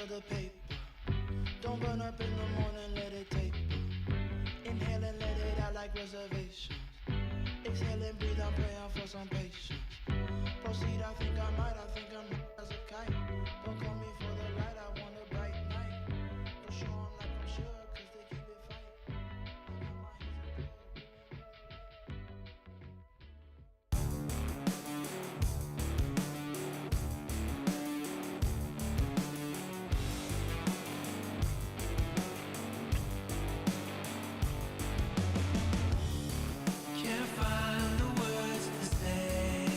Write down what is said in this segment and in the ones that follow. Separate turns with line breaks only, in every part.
for the paper. Don't burn up in the morning, let it taper. Inhale and let it out like reservations. Exhale and breathe, I'm praying for some patience. Proceed, I think I might, I think I'm as a kite. Don't call me for the light, I want a bright night. Don't show 'em like I'm sure, cause they keep it fight. I got my hands in
Can't find the words to say.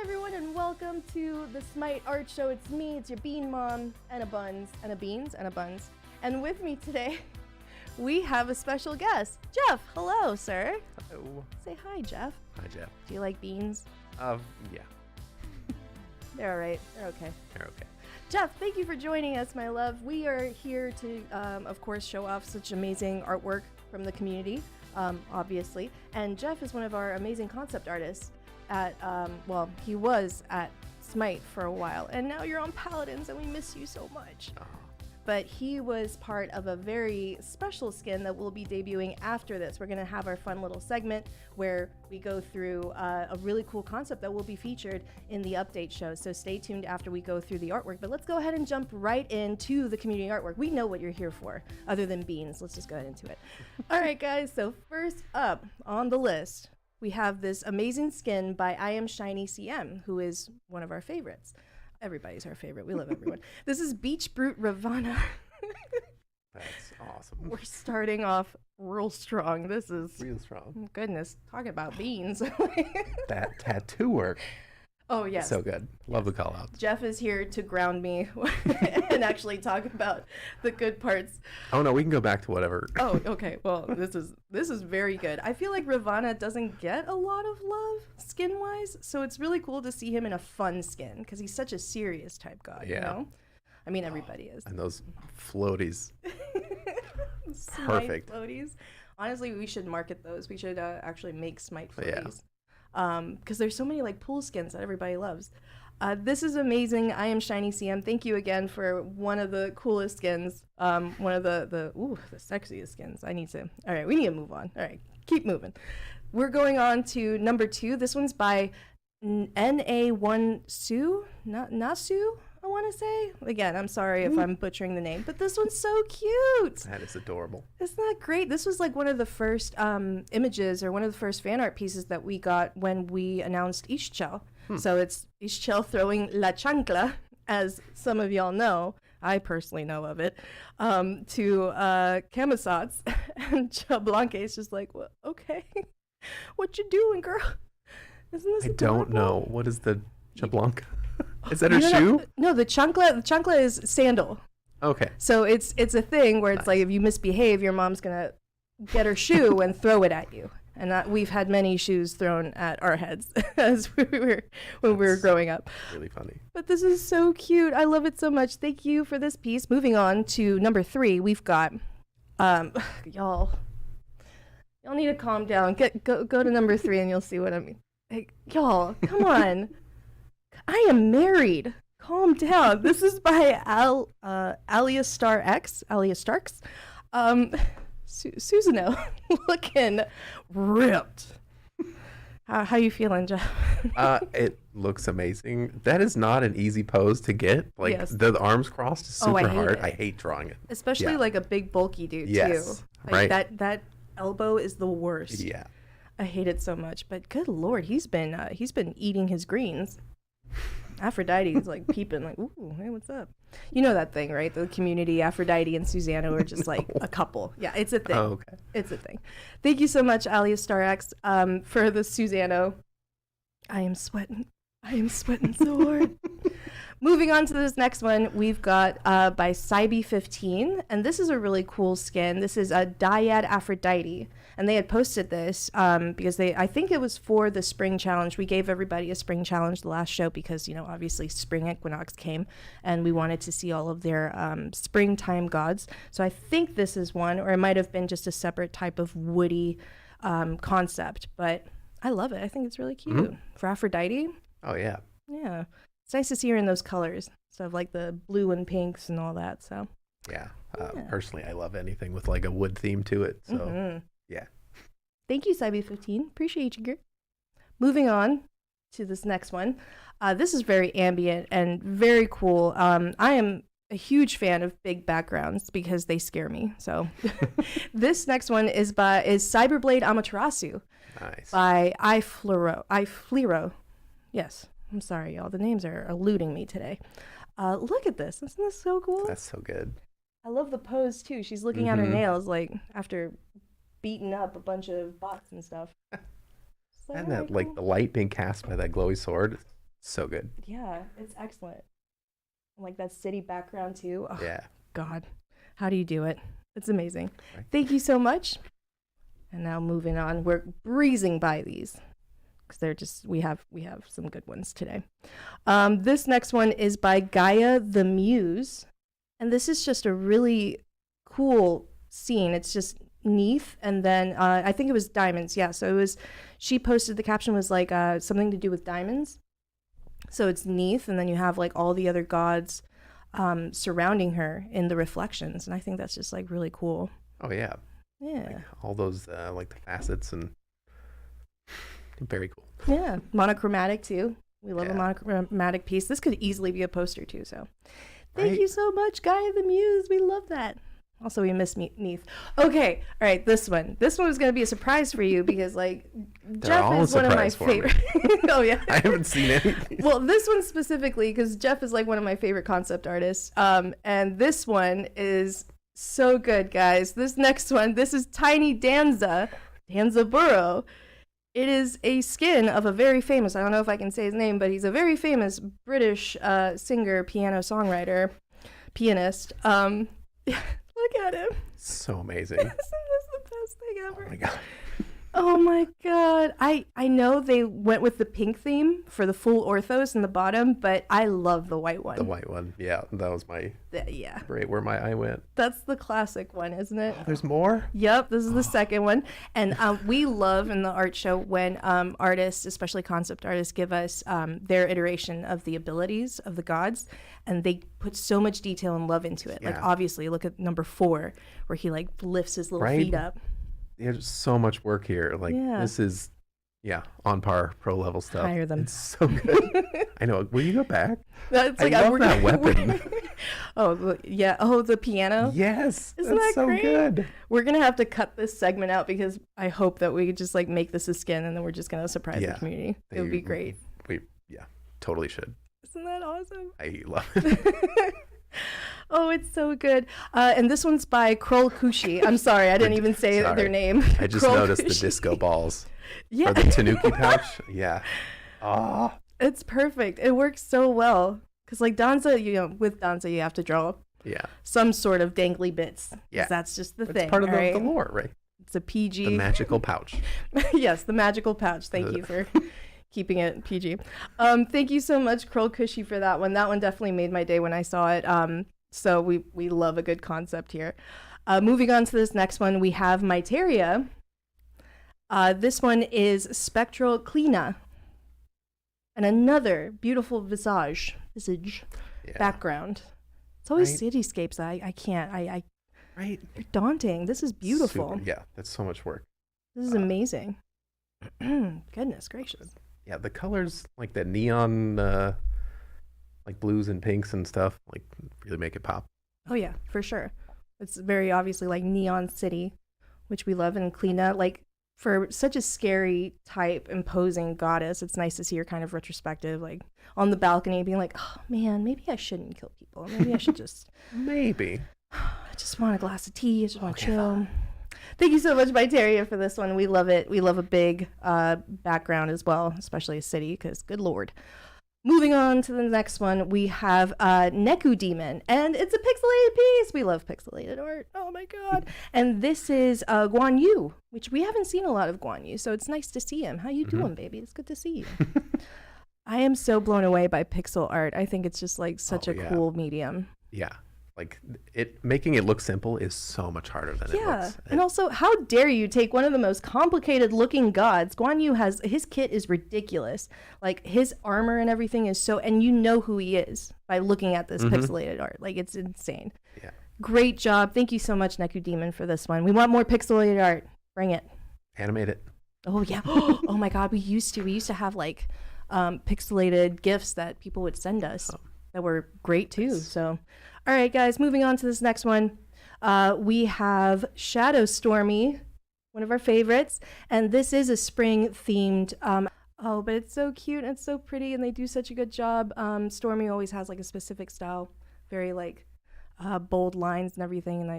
everyone, and welcome to the SMITE Art Show. It's me, it's your bean mom, and a buns, and a beans, and a buns. And with me today, we have a special guest. Jeff, hello, sir.
Hello.
Say hi, Jeff.
Hi, Jeff.
Do you like beans?
Yeah.
They're all right. They're okay.
They're okay.
Jeff, thank you for joining us, my love. We are here to, of course, show off such amazing artwork from the community, obviously. And Jeff is one of our amazing concept artists at, well, he was at SMITE for a while, and now you're on Paladins, and we miss you so much.
Oh.
But he was part of a very special skin that will be debuting after this. We're gonna have our fun little segment where we go through a really cool concept that will be featured in the update show. So stay tuned after we go through the artwork. But let's go ahead and jump right into the community artwork. We know what you're here for, other than beans. Let's just go ahead into it. All right, guys, so first up on the list, we have this amazing skin by I Am Shiny CM, who is one of our favorites. Everybody's our favorite. We love everyone. This is Beach Brute Ravana.
That's awesome.
We're starting off real strong. This is
real strong.
Goodness, talking about beans.
That tattoo work.
Oh, yes.
So good. Love the call outs.
Jeff is here to ground me and actually talk about the good parts.
Oh no, we can go back to whatever.
Oh, okay. Well, this is very good. I feel like Ravana doesn't get a lot of love skin-wise, so it's really cool to see him in a fun skin because he's such a serious type god,
Yeah.
you know? I mean, everybody is.
And those floaties.
Smite
Perfect.
floaties. Honestly, we should market those. We should actually make Smite
Yeah.
floaties. Because there's so many like pool skins that everybody loves. This is amazing. I Am Shiny CM. Thank you again for one of the coolest skins. One of the sexiest skins. All right, we need to move on. All right, keep moving. We're going on to number 2. This one's by NA1 Su, Nasu, I want to say. Again, I'm sorry if I'm butchering the name, but this one's so cute.
That is adorable.
Isn't that great? This was like one of the first images or one of the first fan art pieces that we got when we announced Chel. So it's Chel throwing La Chancla, as some of y'all know. I personally know of it, to Camisats. And Chel Blanque is just like, well, okay, what you doing, girl? Isn't this adorable?
Don't know. What is the Chablanca? Is that her shoe?
No, the chancla is sandal.
Okay.
So it's a thing where it's like if you misbehave, your mom's gonna get her shoe and throw it at you. And we've had many shoes thrown at our heads as we were growing up.
Really funny.
But this is so cute. I love it so much. Thank you for this piece. Moving on to number 3, we've got y'all need to calm down. Go to number 3 and you'll see what I mean. Hey, y'all, come on. I am married. Calm down. This is by Alias Starks. Susano, looking ripped. How you feeling, Jeff?
It looks amazing. That is not an easy pose to get. Like
Yes.
the arms crossed is super hard.
it.
I hate drawing it.
Especially like a big bulky dude
Yes,
too. Like
right.
that elbow is the worst.
Yeah.
I hate it so much. But good Lord, he's been eating his greens. Aphrodite is like peeping, like, ooh, hey, what's up? You know that thing, right? The community, Aphrodite and Susanna are just like a couple. Yeah, it's a thing.
Oh, okay.
It's a thing. Thank you so much, Alias Starx, for the Susano. I am sweating so hard. Moving on to this next one, we've got by Cybe15, and this is a really cool skin. This is a Dyad Aphrodite, and they had posted this because I think it was for the spring challenge. We gave everybody a spring challenge the last show because, you know, obviously spring equinox came, and we wanted to see all of their springtime gods. So I think this is one, or it might have been just a separate type of woody concept, but I love it. I think it's really cute. For Aphrodite.
Oh, yeah.
Yeah. It's nice to see her in those colors, sort of like the blue and pinks and all that. So
Yeah. Personally, I love anything with like a wood theme to it. So yeah.
Thank you, Cybe15. Appreciate you, girl. Moving on to this next one. This is very ambient and very cool. I am a huge fan of big backgrounds because they scare me. So this next one is Cyberblade Amaterasu.
Nice.
By iFlero. Yes. I'm sorry, y'all. The names are eluding me today. Look at this. Isn't this so cool?
That's so good.
I love the pose, too. She's looking at her nails, like, after beating up a bunch of bots and stuff.
And that, like, the light being cast by that glowy sword. So good.
Yeah, it's excellent. Like that city background too. Oh,
Yeah.
God, how do you do it? It's amazing.
Right.
Thank you so much. And now moving on, we're breezing by these because they're just we have some good ones today. This next one is by Gaia the Muse, and this is just a really cool scene. It's just Neath, and then I think it was diamonds. Yeah, so it was. She posted the caption was like something to do with diamonds. So it's Neath, and then you have like all the other gods surrounding her in the reflections, and I think that's just like really cool.
Oh yeah.
Yeah.
Like all those like the facets and very cool.
Yeah, monochromatic too. We love a monochromatic piece. This could easily be a poster too. So, thank you so much, Gaia the Muse. We love that. Also, we miss Neath. Okay, all right. This one was going to be a surprise for you because like Jeff is one of my favorite. Oh yeah.
I haven't seen anything.
Well, this one specifically because Jeff is like one of my favorite concept artists. And this one is so good, guys. This next one, this is Tiny Danza Burrow. It is a skin of a very famous, I don't know if I can say his name, but he's a very famous British singer, pianist. Look at him.
So amazing.
Isn't this the best thing ever?
Oh my God.
Oh my God. I know they went with the pink theme for the full orthos in the bottom, but I love the white one.
The white one. Yeah, that was my right where my eye went.
That's the classic one, isn't it?
Oh, there's more?
Yep, this is the second one. And we love in the art show when artists, especially concept artists, give us their iteration of the abilities of the gods, and they put so much detail and love into it.
Yeah.
Like obviously, look at number 4 where he like lifts his little feet up.
There's so much work here. Like this is, on par, pro level stuff.
Hire them.
It's so good. I know. Will you go back?
That's like
I love that weapon.
The piano.
Yes,
Isn't
that's
that
so
great?
good.
We're gonna have to cut this segment out because I hope that we could just like make this a skin and then we're just gonna surprise the community. It would be great.
We totally should.
Isn't that awesome?
I love it.
Oh, it's so good. And this one's by Chel Kushi. I'm sorry, I didn't even say their name.
I just noticed the disco balls.
Yeah.
Or the tanuki pouch. Yeah. Ah.
It's perfect. It works so well. Because like Danza, with Danza, you have to draw some sort of dangly bits. Yeah. That's just the thing.
It's part of the lore, right?
It's a PG.
The magical pouch.
Yes, the magical pouch. Thank you for keeping it PG. Thank you so much, Chel Kushi, for that one. That one definitely made my day when I saw it. So we love a good concept here. Moving on to this next one, we have Myteria. This one is Spectral Clina. And another beautiful visage background. It's always cityscapes. I can't. Right. They're daunting. This is beautiful.
That's so much work.
This is amazing. Goodness gracious.
Yeah, the colors, like the neon, like blues and pinks and stuff, like really make it pop.
Oh yeah, for sure. It's very obviously like Neon City, which we love, and Clina. Like for such a scary type, imposing goddess, it's nice to see her kind of retrospective, like on the balcony, being like, "Oh man, maybe I shouldn't kill people. Maybe I should just
maybe.
I just want a glass of tea. I just want to chill." Thank you so much, Myteria, for this one. We love it. We love a big background as well, especially a city, because good lord. Moving on to the next one, we have Neku Demon, and it's a pixelated piece. We love pixelated art. Oh my god. And this is Guan Yu, which we haven't seen a lot of Guan Yu, so it's nice to see him. How you doing, baby? It's good to see you. I am so blown away by pixel art. I think it's just like such a cool medium.
Yeah. Like making it look simple is so much harder than it looks.
And also, how dare you take one of the most complicated looking gods? Guan Yu his kit is ridiculous. Like his armor and everything is so, and you know who he is by looking at this pixelated art. Like it's insane. Yeah. Great job. Thank you so much, Neku Demon, for this one. We want more pixelated art. Bring it.
Animate it.
Oh yeah. Oh my god, we used to have like pixelated GIFs that people would send us that were great too. So. All right, guys, moving on to this next one. We have Shadow Stormy, one of our favorites, and this is a spring-themed, but it's so cute and it's so pretty, and they do such a good job. Stormy always has, like, a specific style, very, like, bold lines and everything, and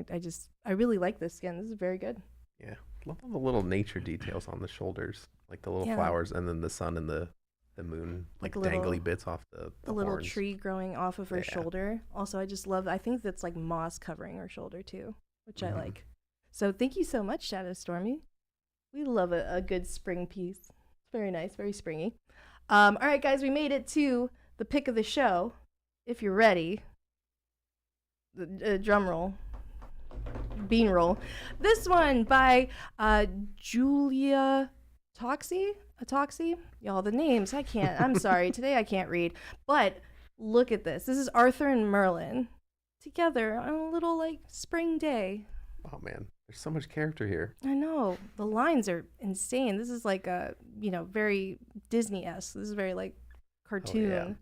I really like this skin. This is very good.
Yeah, love all the little nature details on the shoulders, like the little flowers, and then the sun and the the moon,
Like
like
a little-
dangly bits off the
little
horns.
tree growing off of her
Yeah.
shoulder. Also, I just love, I think that's like moss covering her shoulder too, which I
Mhm.
like. So thank you so much, Shadow Stormy. We love a good spring piece. It's very nice, very springy. All right, guys, we made it to the pick of the show. If you're ready, the drum roll, bean roll. This one by Julia Atoxy. Y'all, the names, I'm sorry. Today I can't read. But look at this. This is Arthur and Merlin together on a little like spring day.
Oh man, there's so much character here.
I know. The lines are insane. This is like a, very Disney-esque. This is very like cartoon.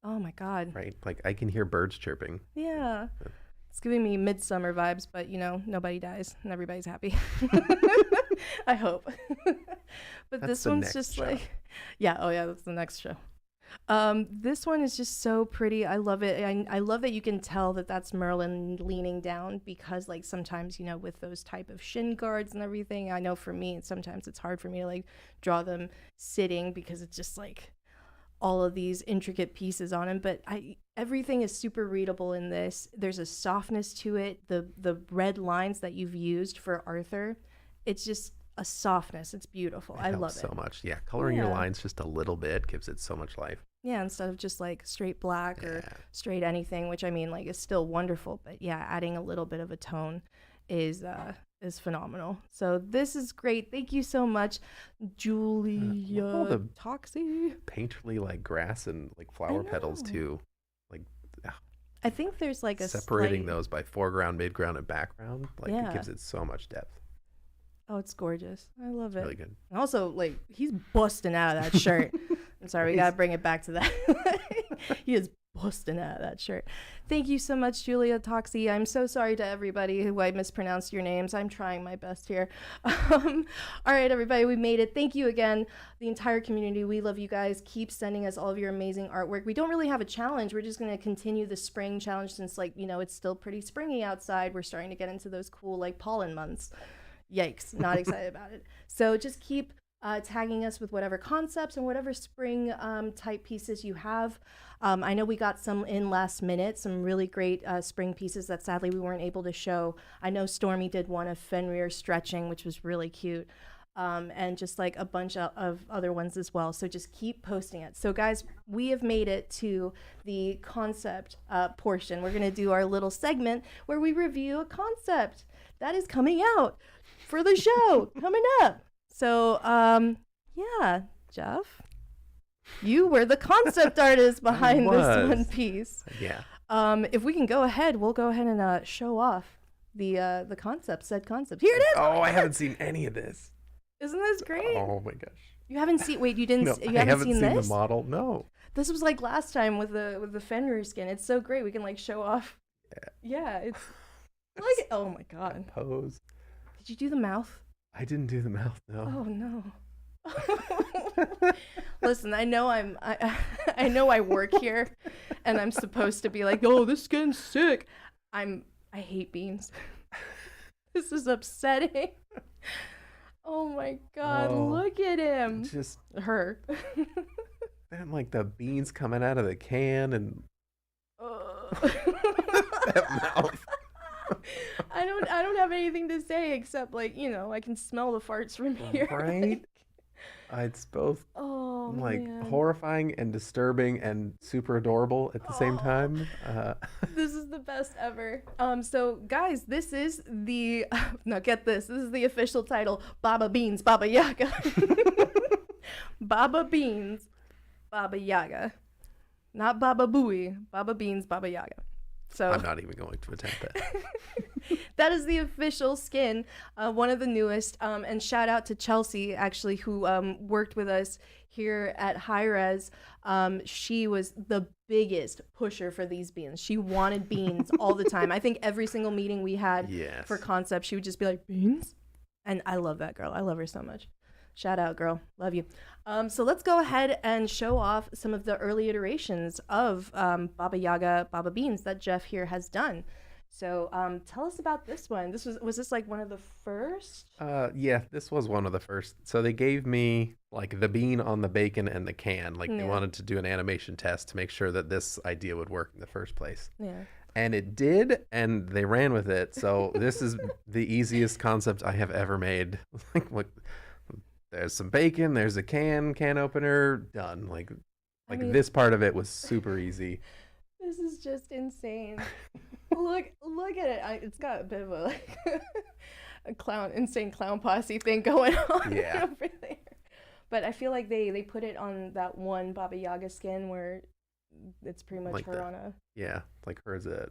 Oh my God.
Right? Like I can hear birds chirping.
Yeah. It's giving me midsummer vibes, but nobody dies and everybody's happy. I hope. But
That's
this
the
one's
next
just
show.
like, that's the next show. This one is just so pretty. I love it. I love that you can tell that that's Merlin leaning down because like sometimes, with those type of shin guards and everything, I know for me, sometimes it's hard for me to like draw them sitting because it's just like all of these intricate pieces on him, but everything is super readable in this. There's a softness to it. The red lines that you've used for Arthur, it's just a softness. It's beautiful. I love it
so much. Yeah, coloring your
Yeah.
lines just a little bit gives it so much life.
Yeah, instead of just like straight black or
Yeah.
straight anything, which I mean like is still wonderful, but yeah, adding a little bit of a tone is phenomenal. So this is great. Thank you so much, Julia
all the-
Toxy.
Painterly like grass and like flower petals
know.
too. Like
I think there's like a
separating
slight-
those by foreground, midground, and background. Like
Yeah.
it gives it so much depth.
Oh, it's gorgeous. I love it.
Really good.
And also, like, he's busting out of that shirt. I'm sorry, we gotta bring it back to that. He is busting out of that shirt. Thank you so much, Julia Toxy. I'm so sorry to everybody who I mispronounced your names. I'm trying my best here. All right, everybody, we made it. Thank you again, the entire community. We love you guys. Keep sending us all of your amazing artwork. We don't really have a challenge. We're just gonna continue the spring challenge since, like, it's still pretty springy outside. We're starting to get into those cool, like, pollen months. Yikes, not excited about it. So just keep tagging us with whatever concepts and whatever spring type pieces you have. I know we got some in last minute, some really great spring pieces that sadly we weren't able to show. I know Stormy did one of Fenrir stretching, which was really cute. And just like a bunch of other ones as well. So just keep posting it. So guys, we have made it to the concept portion. We're gonna do our little segment where we review a concept that is coming out for the show coming up. So, yeah, Jeff, you were the concept artist behind this
was.
one piece.
Yeah.
If we can go ahead, we'll go ahead and show off the concept, said concept. Here it is.
Oh, I haven't seen any of this.
Isn't this great?
Oh my gosh.
You haven't seen? Wait, you didn't?
No,
You
I
haven't
haven't
seen
seen
this?
the model. No.
This was like last time with the Fenrir skin. It's so great. We can like show off. Yeah, it's like oh my god.
Pose.
Did you do the mouth?
I didn't do the mouth. No.
Oh no. Listen, I know I know I work here, and I'm supposed to be like, oh, this skin's sick. I hate beans. This is upsetting. Oh my god,
Oh,
look at him.
Just
Her.
then like the beans coming out of the can and that mouth.
I don't have anything to say except like, I can smell the farts from here.
Right? It's both
Oh
like
man.
horrifying and disturbing and super adorable at the same
Oh.
time.
This is the best ever. So guys, this is the now get this. This is the official title. Baba Beans, Baba Yaga. Baba Beans, Baba Yaga. Not Baba Booey. Baba Beans, Baba Yaga. So
I'm not even going to attempt that.
that is the official skin, one of the newest. And shout out to Chelsea, actually, who worked with us here at Hi-Rez. She was the biggest pusher for these beans. She wanted beans all the time. I think every single meeting we had
Yes.
for concept, she would just be like, beans? And I love that girl. I love her so much. Shout out, girl. Love you. So let's go ahead and show off some of the early iterations of Baba Yaga, Baba Beans that Jeff here has done. So tell us about this one. Was this like one of the first?
Yeah, this was one of the first. So they gave me like the bean on the bacon and the can. Like they
Yeah.
wanted to do an animation test to make sure that this idea would work in the first place.
Yeah.
And it did, and they ran with it. So this is the easiest concept I have ever made. Like, what? There's some bacon, there's a can opener, done. Like
I mean,
this part of it was super easy.
this is just insane. Look at it. It's got a bit of a like a insane clown posse thing going on
Yeah.
over there. But I feel like they put it on that one Baba Yaga skin where it's pretty much
Like
her
the-
on a
Yeah, like her as a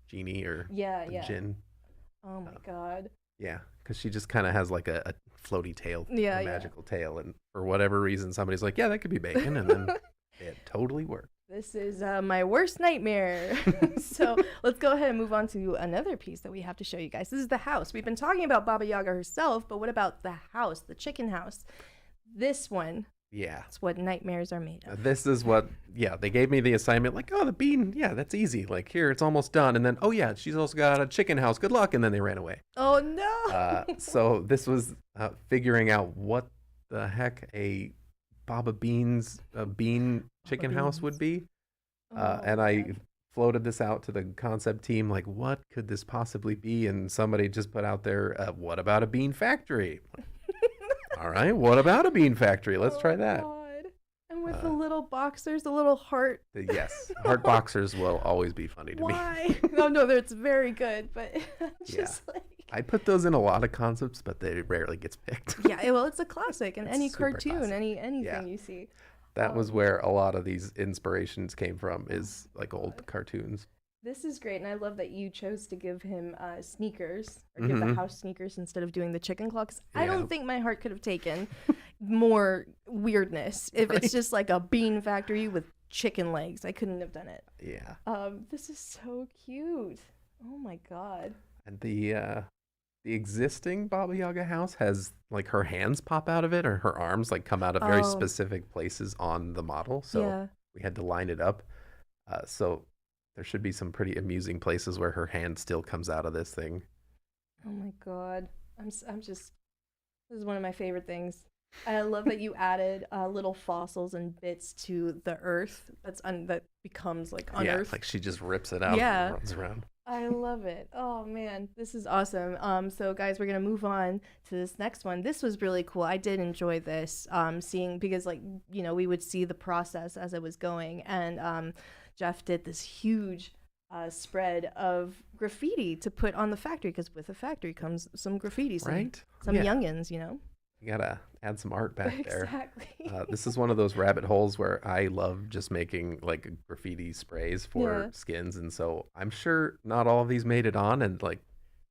genie or
yeah.
a djinn.
Oh my god.
Yeah, because she just kind of has like a floaty tail,
Yeah,
a
yeah.
magical tail, and for whatever reason, somebody's like, "Yeah, that could be bacon," and then it totally worked.
This is my worst nightmare. So let's go ahead and move on to another piece that we have to show you guys. This is the house. We've been talking about Baba Yaga herself, but what about the house, the chicken house? This one,
Yeah,
that's what nightmares are made of.
this is what. Yeah, they gave me the assignment, like, "Oh, the bean, yeah, that's easy. Like here, it's almost done," and then, "Oh yeah, she's also got a chicken house. Good luck," and then they ran away.
Oh no!
So this was figuring out what the heck a Baba Beans bean chicken house would be. And I floated this out to the concept team, like, what could this possibly be? And somebody just put out there, what about a bean factory? All right, what about a bean factory? Let's try that.
God. And with the little boxers, the little heart.
Yes, heart boxers will always be funny to me.
Why? No, it's very good, but just like.
I put those in a lot of concepts, but they rarely gets picked.
Yeah, well, it's a classic in
It's
any
super
cartoon,
classic.
anything
Yeah.
you see.
That was where a lot of these inspirations came from, is like old cartoons.
This is great, and I love that you chose to give him sneakers, or give the
Mhm.
house sneakers instead of doing the chicken claw. 'Cause I
Yeah.
don't think my heart could have taken more weirdness if
Right.
it's just like a bean factory with chicken legs. I couldn't have done it.
Yeah.
This is so cute. Oh my god.
And the existing Baba Yaga house has like her hands pop out of it, or her arms like come out of very
Oh.
specific places on the model. So
Yeah.
we had to line it up. So there should be some pretty amusing places where her hand still comes out of this thing.
Oh my god. I'm just. This is one of my favorite things. I love that you added little fossils and bits to the earth that becomes like
Yeah,
unearthed.
like she just rips it out
Yeah.
and runs around.
I love it. Oh man, this is awesome. So guys, we're gonna move on to this next one. This was really cool. I did enjoy this. Seeing, because like, you know, we would see the process as it was going, and Jeff did this huge spread of graffiti to put on the factory, because with a factory comes some graffiti,
Right?
some
Yeah.
youngins, you know.
You gotta add some art back there.
Exactly.
This is one of those rabbit holes where I love just making like graffiti sprays for
Yeah.
skins, and so I'm sure not all of these made it on, and like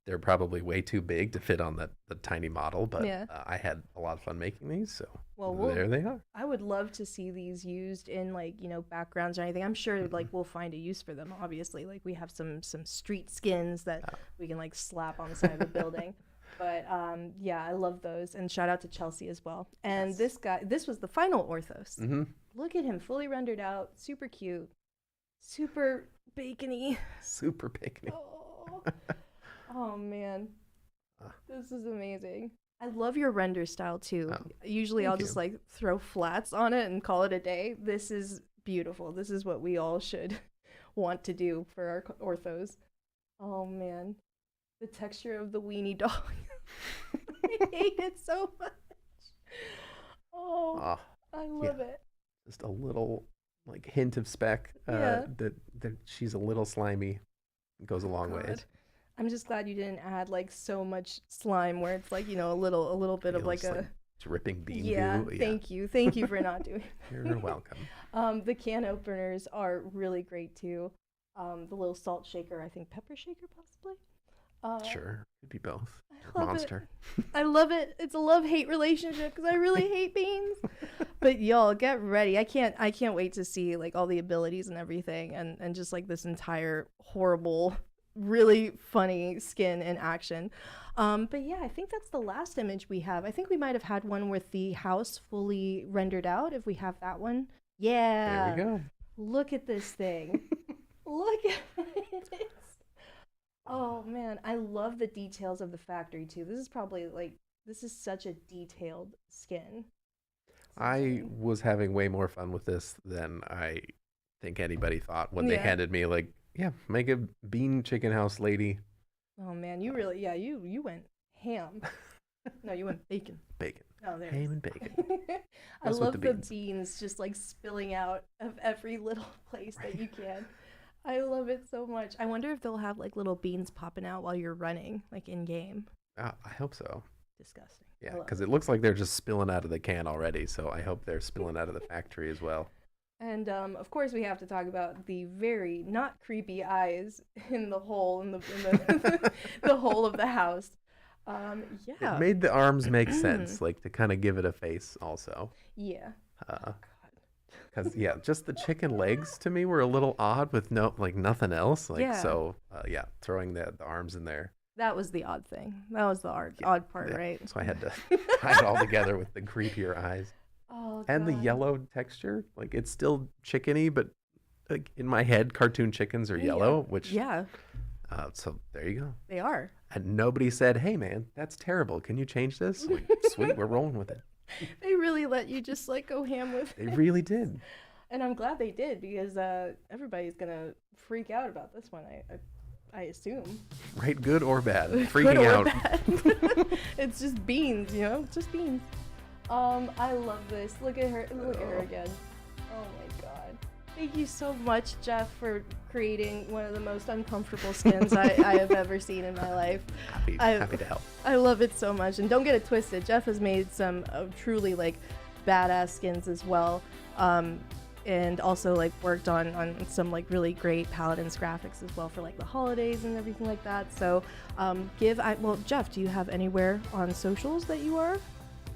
they're probably way too big to fit on the tiny model. But
Yeah.
I had a lot of fun making these, so
Well,
there they are.
I would love to see these used in like, you know, backgrounds or anything. I'm sure like we'll find a use for them. Obviously, like we have some street skins that we can like slap on the side of the building. But yeah, I love those, and shout out to Chelsea as well. And this guy, this was the final Orthos.
Mm-hmm.
Look at him, fully rendered out, super cute, super bacony.
Super picnic.
Oh, oh man, this is amazing. I love your render style too.
Oh,
Usually I'll
thank
just
you.
like throw flats on it and call it a day. This is beautiful. This is what we all should want to do for our orthos. Oh man, the texture of the weenie dog. I hate it so much. Oh,
Ah,
I love it.
just a little like hint of speck.
Yeah.
That she's a little slimy. It goes a long
God.
ways.
I'm just glad you didn't add like so much slime where it's like, you know, a little bit of like
Feels
a
dripping bean
yeah,
goo.
thank you for not doing
You're welcome.
the can openers are really great too. The little salt shaker, I think pepper shaker possibly.
Sure, could be both.
I love
Monster.
I love it. It's a love-hate relationship because I really hate beans. But y'all, get ready. I can't wait to see like all the abilities and everything, and just like this entire horrible, really funny skin in action. But yeah, I think that's the last image we have. I think we might have had one with the house fully rendered out. If we have that one, yeah.
There we go.
Look at this thing. Look at it. Oh man, I love the details of the factory too. This is probably like, this is such a detailed skin.
I was having way more fun with this than I think anybody thought when they
Yeah.
handed me like, yeah, make a bean chicken house lady.
Oh man, you really, yeah, you went ham. No, you went bacon.
Bacon.
Oh, there.
Ham and bacon.
I
Goes with
love
the
the
beans.
beans just like spilling out of every little place that you can. I love it so much. I wonder if they'll have like little beans popping out while you're running, like in game.
I hope so.
Disgusting.
Yeah,
I love
because it looks like they're just spilling out of the can already. So I hope they're spilling out of the factory as well.
And of course, we have to talk about the very not creepy eyes in the hole in the the hole of the house. Yeah.
It made the arms make sense, like to kind of give it a face also.
Yeah. Oh, God.
Because yeah, just the chicken legs to me were a little odd with nothing else. Like
Yeah.
so, yeah, throwing the arms in there.
That was the odd thing. That was the odd part,
Yeah,
right?
So I had to tie it all together with the creepier eyes
Oh,
and the
God.
yellow texture. Like it's still chickeny, but like in my head, cartoon chickens are yellow. Which
Yeah,
so there you go.
they are.
And nobody said, "Hey man, that's terrible. Can you change this?" I'm like, sweet, we're rolling with it.
They really let you just like go ham with
They
it.
really did.
And I'm glad they did because everybody's gonna freak out about this one. I assume.
Right, good or bad.
Good
Freaking
or
out.
bad. It's just beans, you know, just beans. I love this. Look at her. Look at her again. Oh my god. Thank you so much, Jeff, for creating one of the most uncomfortable skins I have ever seen in my life.
Happy to help.
I love it so much. And don't get it twisted. Jeff has made some truly like badass skins as well. And also like worked on some like really great Paladins graphics as well for like the holidays and everything like that. So well, Jeff, do you have anywhere on socials that you are?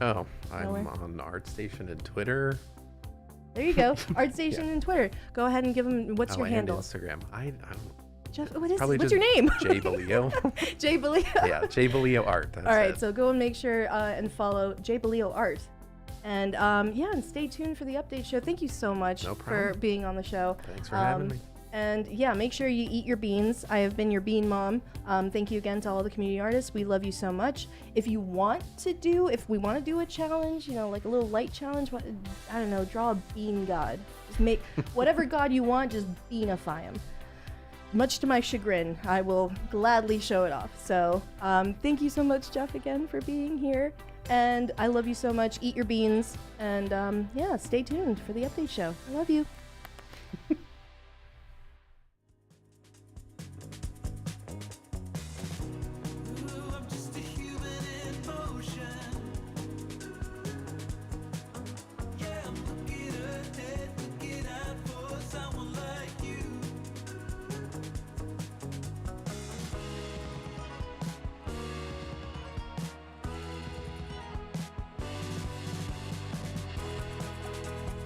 Oh, I'm
Nowhere?
on ArtStation and Twitter.
There you go. ArtStation and Twitter. Go ahead and give them, what's your
and
handle?
Instagram. I don't
Jeff, what is,
probably
what's
just
your name?
Jay Baleo.
Jay Baleo.
Yeah, Jay Baleo Art. That's
All right,
it.
so go and make sure and follow Jay Baleo Art. And yeah, and stay tuned for the update show. Thank you so much
No
for
problem.
being on the show.
Thanks for having me.
And yeah, make sure you eat your beans. I have been your bean mom. Thank you again to all the community artists. We love you so much. If we want to do a challenge, you know, like a little light challenge, I don't know, draw a bean god. Just make whatever god you want, just beanify him. Much to my chagrin, I will gladly show it off. So thank you so much, Jeff, again for being here. And I love you so much. Eat your beans. And yeah, stay tuned for the update show. I love you.
I'm just a human in motion. Yeah, I'm looking ahead, looking out for someone like you.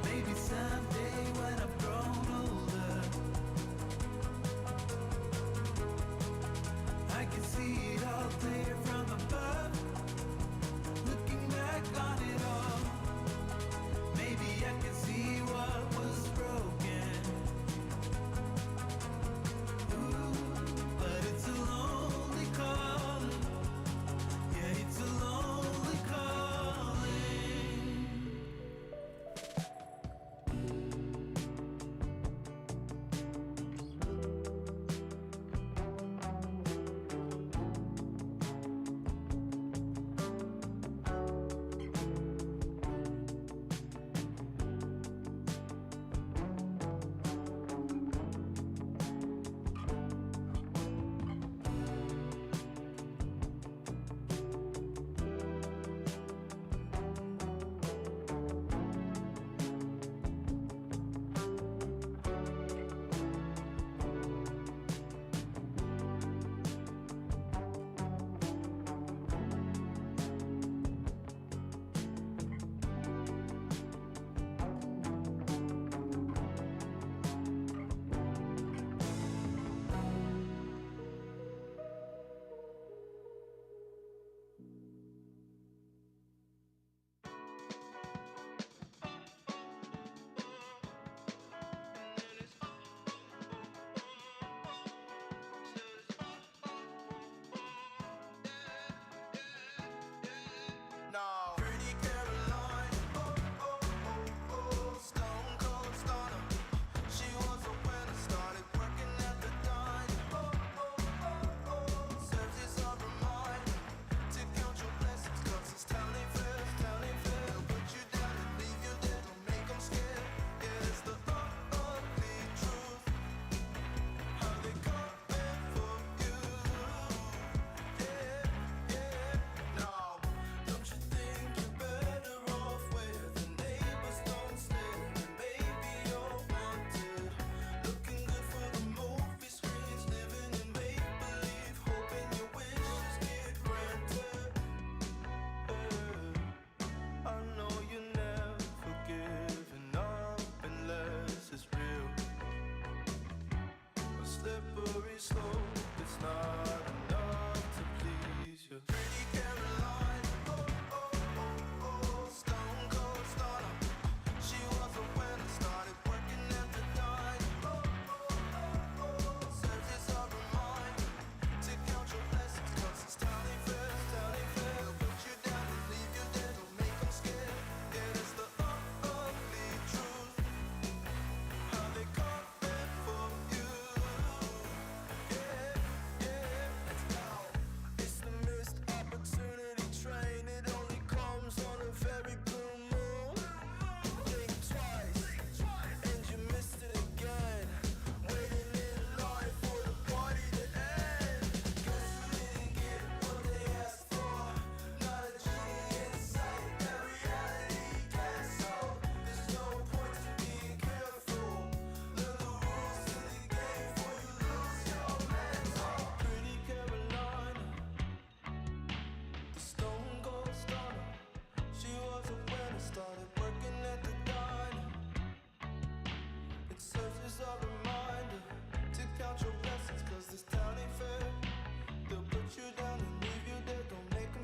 Maybe someday when I've grown old,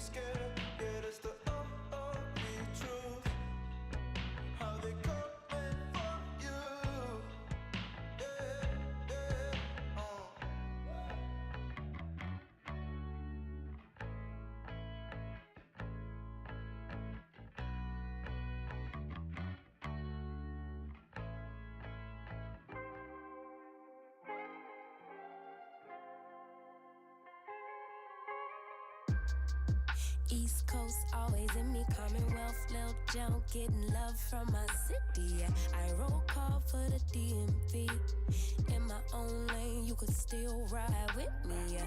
scared. Yeah, that's the ugly truth. How they coming for you. Yeah, yeah,
East Coast always in me, Commonwealth, Lil Joe, getting love from my city. I roll call for the DMV. In my own lane, you could still ride with me.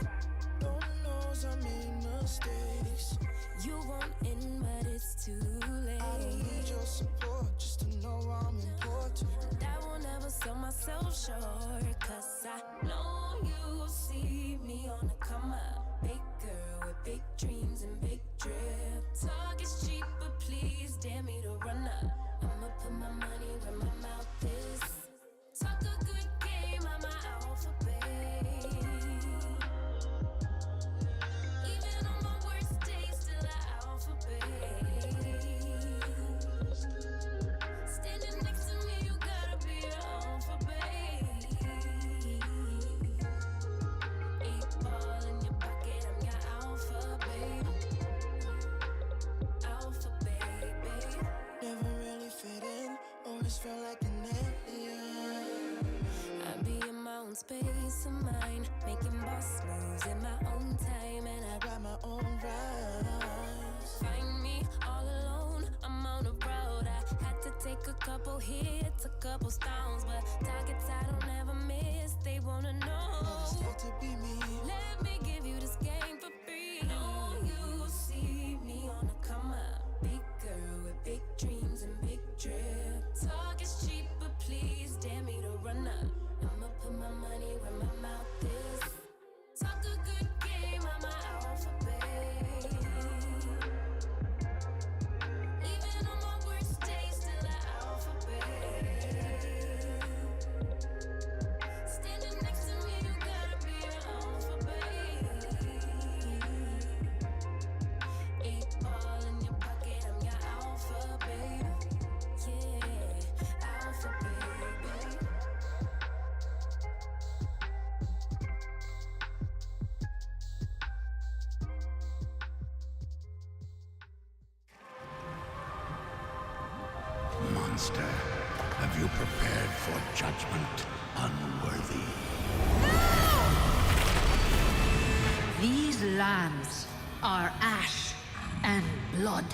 Lord knows I made mistakes.
You want in, but it's too late.
I don't need your support just to know I'm important.
I will never sell myself short, cause I know you see me on the come up. Big girl with big dreams and big drip. Talk is cheap, but please dare me to run up. I'ma put my money where my mouth is. Talk a good game, I'm my alphabet. Even on my worst days, still an alphabet. Standing next to me, you gotta be an alphabet. 8 ball in your pocket, I'm your alphabet. Alphabet.
Never really fit in, always felt like an alien.
I be in my own space of mine, making boss moves in my own time, and I
Write my own rhymes.
find me all alone. I'm on the road. I had to take a couple hits, a couple stones, but targets I don't ever miss. They wanna know.
It's hard to be me.
Let me give you this game for free. Know you see me on the come up. Big girl with big dreams and big drip. Talk is cheap, but please dare me to run up. I'ma put my money where my mouth is. Talk a good game, I'm my alphabet. Even on my worst days, still an alphabet. Standing next to me, you gotta be an alphabet. 8 ball in your pocket, I'm your alphabet. Yeah, alphabet.
Monster, have you prepared for judgment unworthy?
These lands are ash and blood.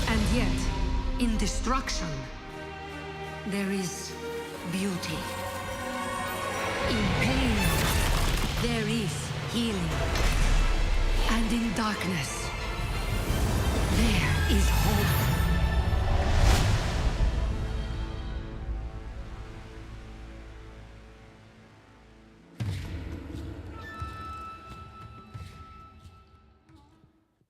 And yet, in destruction, there is beauty. In pain, there is healing. And in darkness, there is hope.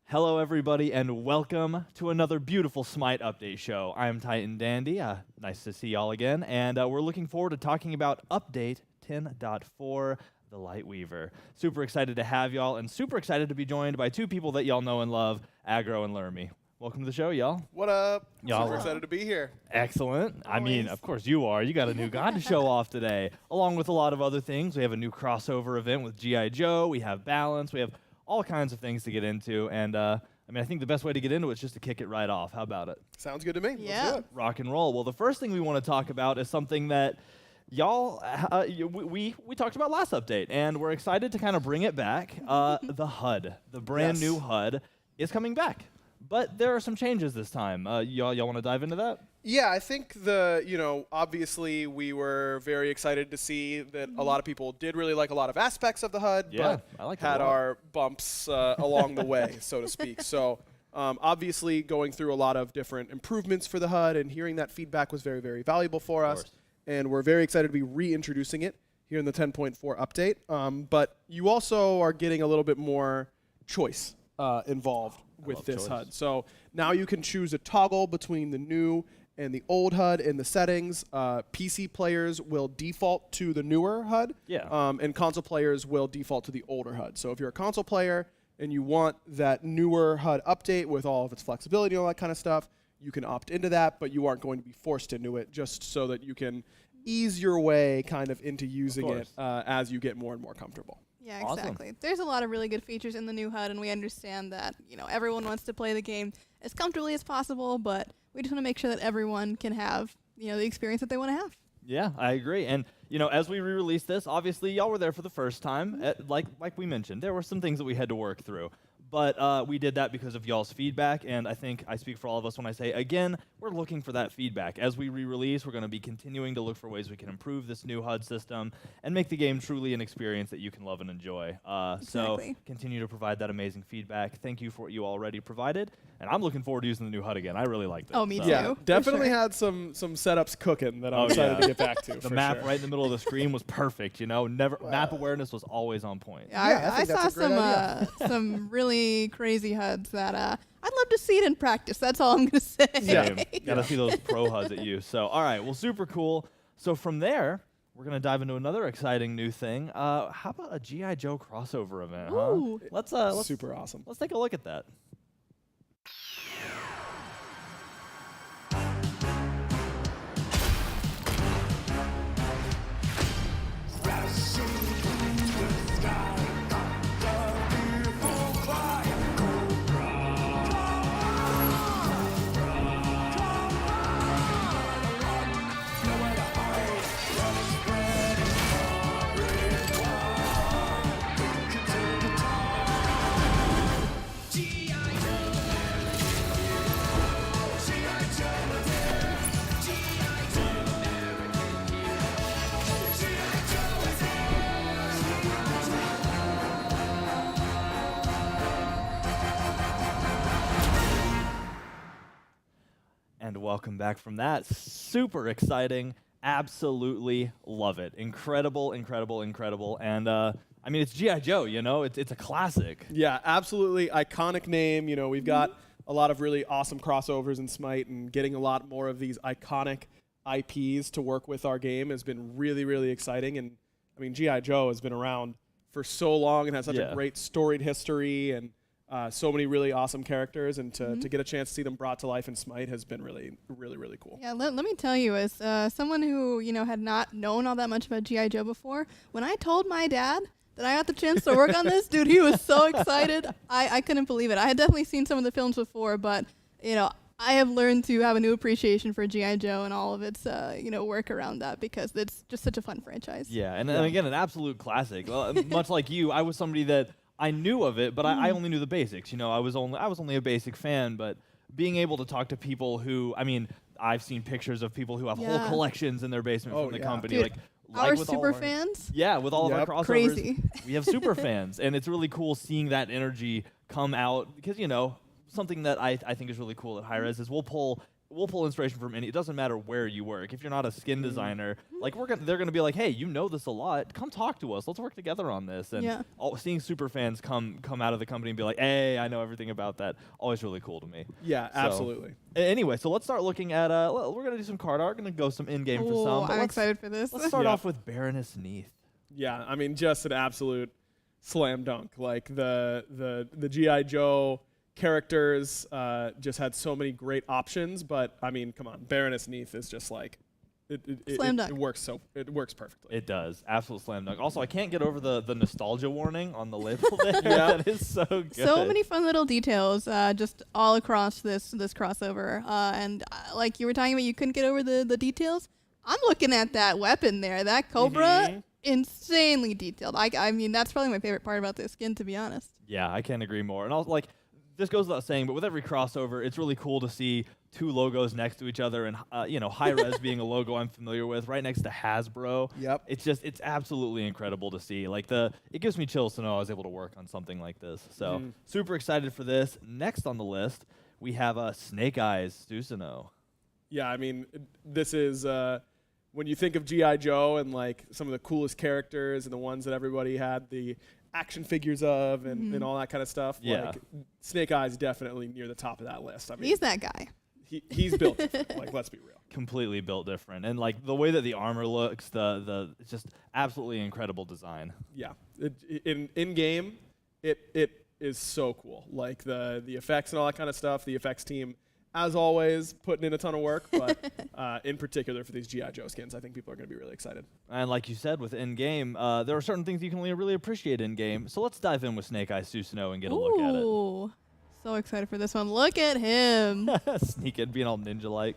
Hello, everybody, and welcome to another beautiful SMITE Update show. I'm Titan Dandy. Nice to see y'all again, and we're looking forward to talking about Update 10.4, the Lightweaver. Super excited to have y'all, and super excited to be joined by two people that y'all know and love, Aggro and Lermy. Welcome to the show, y'all.
What up?
Y'all
Super excited to be here.
Excellent. I mean, of course you are. You got a new god to show off today, along with a lot of other things. We have a new crossover event with G.I Joe. We have balance. We have all kinds of things to get into, and I think the best way to get into it is just to kick it right off. How about it?
Sounds good to me.
Yeah.
Let's do it.
Rock and roll. Well, the first thing we want to talk about is something that y'all, we talked about last update, and we're excited to kind of bring it back. The HUD, the brand new HUD, is coming back, but there are some changes this time. Y'all want to dive into that?
Yeah, I think obviously we were very excited to see that a lot of people did really like a lot of aspects of the HUD,
Yeah,
but
I liked it a
had
lot.
our bumps along the way, so to speak. So obviously going through a lot of different improvements for the HUD, and hearing that feedback was very, very valuable for us.
course.
And we're very excited to be reintroducing it here in the 10.4 update. But you also are getting a little bit more choice involved with
love
this
choice.
HUD. So now you can choose a toggle between the new and the old HUD in the settings. PC players will default to the newer HUD,
Yeah.
and console players will default to the older HUD. So if you're a console player, and you want that newer HUD update with all of its flexibility and all that kind of stuff, you can opt into that, but you aren't going to be forced into it, just so that you can ease your way kind of into using it as you get more and more comfortable.
Yeah,
Awesome.
exactly. There's a lot of really good features in the new HUD, and we understand that, everyone wants to play the game as comfortably as possible, but we just want to make sure that everyone can have, the experience that they want to have.
Yeah, I agree. And, as we re-released this, obviously y'all were there for the first time. Like we mentioned, there were some things that we had to work through. But we did that because of y'all's feedback, and I think I speak for all of us when I say, again, we're looking for that feedback. As we re-release, we're going to be continuing to look for ways we can improve this new HUD system and make the game truly an experience that you can love and enjoy. So continue to provide that amazing feedback. Thank you for what you already provided, and I'm looking forward to using the new HUD again. I really liked it.
Oh, me too.
Yeah, definitely had some setups cooking that I'm excited to get back to.
The map right in the middle of the screen was perfect. Map awareness was always on point.
Yeah, I saw some really crazy HUDs that I'd love to see it in practice. That's all I'm going to say.
Yeah, gotta see those pro HUDs at you. So, all right, well, super cool. So from there, we're gonna dive into another exciting new thing. How about a G.I Joe crossover event?
Ooh.
Huh? Let's
super awesome.
Let's take a look at that. And welcome back from that. Super exciting. Absolutely love it. Incredible, incredible, incredible. And it's G.I. Joe, it's a classic.
Yeah, absolutely iconic name. We've got a lot of really awesome crossovers in Smite, and getting a lot more of these iconic IPs to work with our game has been really, really exciting. And G.I. Joe has been around for so long and has such a great storied history and so many really awesome characters, and to get a chance to see them brought to life in Smite has been really, really, really cool.
Yeah, let me tell you, as someone who had not known all that much about G.I. Joe before, when I told my dad that I got the chance to work on this, dude, he was so excited. I couldn't believe it. I had definitely seen some of the films before, but I have learned to have a new appreciation for G.I. Joe and all of its work around that, because it's just such a fun franchise.
Yeah, and again, an absolute classic. Well, much like you, I was somebody that I knew of it, but I only knew the basics. I was only a basic fan, but being able to talk to people who, I've seen pictures of people who have whole collections in their basement from the company.
Dude,
like
our
with
super
all
fans?
Yeah, with all of our crossovers.
Crazy.
We have super fans, and it's really cool seeing that energy come out, because, something that I think is really cool at Hi-Rez is we'll pull inspiration from any. It doesn't matter where you work. If you're not a skin designer, like they're gonna be like, hey, you know this a lot. Come talk to us. Let's work together on this. And seeing super fans come out of the company and be like, hey, I know everything about that. Always really cool to me.
Yeah, absolutely.
Anyway, so let's start looking at. We're gonna do some card art. Gonna go some in game for some.
I'm excited for this.
Let's start off with Baroness Neath.
Yeah, just an absolute slam dunk. Like the G.I. Joe characters just had so many great options, but come on, Baroness Neath is just like
slam dunk.
It works perfectly.
It does, absolute slam dunk. Also, I can't get over the nostalgia warning on the label there. That is so good.
So many fun little details just all across this crossover, and like you were talking about, you couldn't get over the details. I'm looking at that weapon there, that Cobra. Insanely detailed. That's probably my favorite part about this skin, to be honest.
Yeah, I can't agree more. And also, this goes without saying, but with every crossover, it's really cool to see two logos next to each other, and Hi-Rez being a logo I'm familiar with, right next to Hasbro.
Yep.
It's absolutely incredible to see. It gives me chills to know I was able to work on something like this. So super excited for this. Next on the list, we have Snake Eyes Susanoo.
Yeah, this is when you think of G.I. Joe and some of the coolest characters and the ones that everybody had the action figures of and all that kind of stuff.
Yeah.
Snake Eyes definitely near the top of that list.
He's that guy.
He's built different. Let's be real.
Completely built different, and the way that the armor looks, it's just absolutely incredible design.
Yeah, in game, it is so cool. Like the effects and all that kind of stuff. The effects team, as always, putting in a ton of work, but in particular for these G.I. Joe skins, I think people are going to be really excited.
And like you said, with in-game, there are certain things you can only really appreciate in-game. So let's dive in with Snake Eyes Susanoo and get a look at it.
Ooh, so excited for this one. Look at him.
Sneak in, being all ninja-like.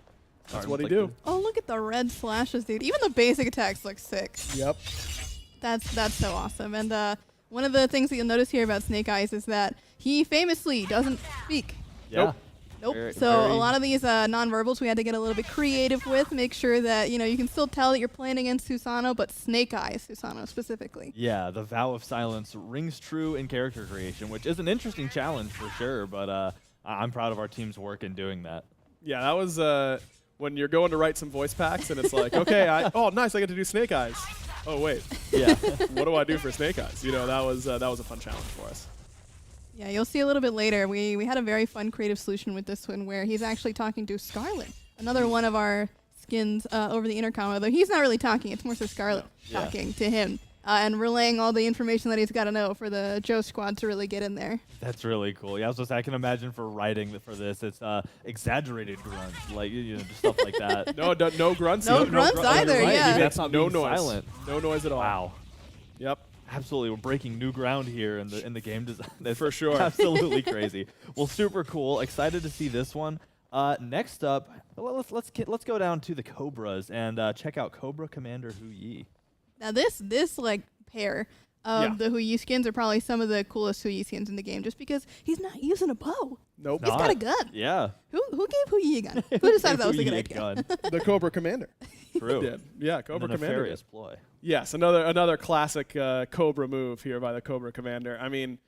That's what he do.
Oh, look at the red slashes, dude. Even the basic attacks look sick.
Yep.
That's so awesome. And one of the things that you'll notice here about Snake Eyes is that he famously doesn't speak.
Yeah.
Nope.
Very-
So
very-
a lot of these nonverbals we had to get a little bit creative with, make sure that you can still tell that you're playing against Susanoo, but Snake Eyes Susanoo specifically.
Yeah, the vow of silence rings true in character creation, which is an interesting challenge for sure, but I'm proud of our team's work in doing that.
Yeah, that was when you're going to write some voice packs and it's like, okay, oh, nice, I get to do Snake Eyes. Oh, wait.
Yeah.
What do I do for Snake Eyes? That was a fun challenge for us.
Yeah, you'll see a little bit later. We had a very fun creative solution with this one where he's actually talking to Scarlet, another one of our skins over the intercom, although he's not really talking. It's more so Scarlet talking to him and relaying all the information that he's got to know for the Joe squad to really get in there.
That's really cool. Yeah, I can imagine for writing for this, it's exaggerated grunts, like just stuff like that.
No grunts.
No grunts either,
right.
yeah.
That's not
no
being
noise.
silent.
No noise at all.
Wow.
Yep.
Absolutely, we're breaking new ground here in the game design. That's
For sure.
Absolutely crazy. Well, super cool. Excited to see this one. Next up, let's go down to the Cobras and check out Cobra Commander Hu Yi.
Now this like pair of the Hu Yi skins are probably some of the coolest Hu Yi skins in the game, just because he's not using a bow.
Nope.
He's got a gun.
Yeah.
Who gave Hu Yi a gun? Who decided that was a
Hu
good
Yi
idea?
gun.
The Cobra Commander.
True.
Did. Yeah, Cobra
And a
Commander.
nefarious ploy.
Yes, another classic Cobra move here by the Cobra Commander. I mean,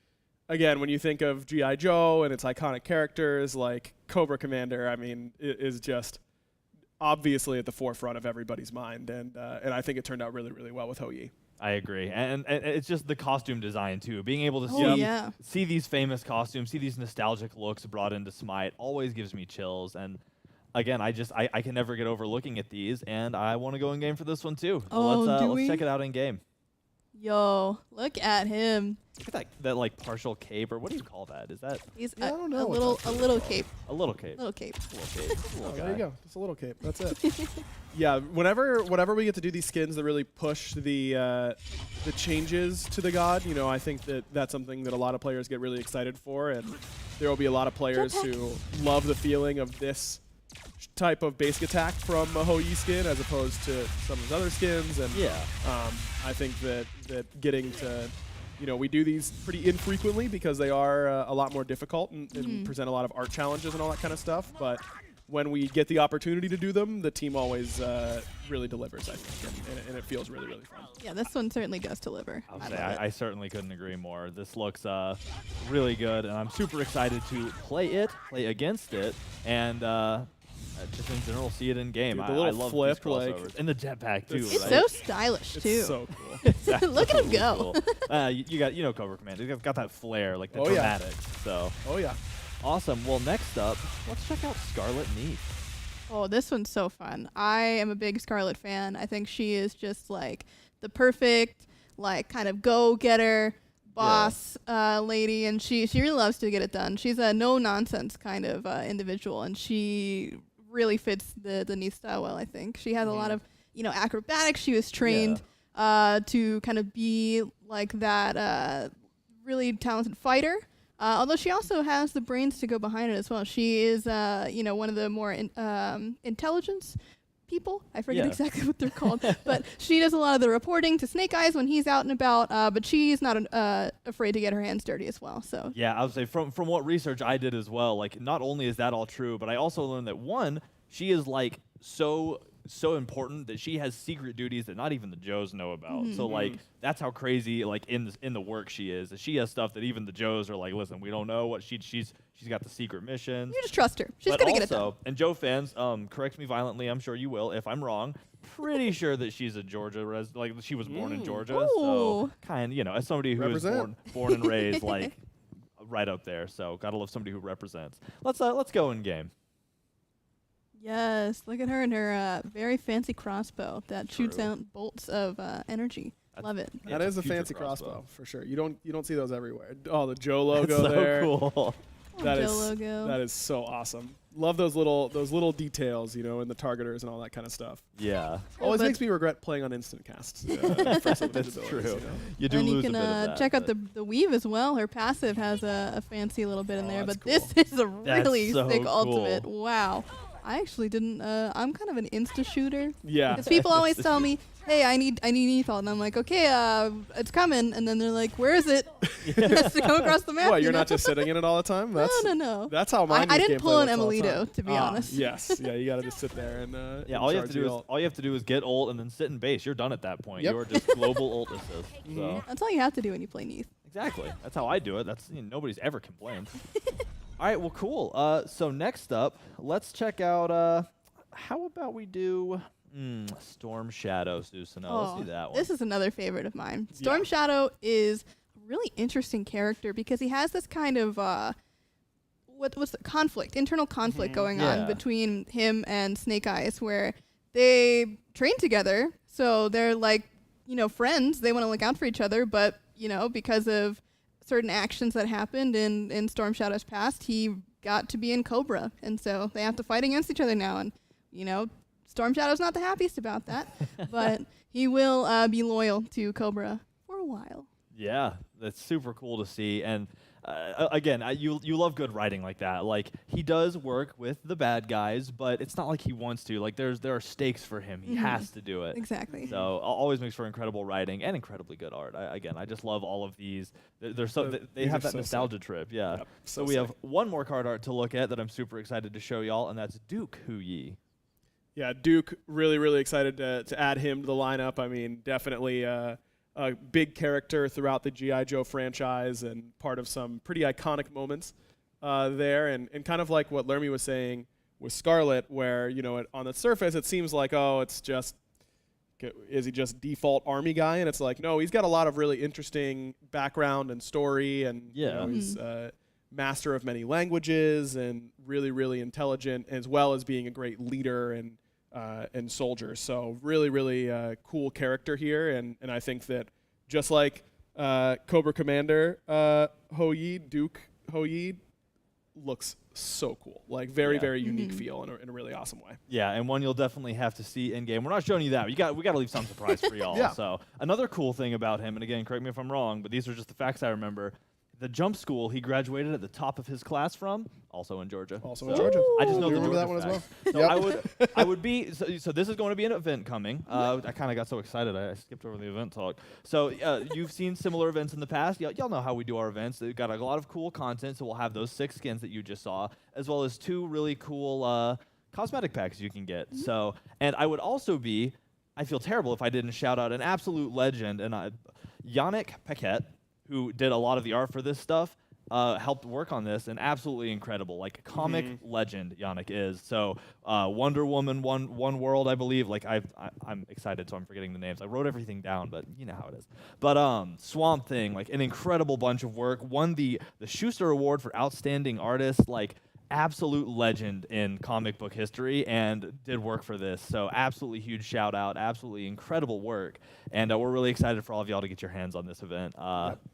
again, when you think of G.I. Joe and its iconic characters, like Cobra Commander, I mean, it is just obviously at the forefront of everybody's mind, and I think it turned out really, really well with Hu Yi.
I agree, and it's just the costume design too. Being able to see these famous costumes, see these nostalgic looks brought into Smite, always gives me chills. And again, I can never get over looking at these, and I want to go in game for this one too.
Oh,
Let's check it out in game.
Yo, look at him.
Look at that like partial cape, or what do you call that? Is that
He's
I don't know
a
what
little
that's
cape.
a little cape?
Little cape.
Little cape. Little
Oh,
guy.
there you go. Just a little cape. That's it. Yeah, whenever we get to do these skins that really push the changes to the god, I think that's something that a lot of players get really excited for, and there will be a lot of players who love the feeling of this type of basic attack from a Hu Yi skin as opposed to some of his other skins, and I think that getting to we do these pretty infrequently because they are a lot more difficult and present a lot of art challenges and all that kind of stuff, but when we get the opportunity to do them, the team always really delivers, I think, and it feels really, really fun.
Yeah, this one certainly does deliver.
I certainly couldn't agree more. This looks really good, and I'm super excited to play against it, and just in general see it in game.
Dude, the little
I love
flip,
these crossovers. And the jetpack too.
It's
right?
so stylish too.
It's so cool.
Look at him go.
Cool. You got Cobra Commander. You've got that flair, like the
Oh, yeah.
dramatics. So
Oh, yeah.
awesome. Well, next up, let's check out Scarlet Neat.
Oh, this one's so fun. I am a big Scarlet fan. I think she is just like the perfect, like kind of go-getter boss lady, and she really loves to get it done. She's a no-nonsense kind of individual, and she really fits the Neat style well, I think. She has a lot of, acrobatics. She was trained to kind of be like that really talented fighter. Although she also has the brains to go behind it as well. She is, one of the more intelligence people. I forget exactly what they're called. But she does a lot of the reporting to Snake Eyes when he's out and about. But she's not afraid to get her hands dirty as well. So
Yeah, I would say from what research I did as well, like not only is that all true, but I also learned that one, she is like so important that she has secret duties that not even the Joes know about. So like that's how crazy like in the work she is. She has stuff that even the Joes are like, listen, we don't know what she's got the secret missions.
you just trust her. She's
But
gonna get it done.
also, and Joe fans, correct me violently. I'm sure you will if I'm wrong. Pretty sure that she's a Georgia like she was born in Georgia. So
Ooh.
as somebody who is
Represent.
born and raised like right up there. So gotta love somebody who represents. Let's go in game.
Yes, look at her and her very fancy crossbow that shoots out bolts of energy. Love it.
That
It's
is a
future
fancy crossbow for sure. You don't see those everywhere. Oh, the Joe logo
That's so
there.
cool.
That
Joe
is
logo.
that is so awesome. Love those little details, in the targeters and all that kind of stuff.
Yeah.
Always
but-
makes me regret playing on instant casts. For some of these
That's
abilities,
true.
you know?
You do
And you
lose
can
a bit of that.
check out
but-
the weave as well. Her passive has a fancy little bit in
Oh,
there,
that's
but this is a
That's
really
so
sick
cool.
ultimate. Wow. I actually didn't. I'm kind of an insta shooter.
Yeah.
Because people always tell me, "Hey, I need ethal," and I'm like, "Okay, it's coming," and then they're like, "Where is it?" It has to come across the map.
What,
you
you're
know?
not just sitting in it all the time? That's
No.
That's how mine
I
use
didn't
gameplay
pull an
looks all the
Emilito,
time.
to be honest.
Yes. Yeah, you got to just sit there and
Yeah, all you have to
charge
do is all you have to do is get ult and then sit in base. You're done at that point.
Yep.
You're just global ult assist. So
That's all you have to do when you play Neath.
exactly, that's how I do it. That's nobody's ever complained. All right, well, cool. So next up, let's check out. How about we do Storm Shadow, Susano? Let's do that one.
This is another favorite of mine. Storm Shadow is a really interesting character because he has this kind of what's the conflict, internal conflict going
Yeah.
on between him and Snake Eyes, where they train together, so they're like friends. They want to look out for each other, but because of certain actions that happened in Storm Shadow's past, he got to be in Cobra, and so they have to fight against each other now. And Storm Shadow's not the happiest about that, but he will be loyal to Cobra for a while.
Yeah, that's super cool to see. And again, you love good writing like that. Like, he does work with the bad guys, but it's not like he wants to. Like, there are stakes for him. He has to do it.
Exactly.
So always makes for incredible writing and incredibly good art. I just love all of these. They're so they
These
have
are
that
so
nostalgia trip. Yeah.
Yep,
So
so
we have
sick.
one more card art to look at that I'm super excited to show y'all, and that's Duke Huyi.
Yeah, Duke, really, really excited to add him to the lineup. I mean, definitely a big character throughout the G.I. Joe franchise and part of some pretty iconic moments there. And kind of like what Lermy was saying with Scarlet, where, on the surface it seems like, oh, it's just, is he just default army guy? And it's like, no, he's got a lot of really interesting background and story. And he's master of many languages and really, really intelligent, as well as being a great leader and soldier. So really, really cool character here. And I think that just like Cobra Commander Duke Ho-Yi looks so cool. Like very, very unique feel in a really awesome way.
Yeah, and one you'll definitely have to see in game. We're not showing you that. We got to leave some surprise for y'all.
Yeah.
So another cool thing about him, and again, correct me if I'm wrong, but these are just the facts I remember. The jump school he graduated at the top of his class from, also in Georgia.
Also in Georgia.
I just know
You
the
remember
Georgia
that one as
facts.
well?
So I would be so this is going to be an event coming. I kind of got so excited I skipped over the event talk. So you've seen similar events in the past. Y'all know how we do our events. They've got a lot of cool content. So we'll have those 6 skins that you just saw, as well as 2 really cool cosmetic packs you can get. So, and I would also be, I feel terrible if I didn't shout out an absolute legend, and Yannick Paquette, who did a lot of the art for this stuff. Helped work on this, and absolutely incredible, like comic legend Yannick is. So Wonder Woman, one world, I believe. Like I'm excited, so I'm forgetting the names. I wrote everything down, but you know how it is. But Swamp Thing, like an incredible bunch of work. Won the Schuster Award for Outstanding Artist. Like absolute legend in comic book history, and did work for this. So absolutely huge shout out, absolutely incredible work, and we're really excited for all of y'all to get your hands on this event.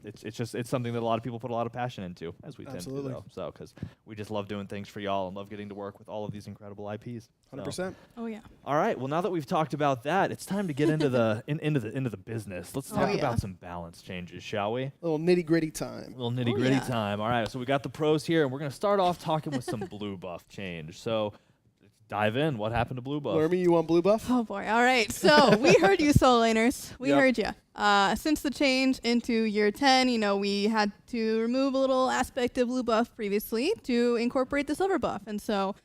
It's something that a lot of people put a lot of passion into, as we tend to do, though. So because we just love doing things for y'all and love getting to work with all of these incredible IPs.
100%.
Oh yeah.
All right. Well, now that we've talked about that, it's time to get into the into the business. Let's talk about some balance changes, shall we?
A little nitty-gritty time.
A little nitty-gritty
yeah.
time. All right, so we got the pros here, and we're going to start off talking with some blue buff change. So let's dive in. What happened to blue buff?
Lermy, you want blue buff?
Oh boy. All right. So we heard you, Soul Laners. We
Yep.
heard you. Since the change into year 10, we had to remove a little aspect of blue buff previously to incorporate the silver buff, and so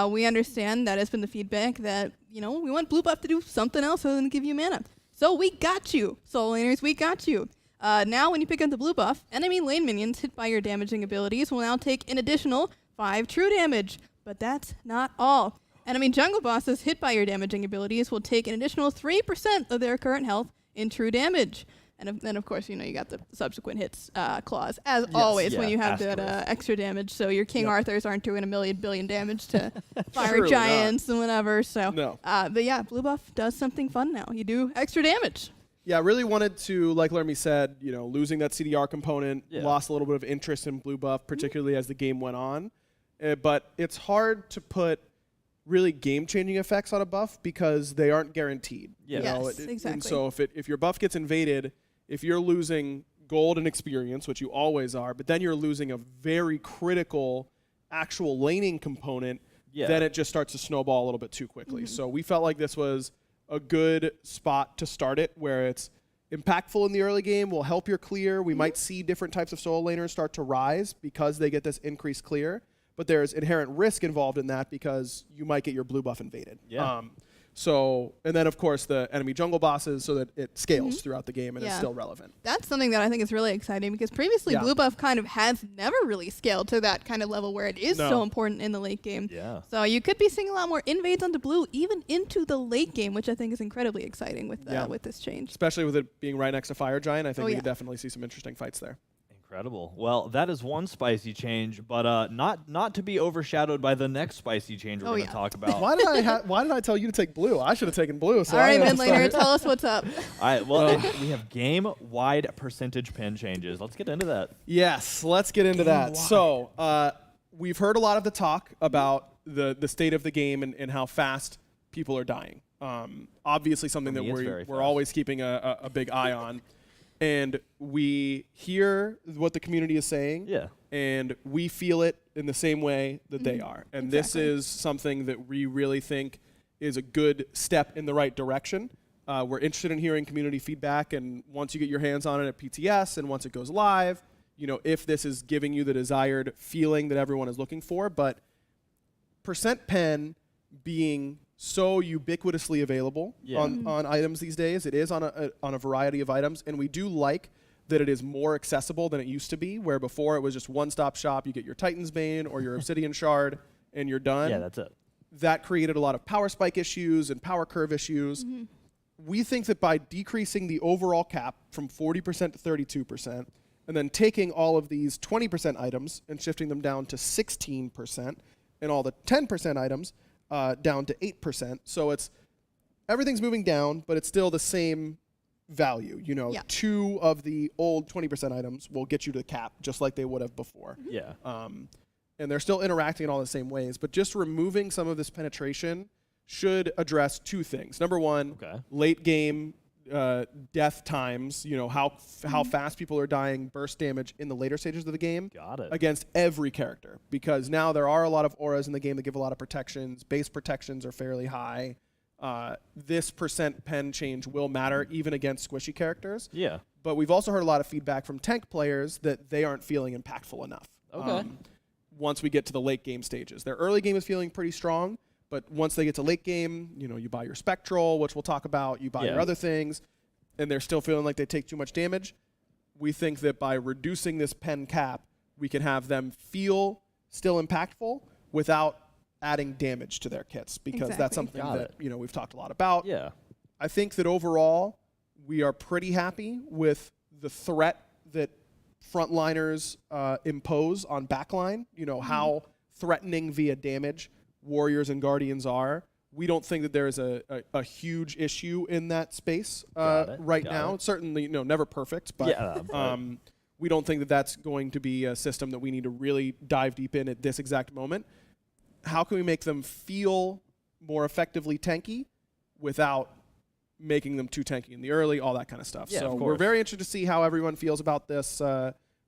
we understand that has been the feedback that we want blue buff to do something else other than give you mana. So we got you, Soul Laners. We got you. Now, when you pick up the blue buff, enemy lane minions hit by your damaging abilities will now take an additional 5 true damage. But that's not all. Enemy jungle bosses hit by your damaging abilities will take an additional 3% of their current health in true damage. And then, of course, you got the subsequent hits clause, as always, when you have that extra damage. So your King Arthurs aren't doing a million billion damage to fire
Surely
giants and whatever. So,
No.
but yeah, blue buff does something fun now. You do extra damage.
Yeah, I really wanted to, like Lermy said, losing that CDR component, lost a little bit of interest in blue buff, particularly as the game went on. But it's hard to put really game-changing effects on a buff because they aren't guaranteed.
Yes, exactly.
And so if your buff gets invaded, if you're losing gold and experience, which you always are, but then you're losing a very critical actual laning component, then it just starts to snowball a little bit too quickly. So we felt like this was a good spot to start it, where it's impactful in the early game, will help your clear. We might see different types of solo laners start to rise because they get this increased clear, but there's inherent risk involved in that because you might get your blue buff invaded. And then of course the enemy jungle bosses, so that it scales throughout the game and is still relevant.
That's something that I think is really exciting because previously blue buff kind of has never really scaled to that kind of level where it is so important in the late game. So you could be seeing a lot more invades onto blue even into the late game, which I think is incredibly exciting with this change.
Especially with it being right next to Fire Giant, I think we could definitely see some interesting fights there.
Incredible. Well, that is one spicy change, but not to be overshadowed by the next spicy change we're going to talk about.
Why did I tell you to take blue? I should have taken blue. So
all right, mid laner, tell us what's up.
All right, well, we have game-wide percentage pin changes. Let's get into that.
Yes, let's get into that. So we've heard a lot of the talk about the state of the game and how fast people are dying. Obviously something that we're always keeping a big eye on. And we hear what the community is saying, and we feel it in the same way that they are. And this is something that we really think is a good step in the right direction. We're interested in hearing community feedback, and once you get your hands on it at PTS and once it goes live, if this is giving you the desired feeling that everyone is looking for. But percent pen being so ubiquitously available on items these days. It is on a variety of items, and we do like that it is more accessible than it used to be, where before it was just one-stop shop. You get your Titan's Bane or your Obsidian Shard, and you're done.
Yeah, that's it.
That created a lot of power spike issues and power curve issues. We think that by decreasing the overall cap from 40% to 32%, and then taking all of these 20% items and shifting them down to 16%, and all the 10% items down to 8%. So everything's moving down, but it's still the same value. 2 of the old 20% items will get you to the cap just like they would have before. And they're still interacting in all the same ways, but just removing some of this penetration should address 2 things. Number one, late game death times, how fast people are dying, burst damage in the later stages of the game against every character. Because now there are a lot of auras in the game that give a lot of protections. Base protections are fairly high. This percent pen change will matter even against squishy characters. But we've also heard a lot of feedback from tank players that they aren't feeling impactful enough. Once we get to the late game stages. Their early game is feeling pretty strong. But once they get to late game, you buy your Spectral, which we'll talk about, you buy your other things, and they're still feeling like they take too much damage. We think that by reducing this pen cap, we can have them feel still impactful without adding damage to their kits, because that's something that we've talked a lot about. I think that overall, we are pretty happy with the threat that frontliners impose on backline, how threatening via damage Warriors and Guardians are. We don't think that there is a huge issue in that space right now. Certainly, never perfect, but we don't think that that's going to be a system that we need to really dive deep in at this exact moment. How can we make them feel more effectively tanky without making them too tanky in the early, all that kind of stuff. So we're very interested to see how everyone feels about this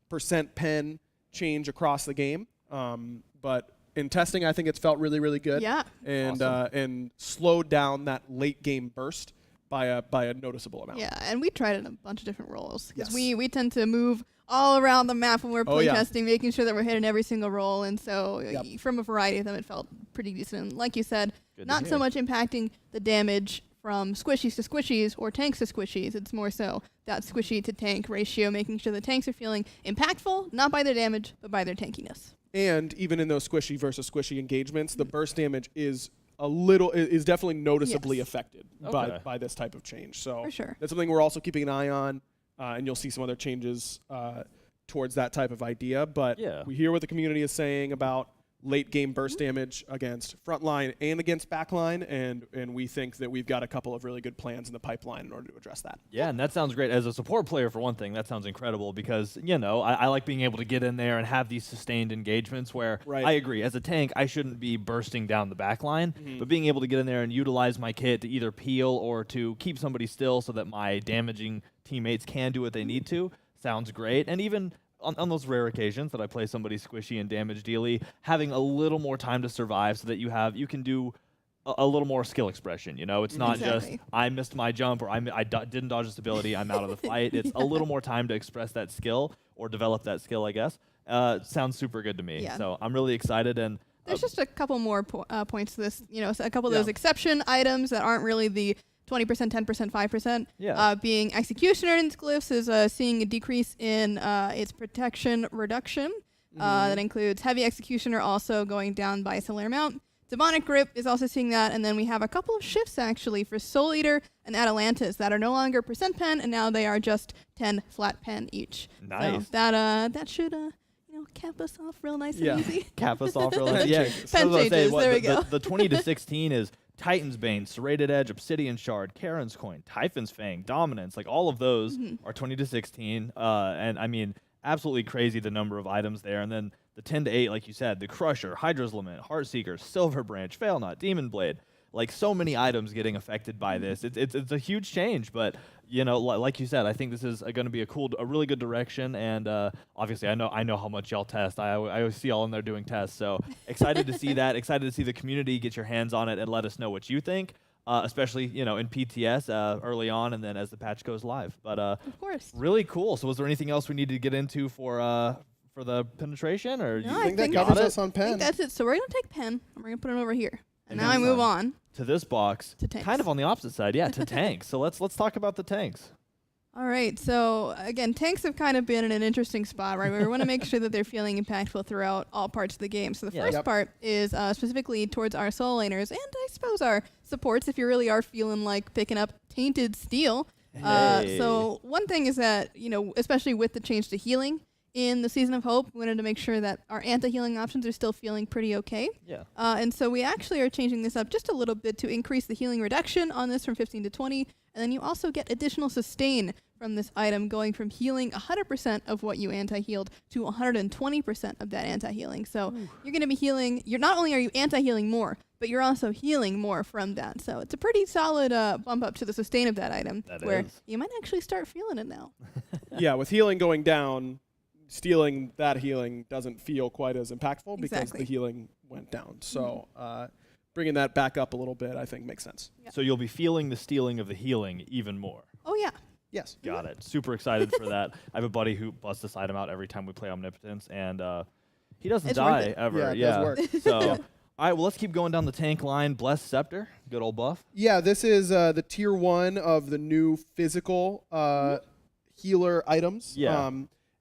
percent pen change across the game. But in testing, I think it's felt really, really good.
Yeah.
And and slowed down that late game burst by a noticeable amount.
Yeah, and we tried it in a bunch of different roles. Because we tend to move all around the map when we're playtesting, making sure that we're hitting every single role. And so from a variety of them, it felt pretty decent. And like you said, not so much impacting the damage from squishies to squishies or tanks to squishies. It's more so that squishy to tank ratio, making sure the tanks are feeling impactful, not by their damage, but by their tankiness.
And even in those squishy versus squishy engagements, the burst damage is is definitely noticeably affected by this type of change. So that's something we're also keeping an eye on, and you'll see some other changes towards that type of idea. But we hear what the community is saying about late game burst damage against frontline and against backline, and we think that we've got a couple of really good plans in the pipeline in order to address that.
Yeah, and that sounds great. As a support player, for one thing, that sounds incredible because, you know, I like being able to get in there and have these sustained engagements where I agree. As a tank, I shouldn't be bursting down the back line, but being able to get in there and utilize my kit to either peel or to keep somebody still so that my damaging teammates can do what they need to sounds great. And even on those rare occasions that I play somebody squishy and damage dealy, having a little more time to survive so that you can do a little more skill expression. You know, it's not just I missed my jump or didn't dodge this ability, I'm out of the fight. It's a little more time to express that skill or develop that skill, I guess. Sounds super good to me. So I'm really excited. And
there's just a couple more points to this. You know, so a couple of those exception items that aren't really the 20%, 10%, 5%. Being Executioner in its glyphs is seeing a decrease in its protection reduction. That includes Heavy Executioner also going down by a similar amount. Demonic Grip is also seeing that. And then we have a couple of shifts actually for Soul Eater and Atalantis that are no longer percent pen, and now they are just 10 flat pen each.
Nice.
So that should cap us off real nice and easy.
Cap us off real nice.
Pen changes. There we go.
The 20 to 16 is Titan's Bane, Serrated Edge, Obsidian Shard, Karen's Coin, Typhon's Fang, Dominance. Like all of those are 20 to 16. And I mean, absolutely crazy the number of items there. And then the 10 to 8, like you said, the Crusher, Hydra's Lament, Heartseeker, Silver Branch, Fail Not, Demon Blade. Like so many items getting affected by this. It's a huge change, but you know, like you said, I think this is going to be a really good direction. And obviously, I know how much y'all test. I always see y'all in there doing tests. So excited to see that. Excited to see the community get your hands on it and let us know what you think. Especially in PTS early on, and then as the patch goes live. But of
course,
really cool. So was there anything else we needed to get into for the penetration, or
no,
I think that covers us on pen?
I think that's it. So we're gonna take pen and we're gonna put it over here. And now I move on
to this box,
to tanks.
Kind of on the opposite side, to tanks. So let's talk about the tanks.
All right. So again, tanks have kind of been in an interesting spot, right? We want to make sure that they're feeling impactful throughout all parts of the game. So the first part is specifically towards our solo laners and I suppose our supports. If you really are feeling like picking up Tainted Steel. So one thing is that especially with the change to healing. In the Season of Hope, we wanted to make sure that our anti-healing options are still feeling pretty okay. And so we actually are changing this up just a little bit to increase the healing reduction on this from 15 to 20. And then you also get additional sustain from this item, going from healing 100% of what you anti-healed to 120% of that anti-healing. So you're going to be healing. Not only are you anti-healing more, but you're also healing more from that. So it's a pretty solid bump up to the sustain of that item, where you might actually start feeling it now.
With healing going down, stealing that healing doesn't feel quite as impactful because the healing went down. So bringing that back up a little bit, I think, makes sense.
So you'll be feeling the stealing of the healing even more.
Oh, yeah.
Yes.
Got it. Super excited for that. I have a buddy who busts this item out every time we play Omnipotence, and he doesn't die ever.
Yeah, it does work.
So, all right, well, let's keep going down the tank line. Blessed Scepter, good old buff.
Yeah, this is the tier 1 of the new physical healer items.
Yeah.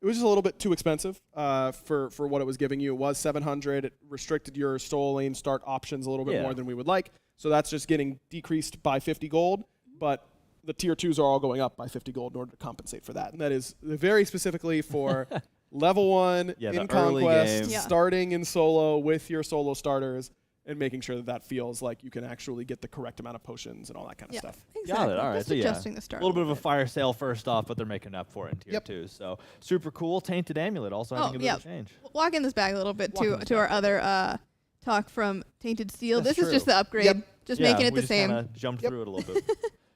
It was just a little bit too expensive for what it was giving you. It was 700. It restricted your solo lane start options a little bit more than we would like. So that's just getting decreased by 50 gold. But the tier 2s are all going up by 50 gold in order to compensate for that. And that is very specifically for level 1 in Conquest, starting in solo with your solo starters, and making sure that feels like you can actually get the correct amount of potions and all that kind of stuff.
Exactly.
Got it. All right.
Just
so
adjusting the start
a little bit of a fire sale first off, but they're making up for it in tier 2. So super cool. Tainted Amulet also having a bit of a change.
Walking this back a little bit to our other talk from Tainted Steel. This is just the upgrade. Just making it the same.
We just jumped through it a little bit.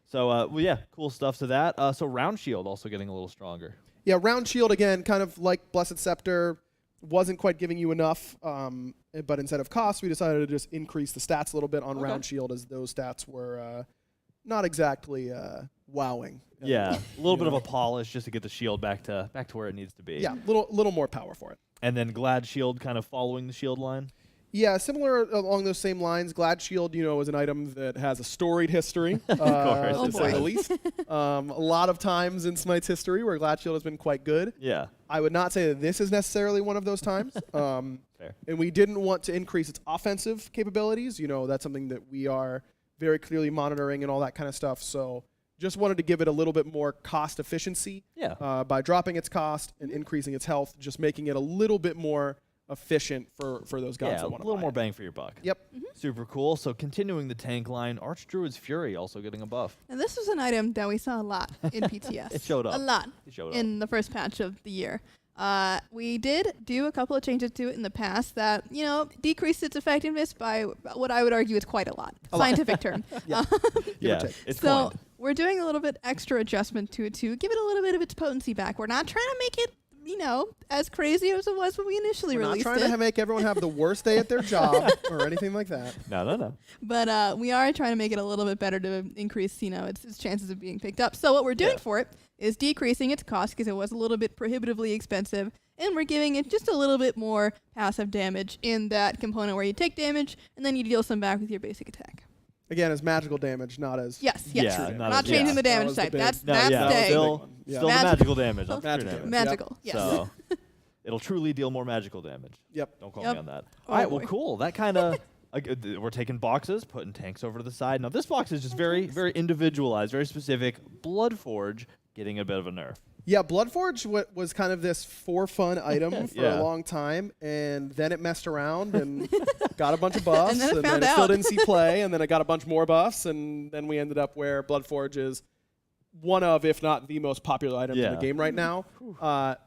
So cool stuff to that. So Round Shield also getting a little stronger.
Yeah, Round Shield again, kind of like Blessed Scepter, wasn't quite giving you enough, but instead of cost, we decided to just increase the stats a little bit on Round Shield, as those stats were not exactly wowing.
Yeah, a little bit of a polish just to get the shield back to where it needs to be.
Yeah, little more power for it.
And then Glad Shield kind of following the shield line.
Yeah, similar along those same lines. Glad Shield, is an item that has a storied history, to say the least. A lot of times in Smite's history where Glad Shield has been quite good.
Yeah.
I would not say that this is necessarily one of those times.
Fair.
And we didn't want to increase its offensive capabilities. That's something that we are very clearly monitoring and all that kind of stuff. So just wanted to give it a little bit more cost efficiency by dropping its cost and increasing its health, just making it a little bit more efficient for those gods
Yeah,
that
a
want to
little more bang for your buck.
Yep.
Super cool. So continuing the tank line, Archdruid's Fury also getting a buff.
And this was an item that we saw a lot in PTS.
It showed up.
A lot
It showed up.
in the first patch of the year. We did do a couple of changes to it in the past that, decreased its effectiveness by what I would argue is quite a lot. Scientific term.
Yeah, it's
So
coined.
we're doing a little bit extra adjustment to it to give it a little bit of its potency back. We're not trying to make it, as crazy as it was when we initially
We're not
released
trying
it.
to make everyone have the worst day at their job or anything like that.
No.
But we are trying to make it a little bit better to increase, its chances of being picked up. So what we're doing for it is decreasing its cost because it was a little bit prohibitively expensive, and we're giving it just a little bit more passive damage in that component where you take damage and then you deal some back with your basic attack.
Again, as magical damage, not as
Yes.
Yeah,
Not changing the
That
damage
was the
type.
big-
That's
No,
that's
yeah,
staying.
still
Yeah.
the magical damage. Not the
Magical
true damage.
damage.
Magical. Yes.
So it'll truly deal more magical damage.
Yep.
Don't quote
Yep.
me on that.
Oh,
All right, well,
boy.
cool. That kind of we're taking boxes, putting tanks over to the side. Now this box is just very, very individualized, very specific. Bloodforge getting a bit of a nerf.
Yeah, Bloodforge was kind of this for fun item for
Yeah.
a long time, and then it messed around and got a bunch of buffs,
And then it
and
found
then it still
out.
didn't see play, and then it got a bunch more buffs, and then we ended up where Bloodforge is one of, if not the most popular item in
Yeah.
the game right now.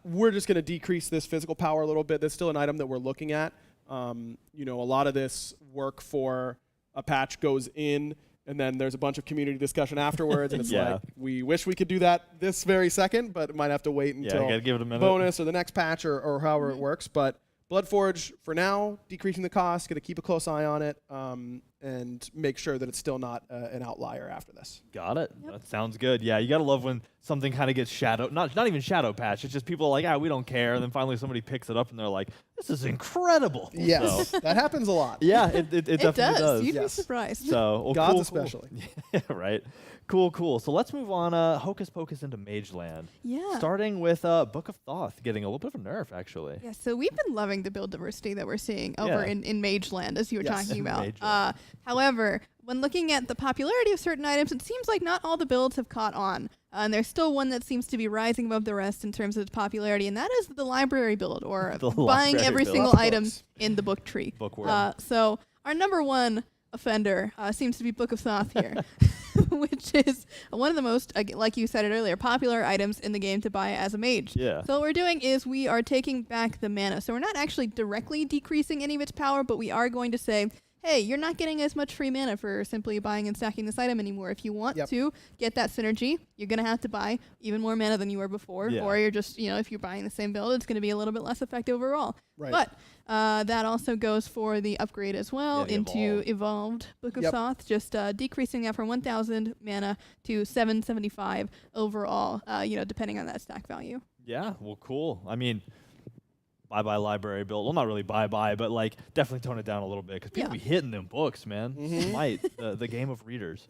We're just going to decrease this physical power a little bit. That's still an item that we're looking at. A lot of this work for a patch goes in, and then there's a bunch of community discussion afterwards, and it's
Yeah.
like, we wish we could do that this very second, but it might have to wait
Yeah,
until
gotta give it a minute.
bonus or the next patch or however it works. But Bloodforge, for now, decreasing the cost, going to keep a close eye on it, and make sure that it's still not an outlier after this.
Got it. That sounds good. Yeah, you gotta love when something kind of gets not even shadow patch. It's just people are like, we don't care, and then finally somebody picks it up and they're like, this is incredible.
Yes,
So,
that happens a lot.
yeah, it definitely does.
You'd be
Yes.
surprised.
So well,
Gods
cool,
especially.
Cool. Yeah, right. Cool. So let's move on. Hocus Pocus into Mage Land.
Yeah.
Starting with Book of Thoth getting a little bit of a nerf, actually.
Yeah, so we've been loving the build diversity that we're seeing over
Yeah.
in Mage Land, as you were
Yes.
talking about.
Mage Land.
However, when looking at the popularity of certain items, it seems like not all the builds have caught on. And there's still one that seems to be rising above the rest in terms of its popularity, and that is the library build, or
The
buying
library
every
build.
single
Lots of
item
books.
in the book tree.
Bookworm.
So our number one offender seems to be Book of Thoth here, which is one of the most, like you said it earlier, popular items in the game to buy as a mage.
Yeah.
So what we're doing is we are taking back the mana. So we're not actually directly decreasing any of its power, but we are going to say, hey, you're not getting as much free mana for simply buying and stacking this item anymore. If you want
Yep.
to get that synergy, you're going to have to buy even more mana than you were before.
Yeah.
Or you're just, if you're buying the same build, it's going to be a little bit less effective overall.
Right.
But that also goes for the upgrade as well
Yeah, the
into Evolved Book of
Yep.
Thoth, just decreasing that from 1,000 mana to 775 overall, depending on that stack value.
Yeah, well, cool. I mean, bye-bye library build. Well, not really bye-bye, but like definitely tone it down a little bit because people
Yeah.
be hitting them books, man.
Mhm.
Smite, the game of readers.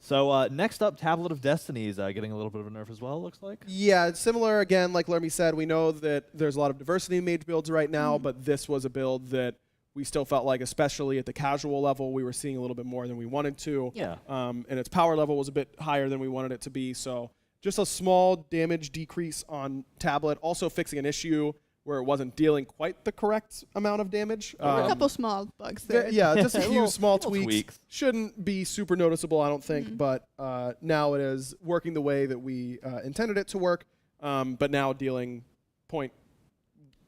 So next up, Tablet of Destiny is getting a little bit of a nerf as well, it looks like.
Yeah, it's similar again, like Lermy said, we know that there's a lot of diversity in mage builds right now, but this was a build that we still felt like, especially at the casual level, we were seeing a little bit more than we wanted to.
Yeah.
And its power level was a bit higher than we wanted it to be. So just a small damage decrease on tablet, also fixing an issue where it wasn't dealing quite the correct amount of damage.
A couple small bugs there.
Yeah, just a few
Little-
small
little
tweaks.
tweaks.
Shouldn't be super noticeable, I don't think, but now it is working the way that we intended it to work, but now dealing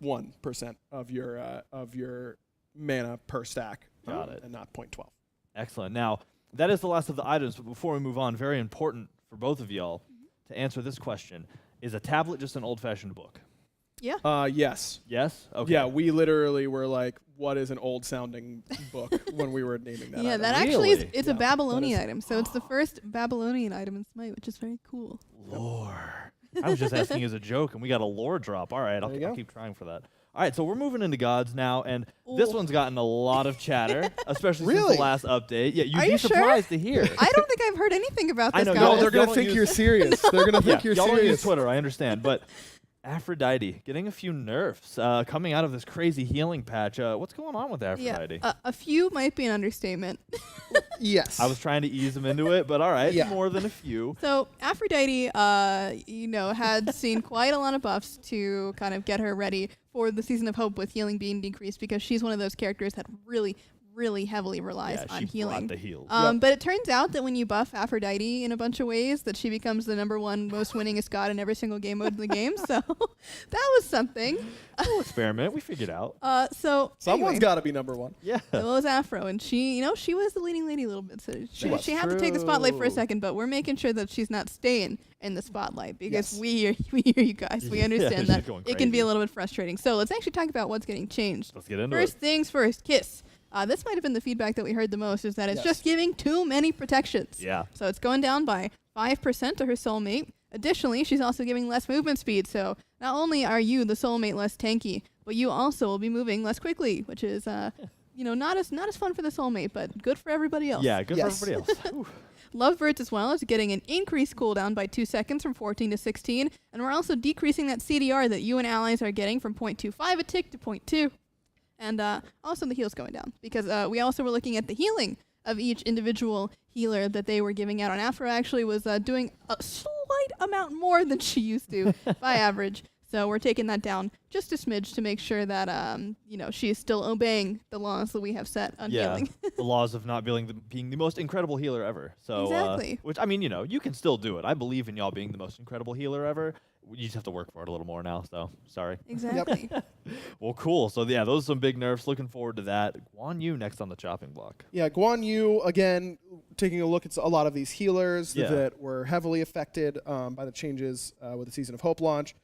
0.1% of your mana per stack.
Got it.
And not 0.12.
Excellent. Now, that is the last of the items, but before we move on, very important for both of y'all to answer this question. Is a tablet just an old-fashioned book?
Yeah.
Yes.
Yes? Okay.
Yeah, we literally were like, what is an old-sounding book when we were naming that
Yeah,
item.
that actually is
Really?
it's
Yeah,
a Babylonian
that is-
item. So it's the first Babylonian item in Smite, which is very cool.
Lore. I was just asking as a joke, and we got a lore drop. All right,
There you
I'll
go.
keep trying for that. All right, so we're moving into gods now, and this
Ooh.
one's gotten a lot of chatter, especially since
Really?
the last update. Yeah, you'd
Are
be
you sure?
surprised to hear.
I don't think I've heard anything about
I
this
know,
guy.
No,
y'all-
they're going to
don't
think
use-
you're serious. They're going to think
Yeah,
you're
y'all don't use
serious.
Twitter, I understand, but Aphrodite getting a few nerfs coming out of this crazy healing patch. What's going on with Aphrodite?
Yeah, a few might be an understatement.
Yes.
I was trying to ease them into it, but all right,
Yeah.
more than a few.
So Aphrodite, had seen quite a lot of buffs to kind of get her ready for the Season of Hope with healing being decreased, because she's one of those characters that really heavily relies
Yeah,
on
she
healing.
brought the heals.
But it turns out that when you buff Aphrodite in a bunch of ways, that she becomes the #1 most winningest god in every single game mode in the game. So that was something.
Little experiment we figured out.
Someone's got to be #1.
Yeah.
It was Afro, and she was the leading lady a little bit. So she had to take the spotlight for a
True.
second, but we're making sure that she's not staying in the spotlight, because
Yes.
we hear you guys. We
Yeah,
understand
she's
that
going
it can be
crazy.
a little bit frustrating. So let's actually talk about what's getting changed.
Let's get into
First
it.
things first, Kiss. This might have been the feedback that we heard the most, is that it's
Yes.
just giving too many protections.
Yeah.
So it's going down by 5% to her soulmate. Additionally, she's also giving less movement speed. So not only are you, the soulmate, less tanky, but you also will be moving less quickly, which is, not as fun for the soulmate, but good for everybody else.
Yeah, good
Yes.
for everybody else. Ooh.
Lovebirds as well is getting an increased cooldown by 2 seconds from 14 to 16. And we're also decreasing that CDR that you and allies are getting from 0.25 a tick to 0.2. And also the heal's going down, because we also were looking at the healing of each individual healer that they were giving out. And Afro actually was doing a slight amount more than she used to by average. So we're taking that down just a smidge to make sure that she is still obeying the laws that we have set on
Yeah,
healing.
the laws of not being the most incredible healer ever. So
Exactly.
which I mean, you can still do it. I believe in y'all being the most incredible healer ever. You just have to work for it a little more now. So sorry.
Exactly.
Well, cool. So yeah, those are some big nerfs. Looking forward to that. Guan Yu next on the chopping block.
Yeah, Guan Yu, again, taking a look at a lot of these healers
Yeah.
that were heavily affected by the changes with the Season of Hope launch.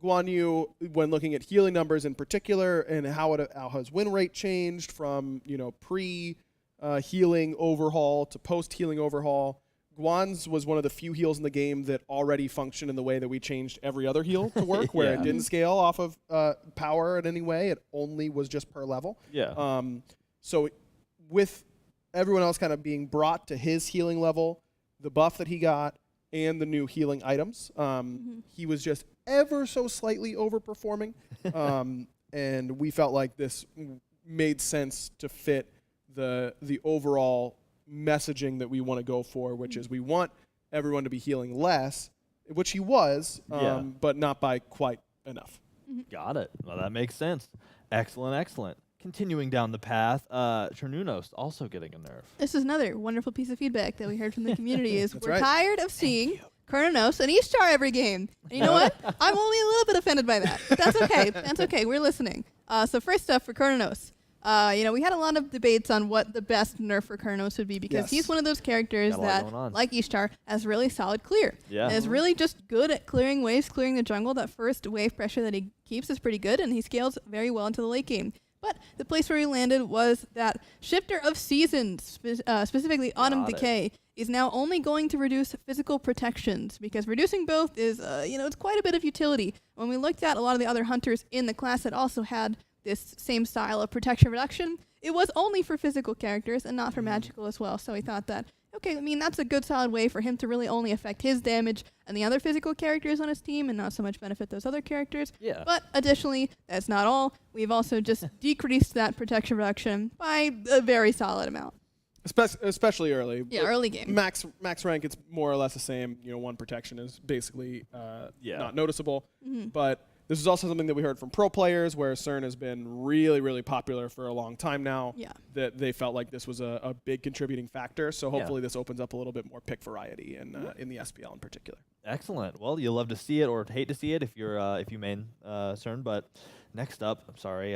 Guan Yu, when looking at healing numbers in particular, and how his win rate changed from pre-healing overhaul to post-healing overhaul. Guan's was one of the few heals in the game that already functioned in the way that we changed every other heal to work, where
Yeah.
it didn't scale off of power in any way. It only was just per level.
Yeah.
So with everyone else kind of being brought to his healing level, the buff that he got, and the new healing items, he was just ever so slightly overperforming. And we felt like this made sense to fit the overall messaging that we want to go for, which is we want everyone to be healing less, which he was, but not by quite enough.
Got it. Well, that makes sense. Excellent. Continuing down the path, Chernunos also getting a nerf.
This is another wonderful piece of feedback that we heard from the community is
That's
we're
right.
tired of seeing Chronos and Ishtar every game. And you know what? I'm only a little bit offended by that. But that's okay. That's okay. We're listening. So first up for Chronos. We had a lot of debates on what the best nerf for Chronos would be, because
Yes.
he's one of those characters
Got a lot
that,
going on.
like Ishtar, has really solid clear.
Yeah.
And is really just good at clearing waves, clearing the jungle. That first wave pressure that he keeps is pretty good, and he scales very well into the late game. But the place where he landed was that Shifter of Seasons, specifically Autumn
Got it.
Decay, is now only going to reduce physical protections, because reducing both is, it's quite a bit of utility. When we looked at a lot of the other hunters in the class that also had this same style of protection reduction, it was only for physical characters and not for magical as well. So we thought that, okay, I mean, that's a good solid way for him to really only affect his damage and the other physical characters on his team and not so much benefit those other characters.
Yeah.
But additionally, that's not all. We've also just decreased that protection reduction by a very solid amount.
Especially early.
Yeah, early game.
Max rank, it's more or less the same. One protection is basically not noticeable. But this is also something that we heard from pro players, where CERN has been really, really popular for a long time now.
Yeah.
That they felt like this was a big contributing factor. So hopefully this opens up a little bit more pick variety in the SPL in particular.
Excellent. Well, you'll love to see it or hate to see it if you main CERN. But next up, I'm sorry,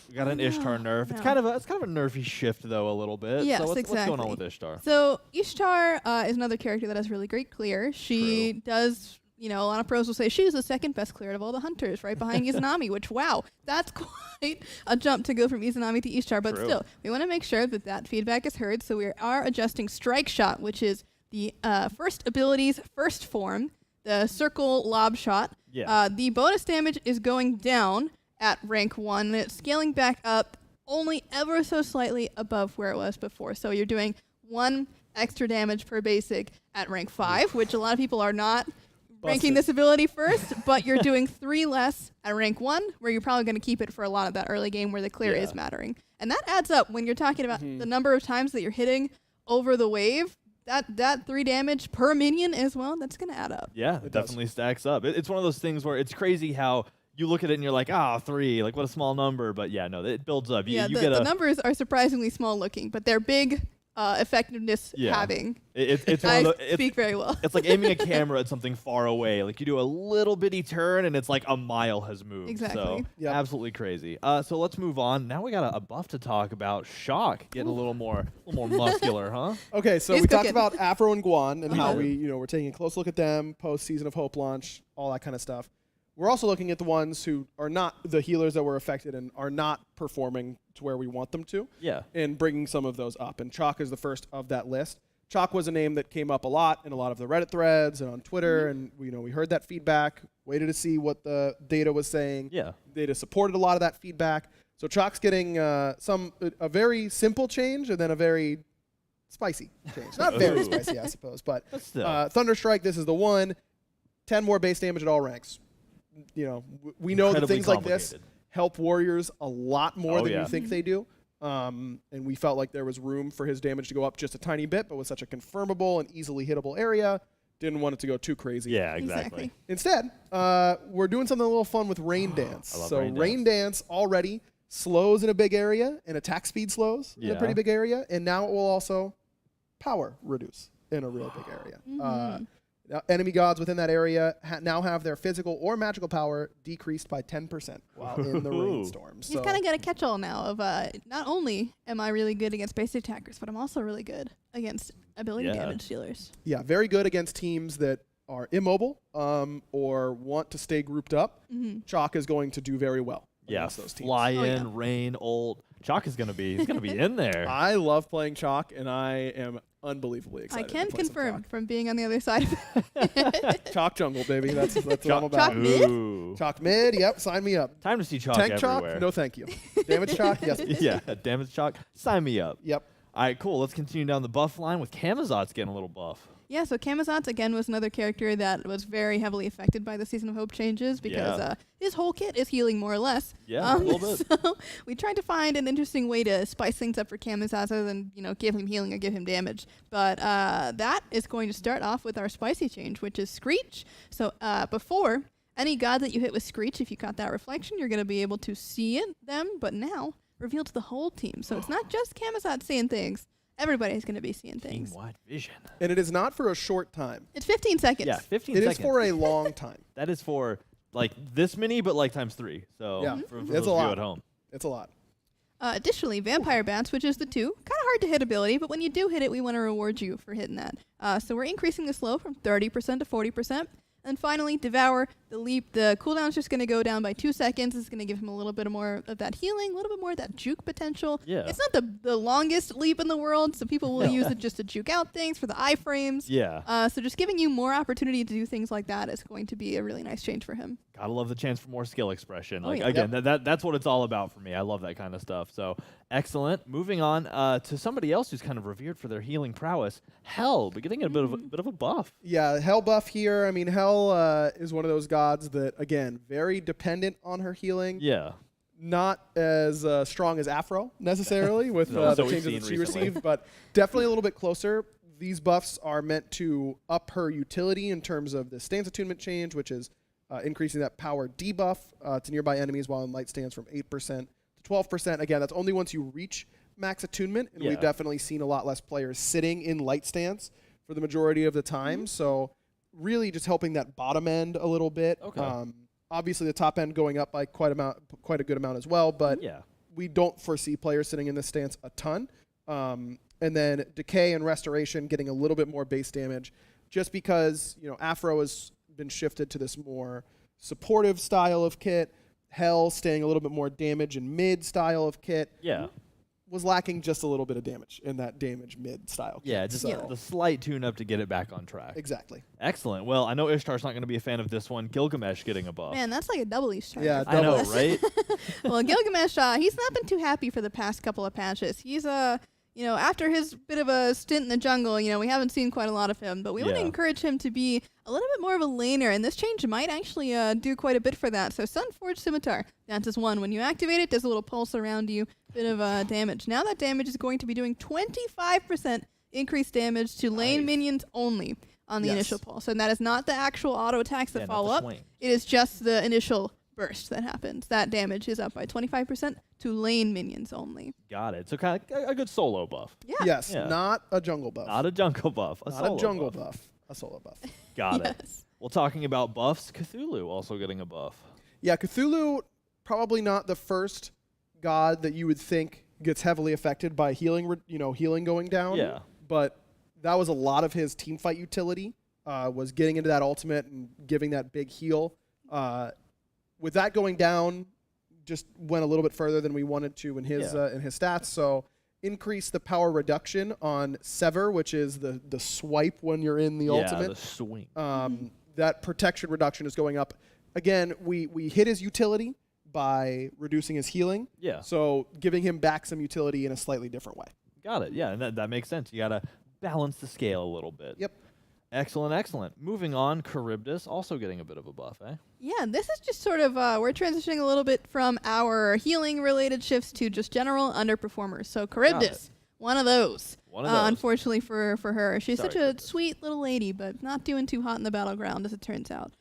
we got an Ishtar nerf. It's kind of a nerfy shift though, a little bit.
Yes,
so what's going on
exactly.
with Ishtar?
So Ishtar is another character that has really great clear. She does, a lot of pros will say she's the second best clear of all the hunters, right behind Izanami, which, wow, that's quite a jump to go from Izanami to Ishtar. But still, we want to make sure that feedback is heard. So we are adjusting Strike Shot, which is the first ability's first form, the circle lob shot.
Yeah.
The bonus damage is going down at rank 1, and it's scaling back up only ever so slightly above where it was before. So you're doing 1 extra damage per basic at rank 5, which a lot of people are not ranking this ability first, but you're doing 3 less at rank 1, where you're probably going to keep it for a lot of that early game where the clear is mattering. And that adds up when you're talking about the number of times that you're hitting over the wave. That 3 damage per minion as well, that's going to add up.
Yeah, it definitely stacks up. It's one of those things where it's crazy how you look at it and you're like, 3, like what a small number. But yeah, no, it builds up.
The numbers are surprisingly small looking, but they're big effectiveness having.
It's
I speak very well.
It's like aiming a camera at something far away. Like you do a little bitty turn and it's like a mile has moved.
Exactly.
So absolutely crazy. So let's move on. Now we got a buff to talk about. Shock getting a little more muscular, huh?
Okay, so
He's
we
cooking.
talked about Afro and Guan and how we're taking a close look at them post Season of Hope launch, all that kind of stuff. We're also looking at the ones who are not the healers that were affected and are not performing to where we want them to.
Yeah.
And bringing some of those up. And Chalk is the first of that list. Chalk was a name that came up a lot in a lot of the Reddit threads and on Twitter, and we heard that feedback, waited to see what the data was saying.
Yeah.
Data supported a lot of that feedback. So Chalk's getting a very simple change and then a very spicy change. Not very spicy, I suppose, but Thunderstrike, this is the one. 10 more base damage at all ranks. We know that things like this help warriors a lot more than you think they do. And we felt like there was room for his damage to go up just a tiny bit, but with such a confirmable and easily hittable area, didn't want it to go too crazy.
Yeah, exactly.
Instead, we're doing something a little fun with Rain Dance.
I love
So Rain Dance already slows in a big area, and attack speed slows in a pretty big area, and now it will also power reduce in a real big area. Enemy gods within that area now have their physical or magical power decreased by 10% while in the rainstorm.
He's kind of got a catch-all now of not only am I really good against base attackers, but I'm also really good against ability damage dealers.
Yeah, very good against teams that are immobile or want to stay grouped up. Chalk is going to do very well against those teams.
Fly in, rain, ult. Chalk is going to be in there.
I love playing Chalk, and I am unbelievably excited.
I can
to play some
confirm
Chalk.
from being on the other side of it.
Chalk jungle, baby. That's what I'm about.
Chalk mid?
Chalk mid, yep, sign me up.
Time to see Chalk
Tank
everywhere.
Chalk? No, thank you. Damage Chalk? Yes.
Yeah, damage Chalk. Sign me up.
Yep.
All right, cool. Let's continue down the buff line with Camazot's getting a little buff.
Yeah, so Camazotz, again, was another character that was very heavily affected by the Season of Hope changes because his whole kit is healing more or less.
Yeah, a little bit.
So we tried to find an interesting way to spice things up for Camazotz other than, give him healing or give him damage. But that is going to start off with our spicy change, which is Screech. So before, any god that you hit with Screech, if you caught that reflection, you're going to be able to see them, but now revealed to the whole team. So it's not just Camazotz seeing things. Everybody's going to be seeing things.
Team-wide vision.
And it is not for a short time.
It's 15 seconds.
Yeah, 15
It
seconds.
is for a long time.
That is for, this many, but times 3. So
Yeah.
for
It's
those
a
of you
lot.
at home.
It's a lot.
Additionally, Vampire Bats, which is the 2, kind of hard to hit ability, but when you do hit it, we want to reward you for hitting that. So we're increasing the slow from 30% to 40%. And finally, Devour, the leap, the cooldown's just going to go down by 2 seconds. It's going to give him a little bit more of that healing, a little bit more of that juke potential.
Yeah.
It's not the longest leap in the world, so people will use it just to juke out things for the iframes.
Yeah.
So just giving you more opportunity to do things like that is going to be a really nice change for him.
Gotta love the chance for more skill expression.
yeah.
Again, that's what it's all about for me. I love that kind of stuff. So excellent. Moving on to somebody else who's kind of revered for their healing prowess, Hel, but getting a bit of a buff.
Yeah, Hel buff here. I mean, Hel is one of those gods that, again, very dependent on her healing.
Yeah.
Not as strong as Afro necessarily with
No,
the
so we've
changes that she
seen recently.
received, but definitely a little bit closer. These buffs are meant to up her utility in terms of the stance attunement change, which is increasing that power debuff to nearby enemies while in light stance from 8% to 12%. Again, that's only once you reach max attunement, and we've definitely seen a lot less players sitting in light stance for the majority of the time. So really just helping that bottom end a little bit.
Okay.
Obviously, the top end going up by quite a good amount as well, but we don't foresee players sitting in this stance a ton. And then Decay and Restoration getting a little bit more base damage just because, Afro has been shifted to this more supportive style of kit. Hel staying a little bit more damage and mid style of kit.
Yeah.
Was lacking just a little bit of damage in that damage mid style kit.
Yeah, just the slight tune-up to get it back on track.
Exactly.
Excellent. Well, I know Ishtar's not going to be a fan of this one. Gilgamesh getting a buff.
Man, that's like a double Easter.
Yeah,
I know, right?
Well, Gilgamesh, he's not been too happy for the past couple of patches. He's after his bit of a stint in the jungle, we haven't seen quite a lot of him, but we want to encourage him to be a little bit more of a laner, and this change might actually do quite a bit for that. So Sunforged Scimitar, dances 1. When you activate it, does a little pulse around you, bit of damage. Now that damage is going to be doing 25% increased damage to lane minions only on the initial pulse, and that is not the actual auto attacks that follow up. It is just the initial burst that happens. That damage is up by 25% to lane minions only.
Got it. So kind of a good solo buff.
Yeah.
Yes,
Yeah.
not a jungle buff.
Not a jungle buff.
Not a jungle buff. A solo buff.
Got it. Well, talking about buffs, Cthulhu also getting a buff.
Yeah, Cthulhu, probably not the first god that you would think gets heavily affected by healing, healing going down.
Yeah.
But that was a lot of his team fight utility, was getting into that ultimate and giving that big heal. With that going down, just went a little bit further than we wanted to in his stats. So increase the power reduction on Sever, which is the swipe when you're in the ultimate.
The swing.
That protection reduction is going up. Again, we hit his utility by reducing his healing.
Yeah.
So giving him back some utility in a slightly different way.
Got it. Yeah, and that makes sense. You got to balance the scale a little bit.
Yep.
Excellent, excellent. Moving on, Charybdis also getting a bit of a buff, eh?
Yeah, this is just sort of, we're transitioning a little bit from our healing-related shifts to just general underperformers. So Charybdis, one of those. Unfortunately for her. She's such a sweet little lady, but not doing too hot in the battleground, as it turns out.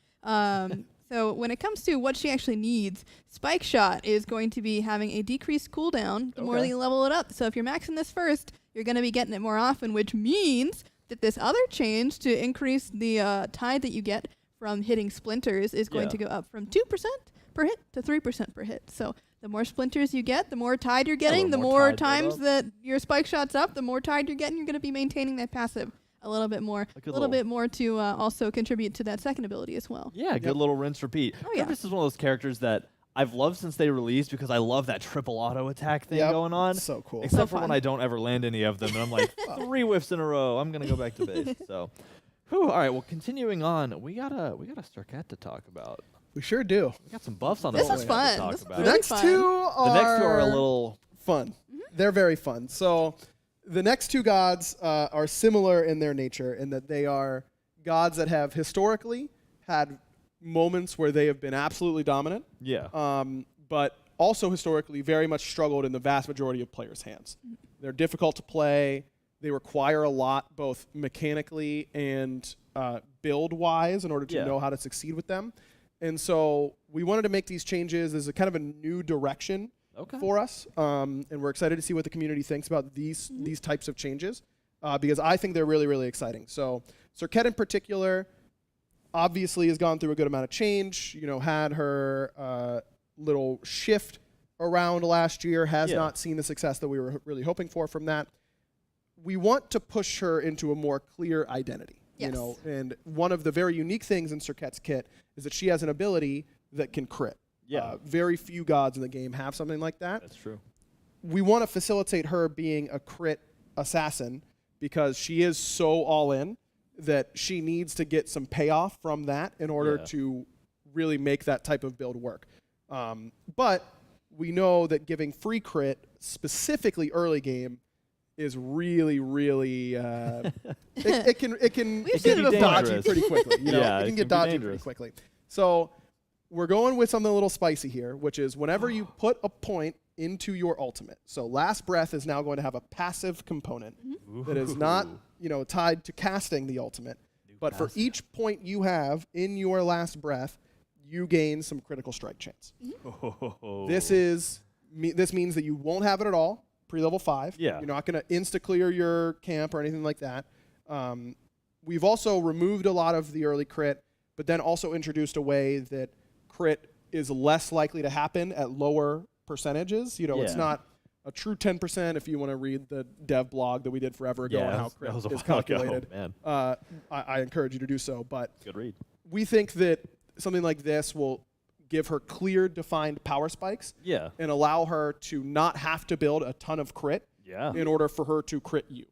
So when it comes to what she actually needs, Spike Shot is going to be having a decreased cooldown the more that you level it up. So if you're maxing this first, you're going to be getting it more often, which means that this other change to increase the tide that you get from hitting splinters is going to go up from 2% per hit to 3% per hit. So the more splinters you get, the more tide you're getting, the more times that your Spike Shot's up, the more tide you're getting, you're going to be maintaining that passive a little bit more. A little bit more to also contribute to that second ability as well.
Yeah, good little rinse repeat.
Oh, yeah.
Charybdis is one of those characters that I've loved since they released because I love that triple auto attack thing going on.
So cool.
Except for when I don't ever land any of them, and I'm like, 3 whiffs in a row. I'm gonna go back to base. So, all right. Well, continuing on, we got a Starket to talk about.
We sure do.
We got some buffs on
This
this
is
one
fun.
to talk
This is
about.
The
really
next
fun.
two are
a little
fun. They're very fun. So the next two gods are similar in their nature in that they are gods that have historically had moments where they have been absolutely dominant.
Yeah.
But also historically very much struggled in the vast majority of players' hands. They're difficult to play. They require a lot, both mechanically and build-wise, in order to know how to succeed with them. And so we wanted to make these changes as a kind of a new direction for us. And we're excited to see what the community thinks about these types of changes, because I think they're really, really exciting. So Serket in particular obviously has gone through a good amount of change, had her little shift around last year, has not seen the success that we were really hoping for from that. We want to push her into a more clear identity. And one of the very unique things in Serket's kit is that she has an ability that can crit. Very few gods in the game have something like that.
That's true.
We want to facilitate her being a crit assassin because she is so all in that she needs to get some payoff from that in order to really make that type of build work. But we know that giving free crit, specifically early game, is really, really it can
be
dodgy pretty quickly.
Yeah,
it can get dodgy pretty quickly. So we're going with something a little spicy here, which is whenever you put a point into your ultimate. So Last Breath is now going to have a passive component that is not tied to casting the ultimate, but for each point you have in your Last Breath, you gain some critical strike chance. This means that you won't have it at all pre-level 5.
Yeah.
You're not going to insta-clear your camp or anything like that. We've also removed a lot of the early crit, but then also introduced a way that crit is less likely to happen at lower percentages. It's not a true 10% if you want to read the dev blog that we did forever ago on how crit is calculated. I encourage you to do so. But
good read.
We think that something like this will give her clear, defined power spikes and allow her to not have to build a ton of crit in order for her to crit you.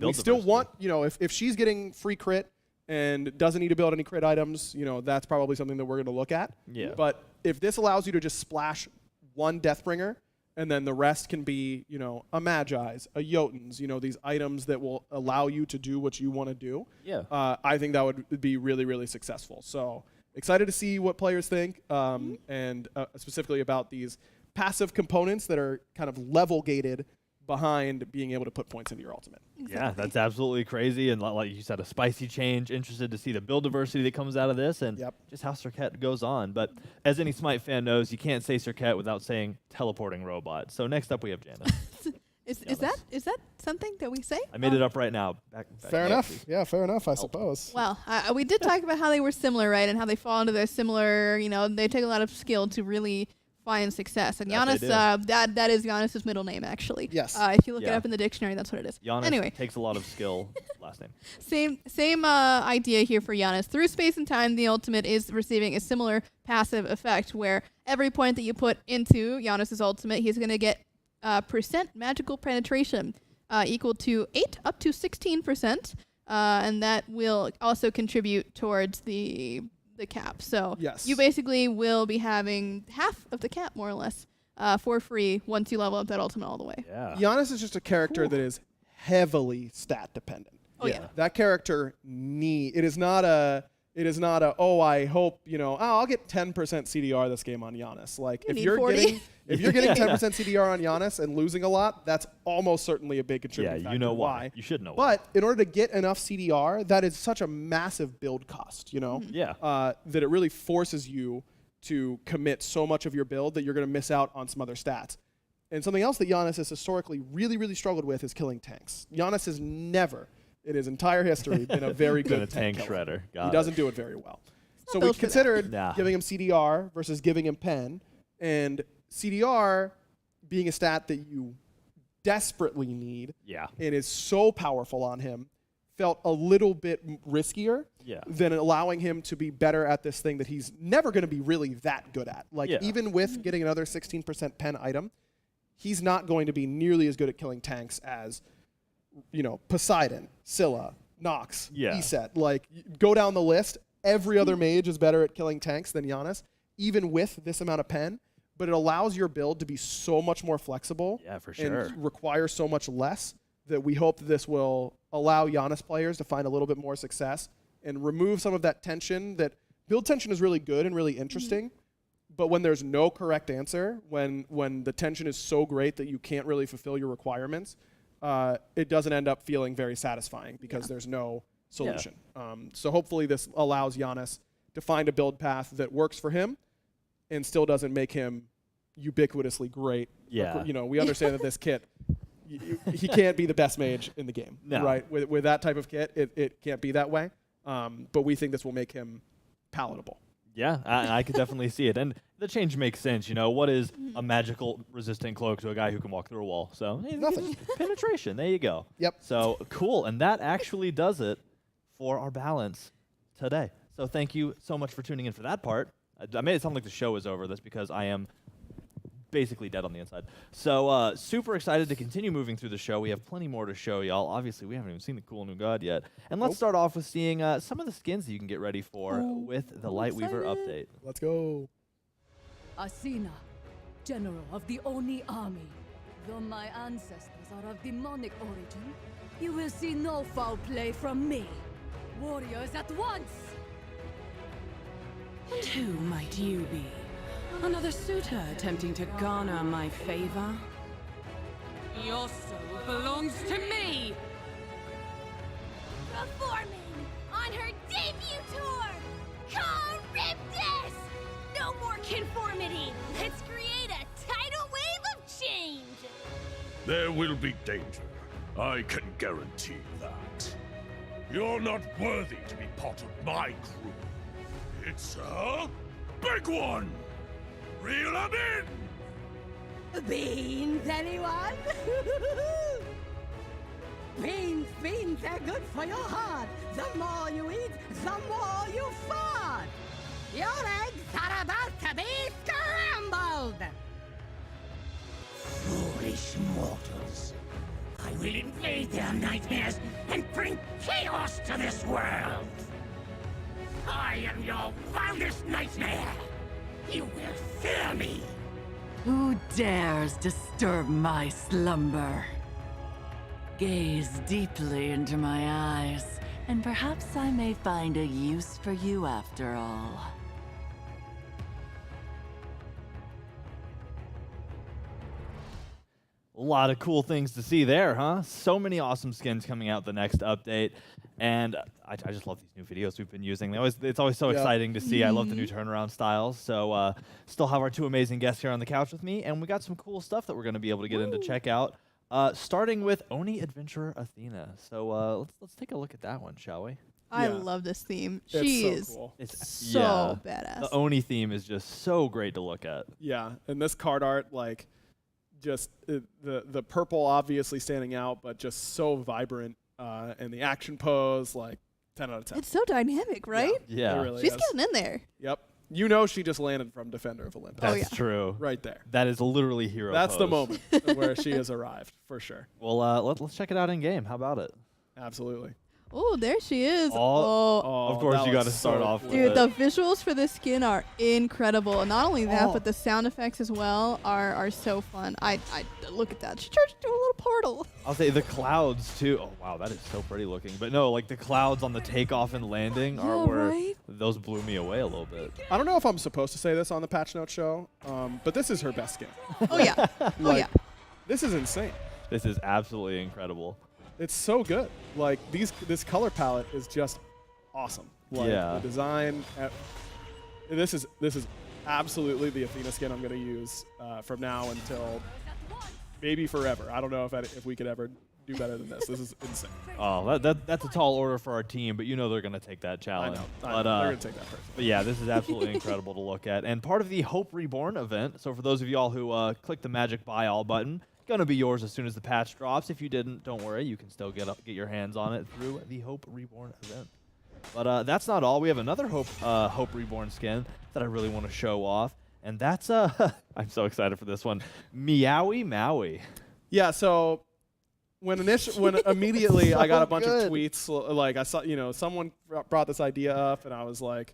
We still want, if she's getting free crit and doesn't need to build any crit items, that's probably something that we're going to look at. But if this allows you to just splash one Deathbringer and then the rest can be, you know, a Magi's, a Jotun's, you know, these items that will allow you to do what you want to do.
Yeah.
I think that would be really, really successful. So excited to see what players think, and specifically about these passive components that are kind of level gated behind being able to put points into your ultimate.
Yeah, that's absolutely crazy. And like you said, a spicy change. Interested to see the build diversity that comes out of this and just how Circuit goes on. But as any Smite fan knows, you can't say Circuit without saying teleporting robot. So next up we have Janice.
Is that something that we say?
I made it up right now.
Fair enough. Yeah, fair enough, I suppose.
Well, we did talk about how they were similar, right? And how they fall into their similar, you know, they take a lot of skill to really find success. And Giannis, that is Giannis's middle name, actually.
Yes.
If you look it up in the dictionary, that's what it is.
Giannis
anyway,
takes a lot of skill. Last name.
Same idea here for Giannis. Through space and time, the ultimate is receiving a similar passive effect where every point that you put into Giannis's ultimate, he's going to get percent magical penetration equal to 8 up to 16%, and that will also contribute towards the cap. So you basically will be having half of the cap, more or less, for free once you level up that ultimate all the way.
Yeah.
Giannis is just a character that is heavily stat dependent.
Oh yeah.
That character it is not a I hope, you know, I'll get 10% CDR this game on Giannis. Like if you're getting 10% CDR on Giannis and losing a lot, that's almost certainly a big contributing factor.
You know why. You should know
why. But in order to get enough CDR, that is such a massive build cost, you know?
Yeah.
That it really forces you to commit so much of your build that you're going to miss out on some other stats. And something else that Giannis has historically really, really struggled with is killing tanks. Giannis has never, in his entire history, been a very good
tank
killer.
shredder.
He doesn't do it very well. So we considered giving him CDR versus giving him pen, and CDR being a stat that you desperately need and is so powerful on him felt a little bit riskier than allowing him to be better at this thing that he's never going to be really that good at. Like even with getting another 16% pen item, he's not going to be nearly as good at killing tanks as, you know, Poseidon, Scylla, Nox, Eset. Like, go down the list. Every other mage is better at killing tanks than Giannis, even with this amount of pen. But it allows your build to be so much more flexible and require so much less that we hope that this will allow Giannis players to find a little bit more success and remove some of that tension. That build tension is really good and really interesting, but when there's no correct answer, when the tension is so great that you can't really fulfill your requirements, it doesn't end up feeling very satisfying because there's no solution. So hopefully this allows Giannis to find a build path that works for him and still doesn't make him ubiquitously great.
Yeah.
You know, we understand that this kit, he can't be the best mage in the game, right? With that type of kit, it can't be that way. But we think this will make him palatable.
Yeah, I could definitely see it. And the change makes sense. You know, what is a magical resistant cloak to a guy who can walk through a wall? So
nothing.
Penetration. There you go.
Yep.
So cool. And that actually does it for our balance today. So thank you so much for tuning in for that part. I made it sound like the show is over. That's because I am basically dead on the inside. So super excited to continue moving through the show. We have plenty more to show y'all. Obviously, we haven't even seen the cool new god yet. And let's start off with seeing some of the skins that you can get ready for with the Lightweaver update.
Let's go.
Asina, general of the Oni army. Though my ancestors are of demonic origin, you will see no foul play from me. Warriors at once!
And who might you be? Another suitor attempting to garner my favor? Your soul belongs to me!
Performing on her debut tour, Charybdis! No more conformity! Let's create a tidal wave of change!
There will be danger. I can guarantee that. You're not worthy to be part of my crew. It's a big one! Reel 'em in!
Beans, anyone? Beans, they're good for your heart. The more you eat, the more you fart. Your eggs are about to be scrambled.
Foolish mortals. I will invade their nightmares and bring chaos to this world. I am your wildest nightmare. You will fear me.
Who dares disturb my slumber? Gaze deeply into my eyes, and perhaps I may find a use for you after all.
A lot of cool things to see there, huh? So many awesome skins coming out the next update. And I just love these new videos we've been using. It's always so exciting to see. I love the new turnaround styles. So still have our two amazing guests here on the couch with me. And we got some cool stuff that we're going to be able to get into check out. Starting with Oni Adventurer Athena. So let's take a look at that one, shall we?
I love this theme.
It's
She
so
is
cool.
so badass.
The Oni theme is just so great to look at.
Yeah, and this card art, like, just the purple obviously standing out, but just so vibrant, and the action pose, like 10 out of 10.
It's so dynamic, right?
Yeah.
It really
She's
is.
getting in there.
Yep. You know she just landed from Defender of Olympus.
That's true.
Right there.
That is literally hero
That's the
pose.
moment where she has arrived, for sure.
Well, let's check it out in game. How about it?
Absolutely.
Oh, there she is.
Of course, you got to start off with
Dude,
it.
the visuals for this skin are incredible. And not only that, but the sound effects as well are so fun. I look at that. She charged into a little portal.
I'll say the clouds too. Oh wow, that is so pretty looking. But no, like the clouds on the takeoff and landing are where those blew me away a little bit.
I don't know if I'm supposed to say this on the Patch Note show, but this is her best skin.
Oh yeah.
This is insane.
This is absolutely incredible.
It's so good. Like this color palette is just awesome. Like the design. This is absolutely the Athena skin I'm going to use from now until maybe forever. I don't know if we could ever do better than this. This is insane.
Oh, that's a tall order for our team, but you know they're going to take that challenge.
I know. They're going to take that person.
But yeah, this is absolutely incredible to look at. And part of the Hope Reborn event. So for those of y'all who click the magic buy all button, gonna be yours as soon as the patch drops. If you didn't, don't worry, you can still get your hands on it through the Hope Reborn event. But that's not all. We have another Hope Reborn skin that I really want to show off, and that's I'm so excited for this one, Meowie Maui.
Yeah. So when immediately I got a bunch
good.
of tweets, like I saw, someone brought this idea up, and I was like,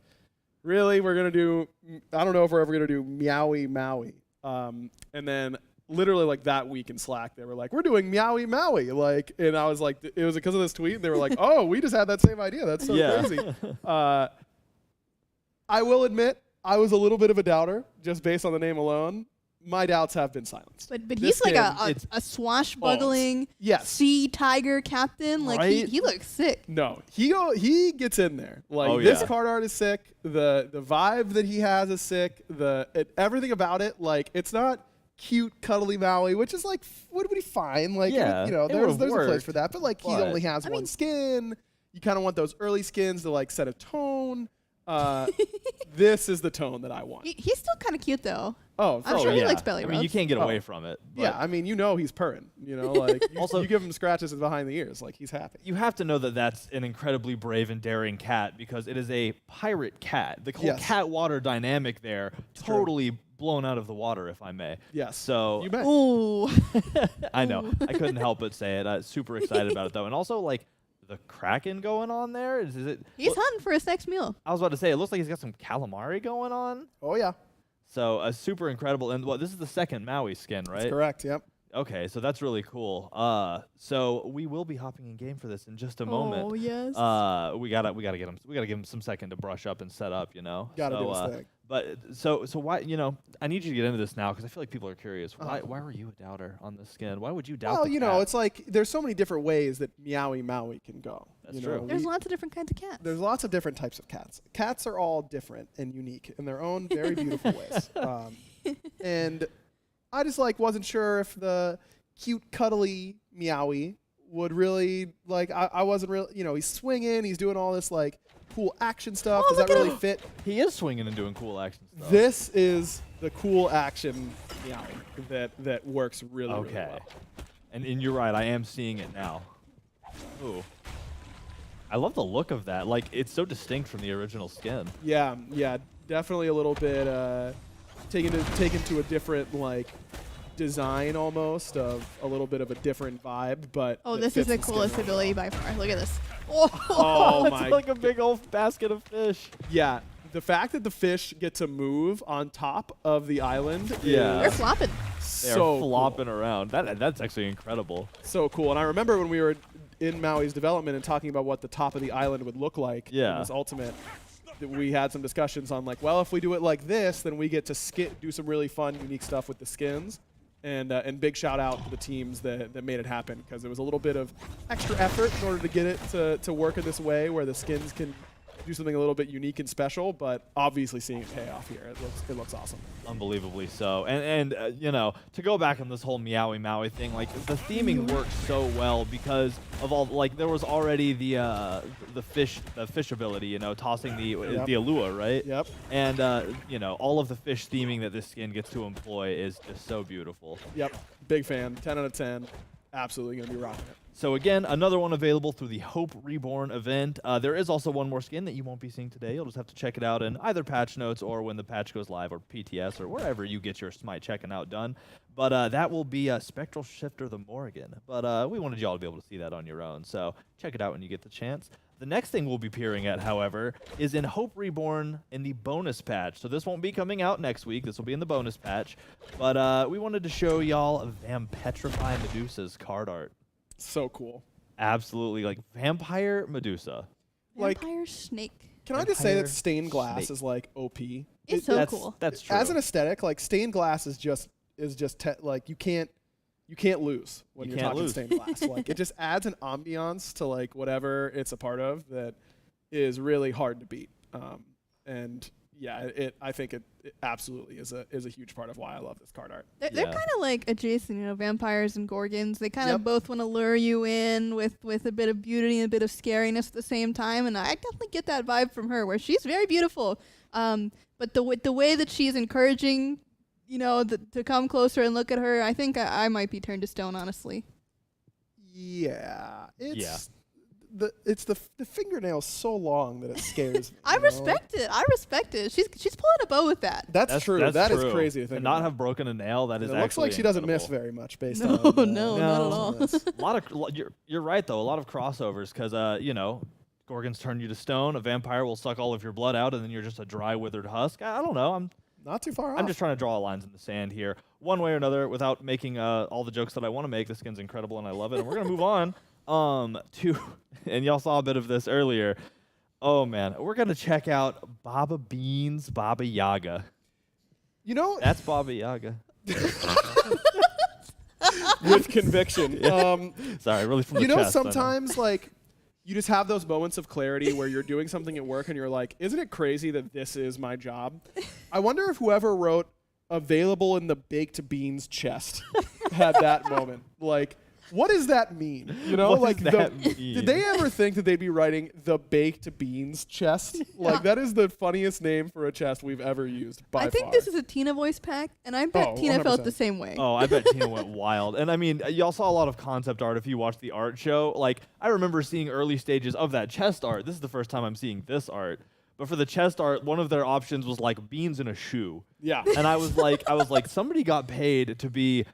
really, we're gonna do? I don't know if we're ever gonna do Meowie Maui. And then literally like that week in Slack, they were like, we're doing Meowie Maui. Like, and I was like, it was because of this tweet. And they were like, oh, we just had that same idea. That's so crazy. I will admit, I was a little bit of a doubter just based on the name alone. My doubts have been silenced.
But he's like a swashbuckling sea tiger captain. Like he looks sick.
No, he gets in there. Like this card art is sick. The vibe that he has is sick. Everything about it, like it's not cute, cuddly Maui, which is like would be fine. Like there's a place for that. But like he only has one skin. You kind of want those early skins to like set a tone. This is the tone that I want.
He's still kind of cute though.
Oh,
I'm sure he likes belly
I
rubs.
mean, you can't get away from it.
Yeah, I mean, he's purring. Like
also,
you give him scratches behind the ears, like he's happy.
You have to know that that's an incredibly brave and daring cat because it is a pirate cat. The whole cat-water dynamic there totally blown out of the water, if I may.
Yes.
So
you bet.
Ooh.
I know. I couldn't help but say it. I'm super excited about it though, and also like the Kraken going on there. Is it?
He's hunting for his next meal.
I was about to say it looks like he's got some calamari going on.
Oh yeah.
So super incredible, and this is the second Maui skin, right?
That's correct. Yep.
Okay, so that's really cool. So we will be hopping in game for this in just a moment.
Oh yes.
We gotta give him some second to brush up and set up.
Gotta do his thing.
But so why I need you to get into this now because I feel like people are curious. Why were you a doubter on this skin? Why would you doubt?
Well,
the cat?
it's like there's so many different ways that Meowie Maui can go.
That's true.
There's lots of different kinds of cats.
There's lots of different types of cats. Cats are all different and unique in their own very beautiful ways. And I just wasn't sure if the cute, cuddly Meowie would really I wasn't really he's swinging, he's doing all this cool action stuff. Does that really fit?
He is swinging and doing cool action stuff.
This is the cool action Meowie that works really well.
And you're right, I am seeing it now. Ooh. I love the look of that. It's so distinct from the original skin.
Yeah, definitely a little bit taken to a different design almost of a little bit of a different vibe, but
this is the coolest ability by far. Look at this.
Oh
it's
my!
like a big old basket of fish.
Yeah, the fact that the fish get to move on top of the island
They're
is
flopping.
They're flopping around. That's actually incredible.
so cool. And I remember when we were in Maui's development and talking about what the top of the island would look like in this Ultimate, that we had some discussions on like, well, if we do it like this, then we get to do some really fun, unique stuff with the skins. And big shout out to the teams that made it happen, because it was a little bit of extra effort in order to get it to work in this way where the skins can do something a little bit unique and special, but obviously seeing it pay off here, it looks awesome.
Unbelievably so. And you know, to go back on this whole Meowie Maui thing, like the theming works so well because of all, like there was already the fish ability, you know, tossing the Alua, right?
Yep.
And you know, all of the fish theming that this skin gets to employ is just so beautiful.
Yep. Big fan. 10 out of 10. Absolutely going to be rocking it.
So again, another one available through the Hope Reborn event. There is also one more skin that you won't be seeing today. You'll just have to check it out in either patch notes or when the patch goes live, or PTS, or wherever you get your Smite checking out done. But that will be Spectral Shifter the Morrigan. But we wanted you all to be able to see that on your own, so check it out when you get the chance. The next thing we'll be peering at, however, is in Hope Reborn in the bonus patch. So this won't be coming out next week. This will be in the bonus patch. But we wanted to show y'all Vampetrify Medusa's card art.
So cool.
Absolutely, like Vampire Medusa.
Vampire snake.
Can I just say that stained glass is like OP?
It's so cool.
That's true.
As an aesthetic, like stained glass is just like you can't lose when you're talking stained glass. Like it just adds an ambiance to like whatever it's a part of that is really hard to beat. And yeah, I think it absolutely is a huge part of why I love this card art.
They're kind of like adjacent, you know, vampires and gorgons. They kind of both want to lure you in with a bit of beauty and a bit of scariness at the same time. And I definitely get that vibe from her, where she's very beautiful. But the way that she's encouraging, you know, to come closer and look at her, I think I might be turned to stone, honestly.
Yeah, it's the fingernail's so long that it scares me.
I respect it. She's pulling a bow with that.
That's true. That is crazy to think.
And not have broken a nail. That is.
It looks like she doesn't miss very much based on.
No, not at all.
You're right though. A lot of crossovers because you know, Gorgons turn you to stone. A vampire will suck all of your blood out, and then you're just a dry, withered husk. I don't know. I'm
not too far off.
I'm just trying to draw lines in the sand here, one way or another, without making all the jokes that I want to make. The skin's incredible, and I love it. And we're gonna move on. And y'all saw a bit of this earlier. Oh man, we're gonna check out Baba Bean's Baba Yaga.
You know,
that's Baba Yaga.
With conviction.
Sorry, really from the
chest. You know,
chest,
sometimes like you just have those moments of clarity where you're doing something at work and you're like, isn't it crazy that this is my job? I wonder if whoever wrote "available in the baked beans chest" had that moment. Like, what does that mean? You know,
what does that mean?
Did they ever think that they'd be writing the baked beans chest? Like, that is the funniest name for a chest we've ever used by far.
I think this is a Tina voice pack, and I bet Tina 100%. Felt the same way.
Oh, I bet Tina went wild. And I mean, y'all saw a lot of concept art if you watched the art show. Like, I remember seeing early stages of that chest art. This is the first time I'm seeing this art. But for the chest art, one of their options was like beans in a shoe.
Yeah.
And I was like, somebody got paid to be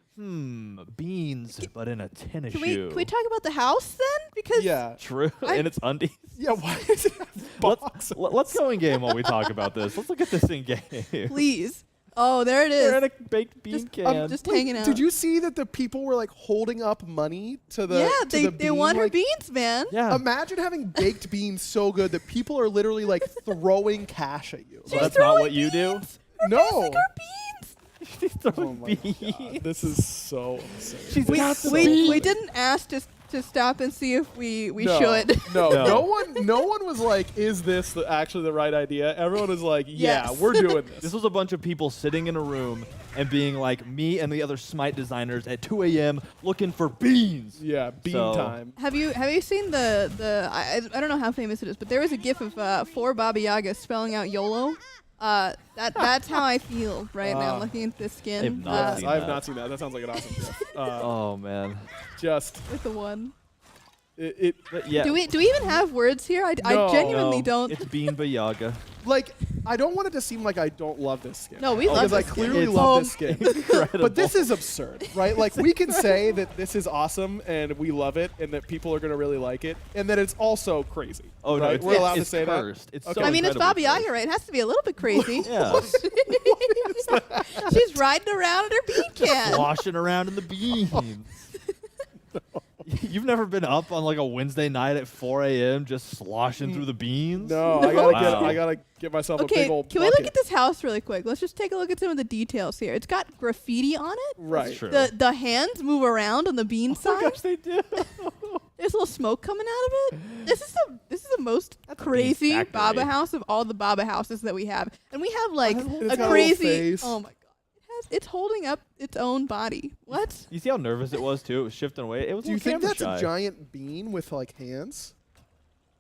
beans, but in a tennis shoe.
Can we talk about the house then? Because
true. And it's undies.
Yeah. Why is it boxes?
Let's go in game while we talk about this. Let's look at this in game.
Please. Oh, there it is.
We're in a baked bean can.
Just hanging out.
Did you see that the people were like holding up money to the?
Yeah, they want her beans, man.
Yeah.
Imagine having baked beans so good that people are literally like throwing cash at you.
So that's not what you do?
No.
Her beans.
She's throwing beans.
God, this is so insane.
We didn't ask to stop and see if we should.
No one was like, is this actually the right idea? Everyone was like, yeah,
Yes.
we're doing this.
This was a bunch of people sitting in a room and being like, me and the other Smite designers at 2 a.m. looking for beans.
Yeah, bean time.
Have you seen I don't know how famous it is, but there was a gif of 4 Baba Yagas spelling out YOLO. That's how I feel right now looking at this skin.
I have not seen that. That sounds like an awesome gif.
Oh man.
Just
with the one.
Yeah.
Do we even have words here? I genuinely
No,
don't.
It's Bean Bayaga.
Like, I don't want it to seem like I don't love this skin.
No, we love
because I
this skin.
clearly
It's
love this skin.
incredible.
But this is absurd, right? Like, we can say that this is awesome and we love it and that people are going to really like it, and that it's also crazy.
Oh, no,
right?
it's,
We're allowed
it's
to say
cursed.
that.
It's
Okay.
so
I mean, it's Baba
incredibly
Yaga, right? It has to be a little bit crazy.
Yeah.
She's riding around in her bean can.
Sloshing around in the beans. You've never been up on like a Wednesday night at 4 a.m. just sloshing through the beans?
No, I gotta get myself a
Okay,
big old
can we look
bucket.
at this house really quick? Let's just take a look at some of the details here. It's got graffiti on it.
Right.
True.
The hands move around on the bean side.
Oh my gosh, they do.
There's a little smoke coming out of it. This is the most crazy
factory.
Baba house of all the Baba houses that we have, and we have like
It's
a
got a little
crazy.
face.
Oh my god, it's holding up its own body. What?
You see how nervous it was too? It was shifting away. It was.
Do you think that's
shy.
a giant bean with like hands?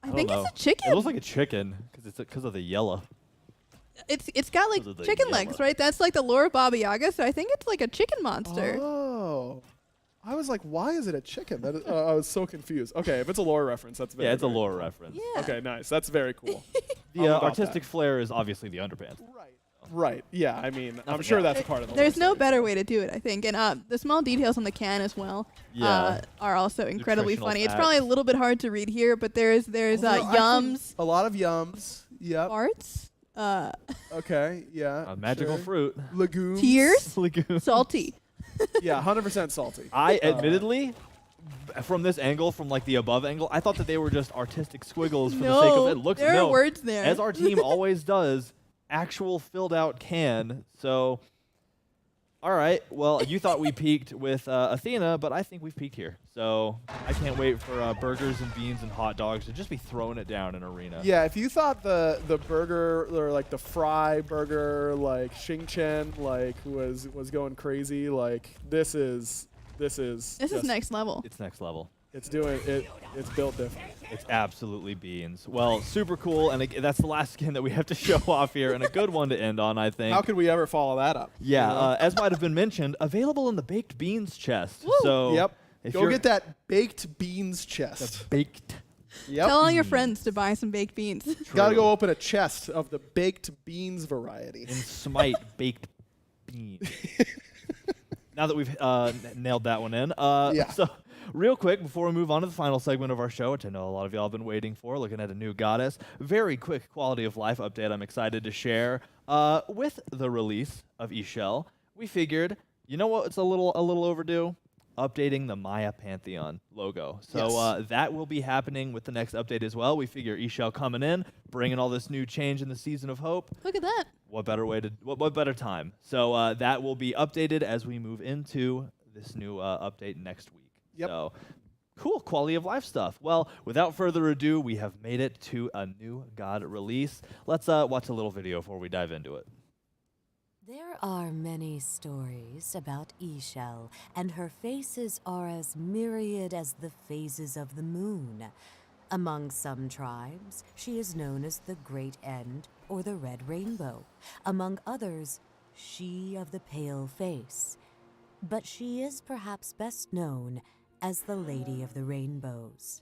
I
don't
think
know.
it's a chicken.
It looks like a chicken because of the yellow.
It's got like
Those are the
chicken
yellow.
legs, right? That's like the lore of Baba Yaga, so I think it's like a chicken monster.
Oh. I was like, why is it a chicken? That is, I was so confused. Okay, if it's a lore reference, that's very
Yeah, it's a
very
lore
cool.
reference.
Yeah.
Okay, nice. That's very cool.
The
I'm about
artistic
that.
flair is obviously the underpants.
Right. Yeah, I mean, I'm
Nothing
sure
else.
that's a part of the
There's
lore
no
story.
better way to do it, I think. And the small details on the can as well
Yeah.
are also incredibly
Nutritional
funny. It's
facts.
probably a little bit hard to read here, but there's yums,
A lot of yums. Yep.
farts,
Okay. Yeah.
A magical
sure.
fruit.
Legumes.
tears,
Lagoon.
salty.
Yeah, 100% salty.
I admittedly, from this angle, from like the above angle, I thought that they were just artistic squiggles for the sake of it. Looks
there
no,
are words there.
as our team always does, actual filled out can. So, all right. Well, you thought we peaked with Athena, but I think we've peaked here. So I can't wait for burgers and beans and hot dogs to just be throwing it down in arena.
Yeah, if you thought the burger or like the fry burger like Xing Chen like was going crazy, like this is
This is
just-
next level.
It's next level.
It's doing it. It's built different.
It's absolutely beans. Well, super cool, and that's the last skin that we have to show off here, and a good one to end on, I think.
How could we ever follow that up?
Yeah,
you know?
as might have been mentioned, available in the baked beans chest.
Woo.
So
Yep.
if
Go
you're
get that baked beans chest.
baked.
Yep.
Tell all your friends to buy some baked beans.
Gotta go open a chest of the baked beans variety.
in Smite baked beans. Now that we've nailed that one in,
Yeah.
So real quick before we move on to the final segment of our show, which I know a lot of y'all have been waiting for, looking at a new goddess. Very quick quality of life update I'm excited to share. With the release of Chel, we figured, you know what? It's a little overdue. Updating the Maya Pantheon logo. So
Yes.
that will be happening with the next update as well. We figure Chel coming in, bringing all this new change in the Season of Hope.
Look at that.
What better way to what better time? So that will be updated as we move into this new update next week.
Yep.
So cool quality of life stuff. Well, without further ado, we have made it to a new God release. Let's watch a little video before we dive into it.
There are many stories about Chel, and her faces are as myriad as the phases of the moon. Among some tribes, she is known as the Great End or the Red Rainbow. Among others, she of the pale face. But she is perhaps best known as the Lady of the Rainbows.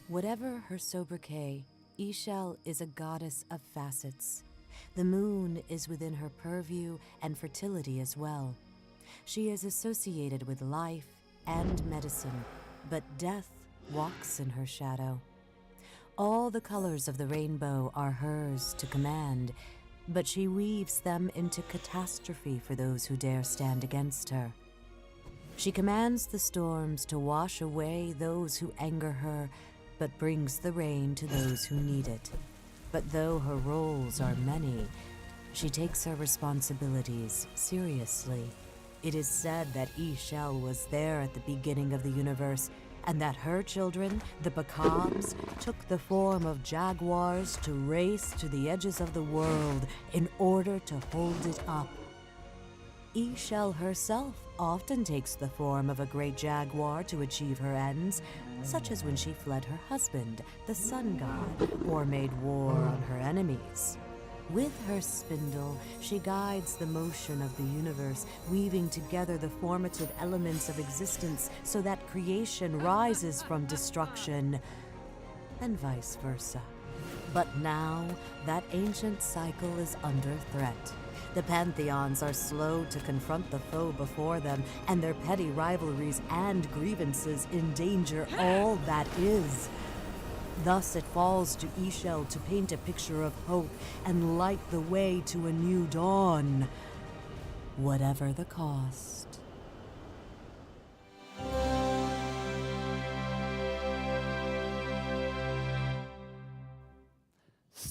Whatever her sobriquet, Chel is a goddess of facets. The moon is within her purview and fertility as well. She is associated with life and medicine, but death walks in her shadow. All the colors of the rainbow are hers to command, but she weaves them into catastrophe for those who dare stand against her. She commands the storms to wash away those who anger her, but brings the rain to those who need it. But though her roles are many, she takes her responsibilities seriously. It is said that Chel was there at the beginning of the universe, and that her children, the Bacabs, took the form of jaguars to race to the edges of the world in order to hold it up. Chel herself often takes the form of a great jaguar to achieve her ends, such as when she fled her husband, the sun god, or made war on her enemies. With her spindle, she guides the motion of the universe, weaving together the formative elements of existence so that creation rises from destruction, and vice versa. But now, that ancient cycle is under threat. The pantheons are slow to confront the foe before them, and their petty rivalries and grievances endanger all that is. Thus it falls to Chel to paint a picture of hope and light the way to a new dawn, whatever the cost.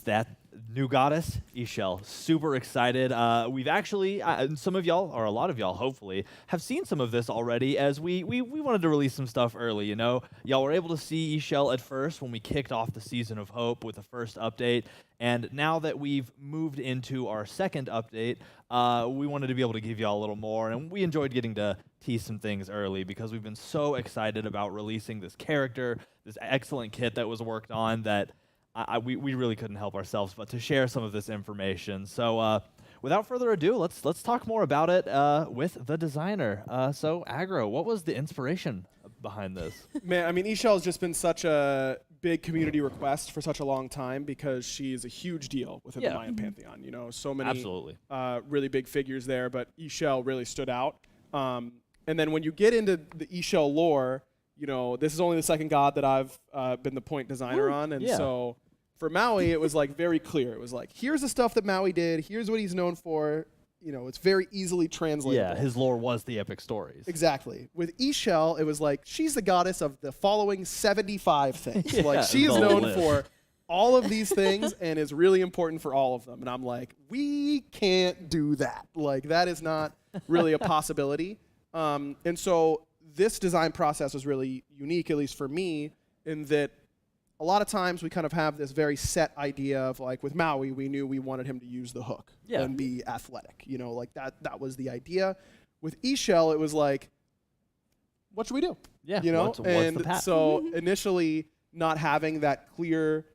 That new goddess, Chel. Super excited. We've actually, some of y'all, or a lot of y'all, hopefully, have seen some of this already, as we wanted to release some stuff early, you know? Y'all were able to see Chel at first when we kicked off the Season of Hope with the first update, and now that we've moved into our second update, we wanted to be able to give y'all a little more, and we enjoyed getting to tease some things early because we've been so excited about releasing this character, this excellent kit that was worked on, that we really couldn't help ourselves but to share some of this information. So without further ado, let's talk more about it with the designer. So Agro, what was the inspiration behind this?
Man, I mean, Chel has just been such a big community request for such a long time because she's a huge deal within the Mayan pantheon. You know, so many really big figures there, but Chel really stood out. And then when you get into the Chel lore, you know, this is only the second god that I've been the point designer on, and so for Maui, it was like very clear. It was like, here's the stuff that Maui did. Here's what he's known for. You know, it's very easily translatable.
Yeah, his lore was the epic stories.
Exactly. With Chel, it was like, she's the goddess of the following 75 things. Like, she is known for all of these things and is really important for all of them. And I'm like, we can't do that. Like, that is not really a possibility. And so this design process was really unique, at least for me, in that a lot of times we kind of have this very set idea of, like, with Maui, we knew we wanted him to use the hook and be athletic. You know, like that was the idea. With Chel, it was like, what should we do?
Yeah,
you know?
what's the path?
So initially not having that clear,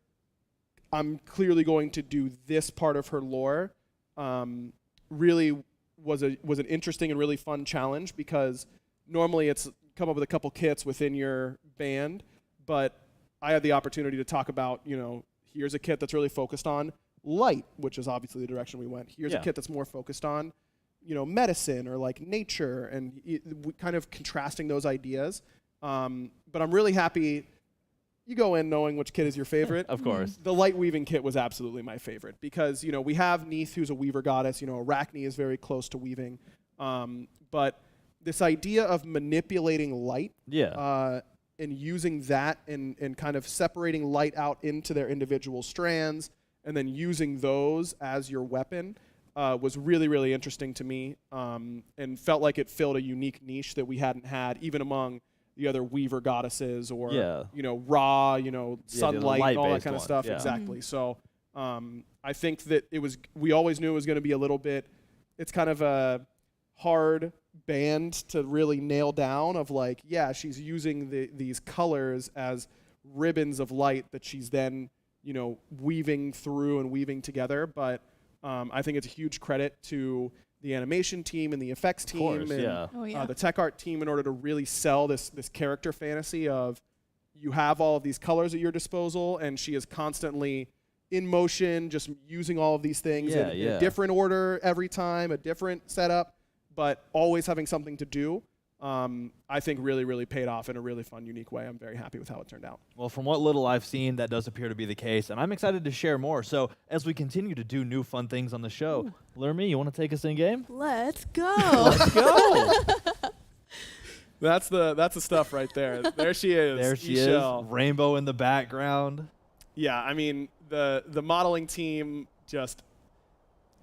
I'm clearly going to do this part of her lore, really was an interesting and really fun challenge, because normally it's come up with a couple kits within your band, but I had the opportunity to talk about, you know, here's a kit that's really focused on light, which is obviously the direction we went. Here's a kit that's more focused on, you know, medicine or like nature, and kind of contrasting those ideas. But I'm really happy. You go in knowing which kit is your favorite.
Of course.
The light weaving kit was absolutely my favorite because, you know, we have Neith, who's a weaver goddess. You know, Arachne is very close to weaving. But this idea of manipulating light and using that and kind of separating light out into their individual strands and then using those as your weapon was really, really interesting to me, and felt like it filled a unique niche that we hadn't had even among the other weaver goddesses or, you know, Ra, you know, sunlight, and all that kind of stuff.
Yeah.
Exactly. So I think that we always knew it was going to be a little bit, it's kind of a hard band to really nail down of like, yeah, she's using these colors as ribbons of light that she's then, you know, weaving through and weaving together. But I think it's a huge credit to the animation team and the effects team and the tech art team in order to really sell this character fantasy of you have all of these colors at your disposal and she is constantly in motion, just using all of these things in a different order every time, a different setup, but always having something to do. I think really, really paid off in a really fun, unique way. I'm very happy with how it turned out.
Well, from what little I've seen, that does appear to be the case, and I'm excited to share more. So as we continue to do new fun things on the show, Lermy, you want to take us in game?
Let's go.
Let's go.
That's the stuff right there. There she is.
There she
Chel.
is. Rainbow in the background.
Yeah, I mean, the modeling team just,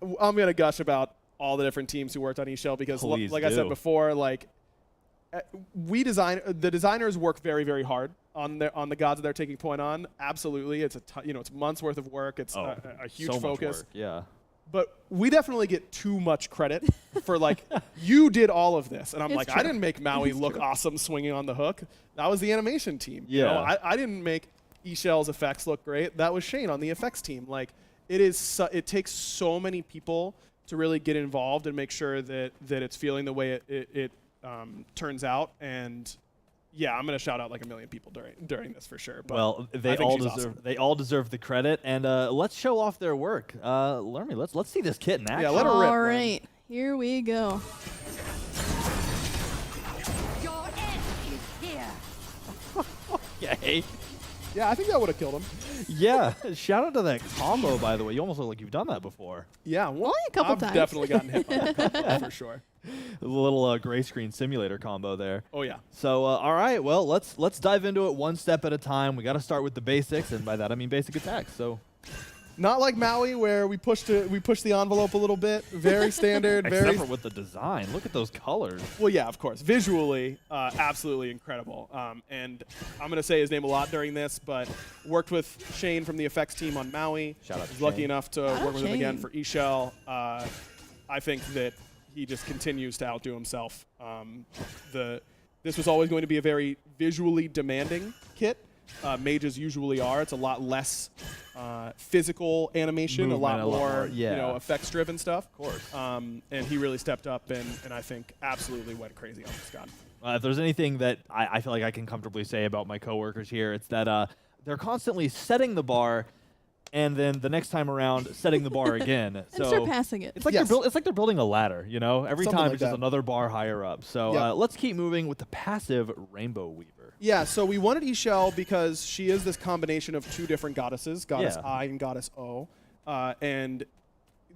I'm going to gush about all the different teams who worked on Chel because like I said before, like the designers work very, very hard on the gods that they're taking point on. Absolutely. It's it's months worth of work. It's a huge focus.
Yeah.
But we definitely get too much credit for like, you did all of this. And I'm like, I didn't make Maui look awesome swinging on the hook. That was the animation team.
Yeah.
You know, I didn't make Chel's effects look great. That was Shane on the effects team. Like, it takes so many people to really get involved and make sure that it's feeling the way it turns out. And yeah, I'm gonna shout out like a million people during this for sure. But
well, they all deserve the credit, and let's show off their work. Lermy, let's see this kit in action.
Yeah, let her rip.
All right, here we go.
Your end is here.
Yay.
Yeah, I think that would have killed him.
Yeah, shout out to that combo, by the way. You almost look like you've done that before.
Yeah, well,
only a couple
I've
times.
definitely gotten hit by that for sure.
A little gray screen simulator combo there.
Oh yeah.
So all right, well let's dive into it one step at a time. We got to start with the basics, and by that I mean basic attacks. So.
Not like Maui, where we pushed the envelope a little bit. Very standard.
Except for with the design. Look at those colors.
Well, yeah, of course. Visually, absolutely incredible. And I'm gonna say his name a lot during this, but worked with Shane from the effects team on Maui.
Shout out to
Was lucky
Shane.
enough to work with him again for Chel. I think that he just continues to outdo himself. This was always going to be a very visually demanding kit. Mages usually are. It's a lot less physical animation,
Movement,
a lot more
yeah.
effects-driven stuff.
Of course.
And he really stepped up and I think absolutely went crazy on this god.
If there's anything that I feel like I can comfortably say about my coworkers here, it's that they're constantly setting the bar, and then the next time around, setting the bar again.
And surpassing it.
It's like they're building a ladder, you know. Every
Something
time
like
it's just
that.
another bar higher up. So let's keep moving with the passive Rainbow Weaver.
Yeah, so we wanted Chel because she is this combination of two different goddesses, Goddess
Yeah.
I and Goddess O. And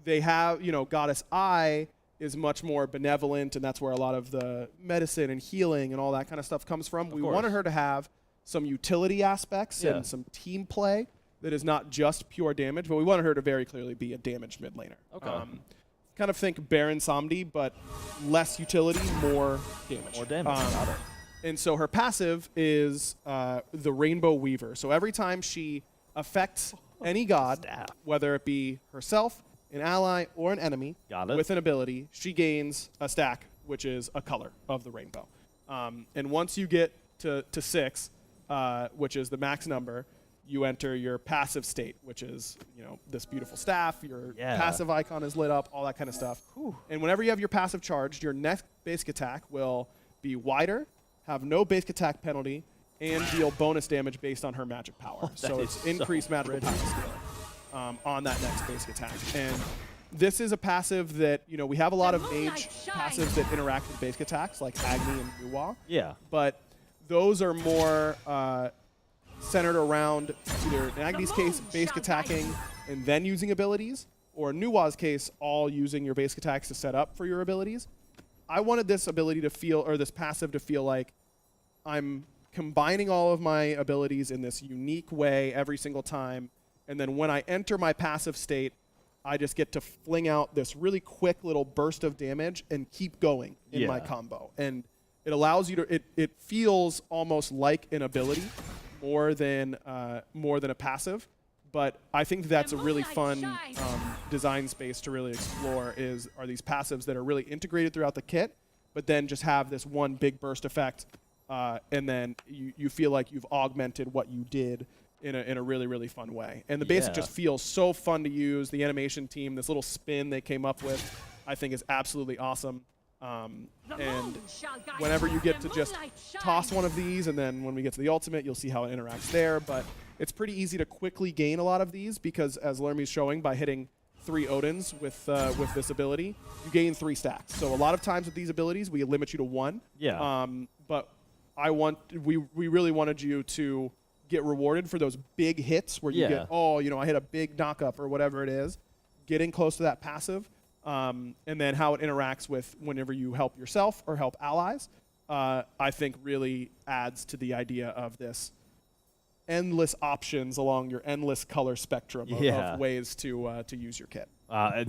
they have, Goddess I is much more benevolent, and that's where a lot of the medicine and healing and all that kind of stuff comes from. We wanted her to have some utility aspects and some team play that is not just pure damage, but we wanted her to very clearly be a damage mid laner.
Okay.
Kind of think Baron Samdi, but less utility, more damage.
More damage. Got it.
And so her passive is the Rainbow Weaver. So every time she affects any god, whether it be herself, an ally, or an enemy, with an ability, she gains a stack, which is a color of the rainbow. And once you get to 6, which is the max number, you enter your passive state, which is this beautiful staff. Your passive icon is lit up, all that kind of stuff. And whenever you have your passive charged, your next basic attack will be wider, have no basic attack penalty, and deal bonus damage based on her magic power. So it's increased magical power scaling on that next basic attack. And this is a passive that, we have a lot of mage passives that interact with basic attacks, like Agni and Nuwa.
Yeah.
But those are more centered around either, in Agni's case, basic attacking and then using abilities, or in Nuwa's case, all using your basic attacks to set up for your abilities. I wanted this ability to feel, or this passive to feel like I'm combining all of my abilities in this unique way every single time, and then when I enter my passive state, I just get to fling out this really quick little burst of damage and keep going in my combo. And it allows you to, it feels almost like an ability more than a passive. But I think that's a really fun design space to really explore are these passives that are really integrated throughout the kit, but then just have this one big burst effect, and then you feel like you've augmented what you did in a really, really fun way. And the basic just feels so fun to use. The animation team, this little spin they came up with, I think is absolutely awesome. And whenever you get to just toss one of these, and then when we get to the ultimate, you'll see how it interacts there. But it's pretty easy to quickly gain a lot of these because, as Lermy's showing, by hitting 3 Odins with this ability, you gain 3 stacks. So a lot of times with these abilities, we limit you to 1.
Yeah.
But we really wanted you to get rewarded for those big hits where you get, I hit a big knock-up or whatever it is, getting close to that passive. And then how it interacts with whenever you help yourself or help allies, I think really adds to the idea of this endless options along your endless color spectrum of ways to use your kit.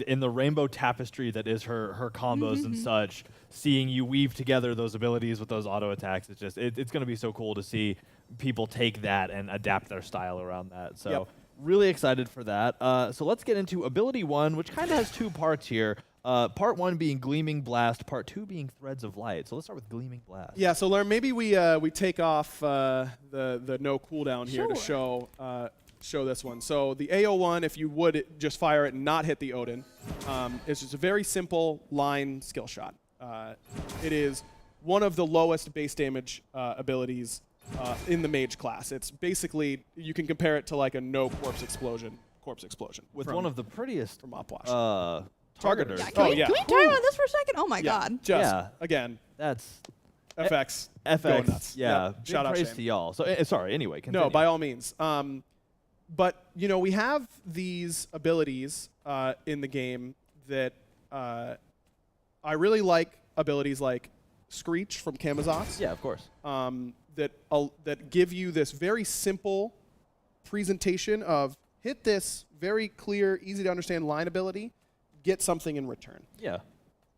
In the rainbow tapestry that is her combos and such, seeing you weave together those abilities with those auto attacks, it's going to be so cool to see people take that and adapt their style around that. So really excited for that. So let's get into ability 1, which kind of has 2 parts here. Part 1 being Gleaming Blast, part 2 being Threads of Light. So let's start with Gleaming Blast.
Yeah, so Lerm, maybe we take off the no cooldown here to show show this one. So the AO1, if you would just fire it and not hit the Odin, is just a very simple line skill shot. It is one of the lowest base damage abilities in the mage class. It's basically, you can compare it to like a no corpse explosion
with one of the prettiest
from Opwash.
targeters.
Yeah, can we talk about this for a second? Oh my god.
Again,
that's
FX.
FX.
Nuts.
Yeah.
Yep.
Big
Shout out
praise
Shane.
to y'all. So sorry. Anyway, continue.
No, by all means. But you know, we have these abilities in the game that I really like. Abilities like Screech from Kamazox.
Yeah, of course.
That give you this very simple presentation of hit this very clear, easy to understand line ability, get something in return.
Yeah.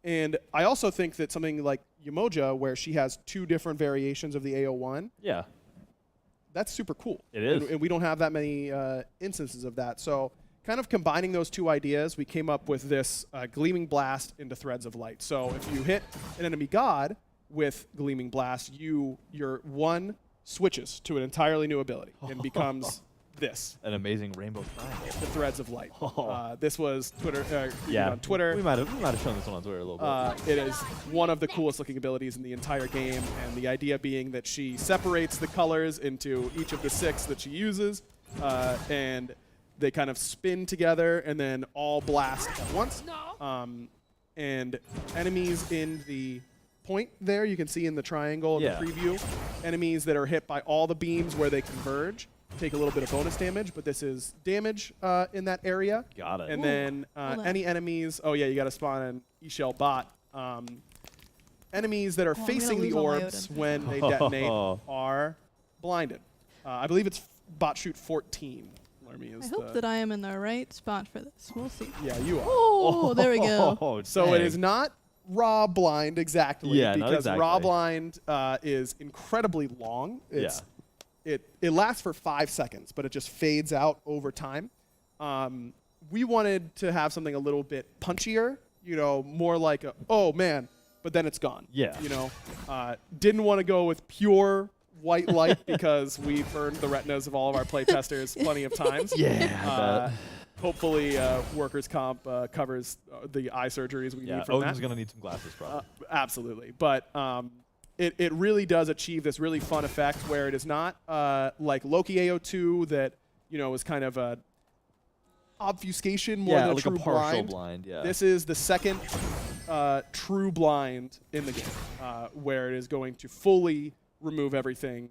And I also think that something like Yamoja, where she has 2 different variations of the AO1,
yeah,
that's super cool.
It is.
And we don't have that many instances of that. So kind of combining those 2 ideas, we came up with this Gleaming Blast into Threads of Light. So if you hit an enemy god with Gleaming Blast, your 1 switches to an entirely new ability and becomes this.
An amazing rainbow triangle.
The Threads of Light. This was Twitter. On Twitter.
We might have shown this one on Twitter a little bit.
It is one of the coolest looking abilities in the entire game, and the idea being that she separates the colors into each of the 6 that she uses, and they kind of spin together and then all blast at once. And enemies in the point there, you can see in the triangle of the preview, enemies that are hit by all the beams where they converge take a little bit of bonus damage, but this is damage in that area.
Got it.
And then any enemies, you got to spawn an Eshel bot. Enemies that are facing the orbs when they detonate are blinded. I believe it's bot shoot 14.
I hope that I am in the right spot for this. We'll see.
Yeah, you are.
Oh, there we go.
So it is not raw blind exactly,
Yeah, not
because
exactly.
raw blind is incredibly long. It lasts for 5 seconds, but it just fades out over time. We wanted to have something a little bit punchier, more like oh man, but then it's gone.
Yeah.
Didn't want to go with pure white light because we burned the retinas of all of our playtesters plenty of times.
Yeah.
Hopefully, workers' comp covers the eye surgeries we need from
Odin's
that.
going to need some glasses, probably.
Absolutely. But it really does achieve this really fun effect where it is not like Loki AO2 that, is kind of a obfuscation more than
like
a true
a partial
blind.
Yeah.
This is the second true blind in the game where it is going to fully remove everything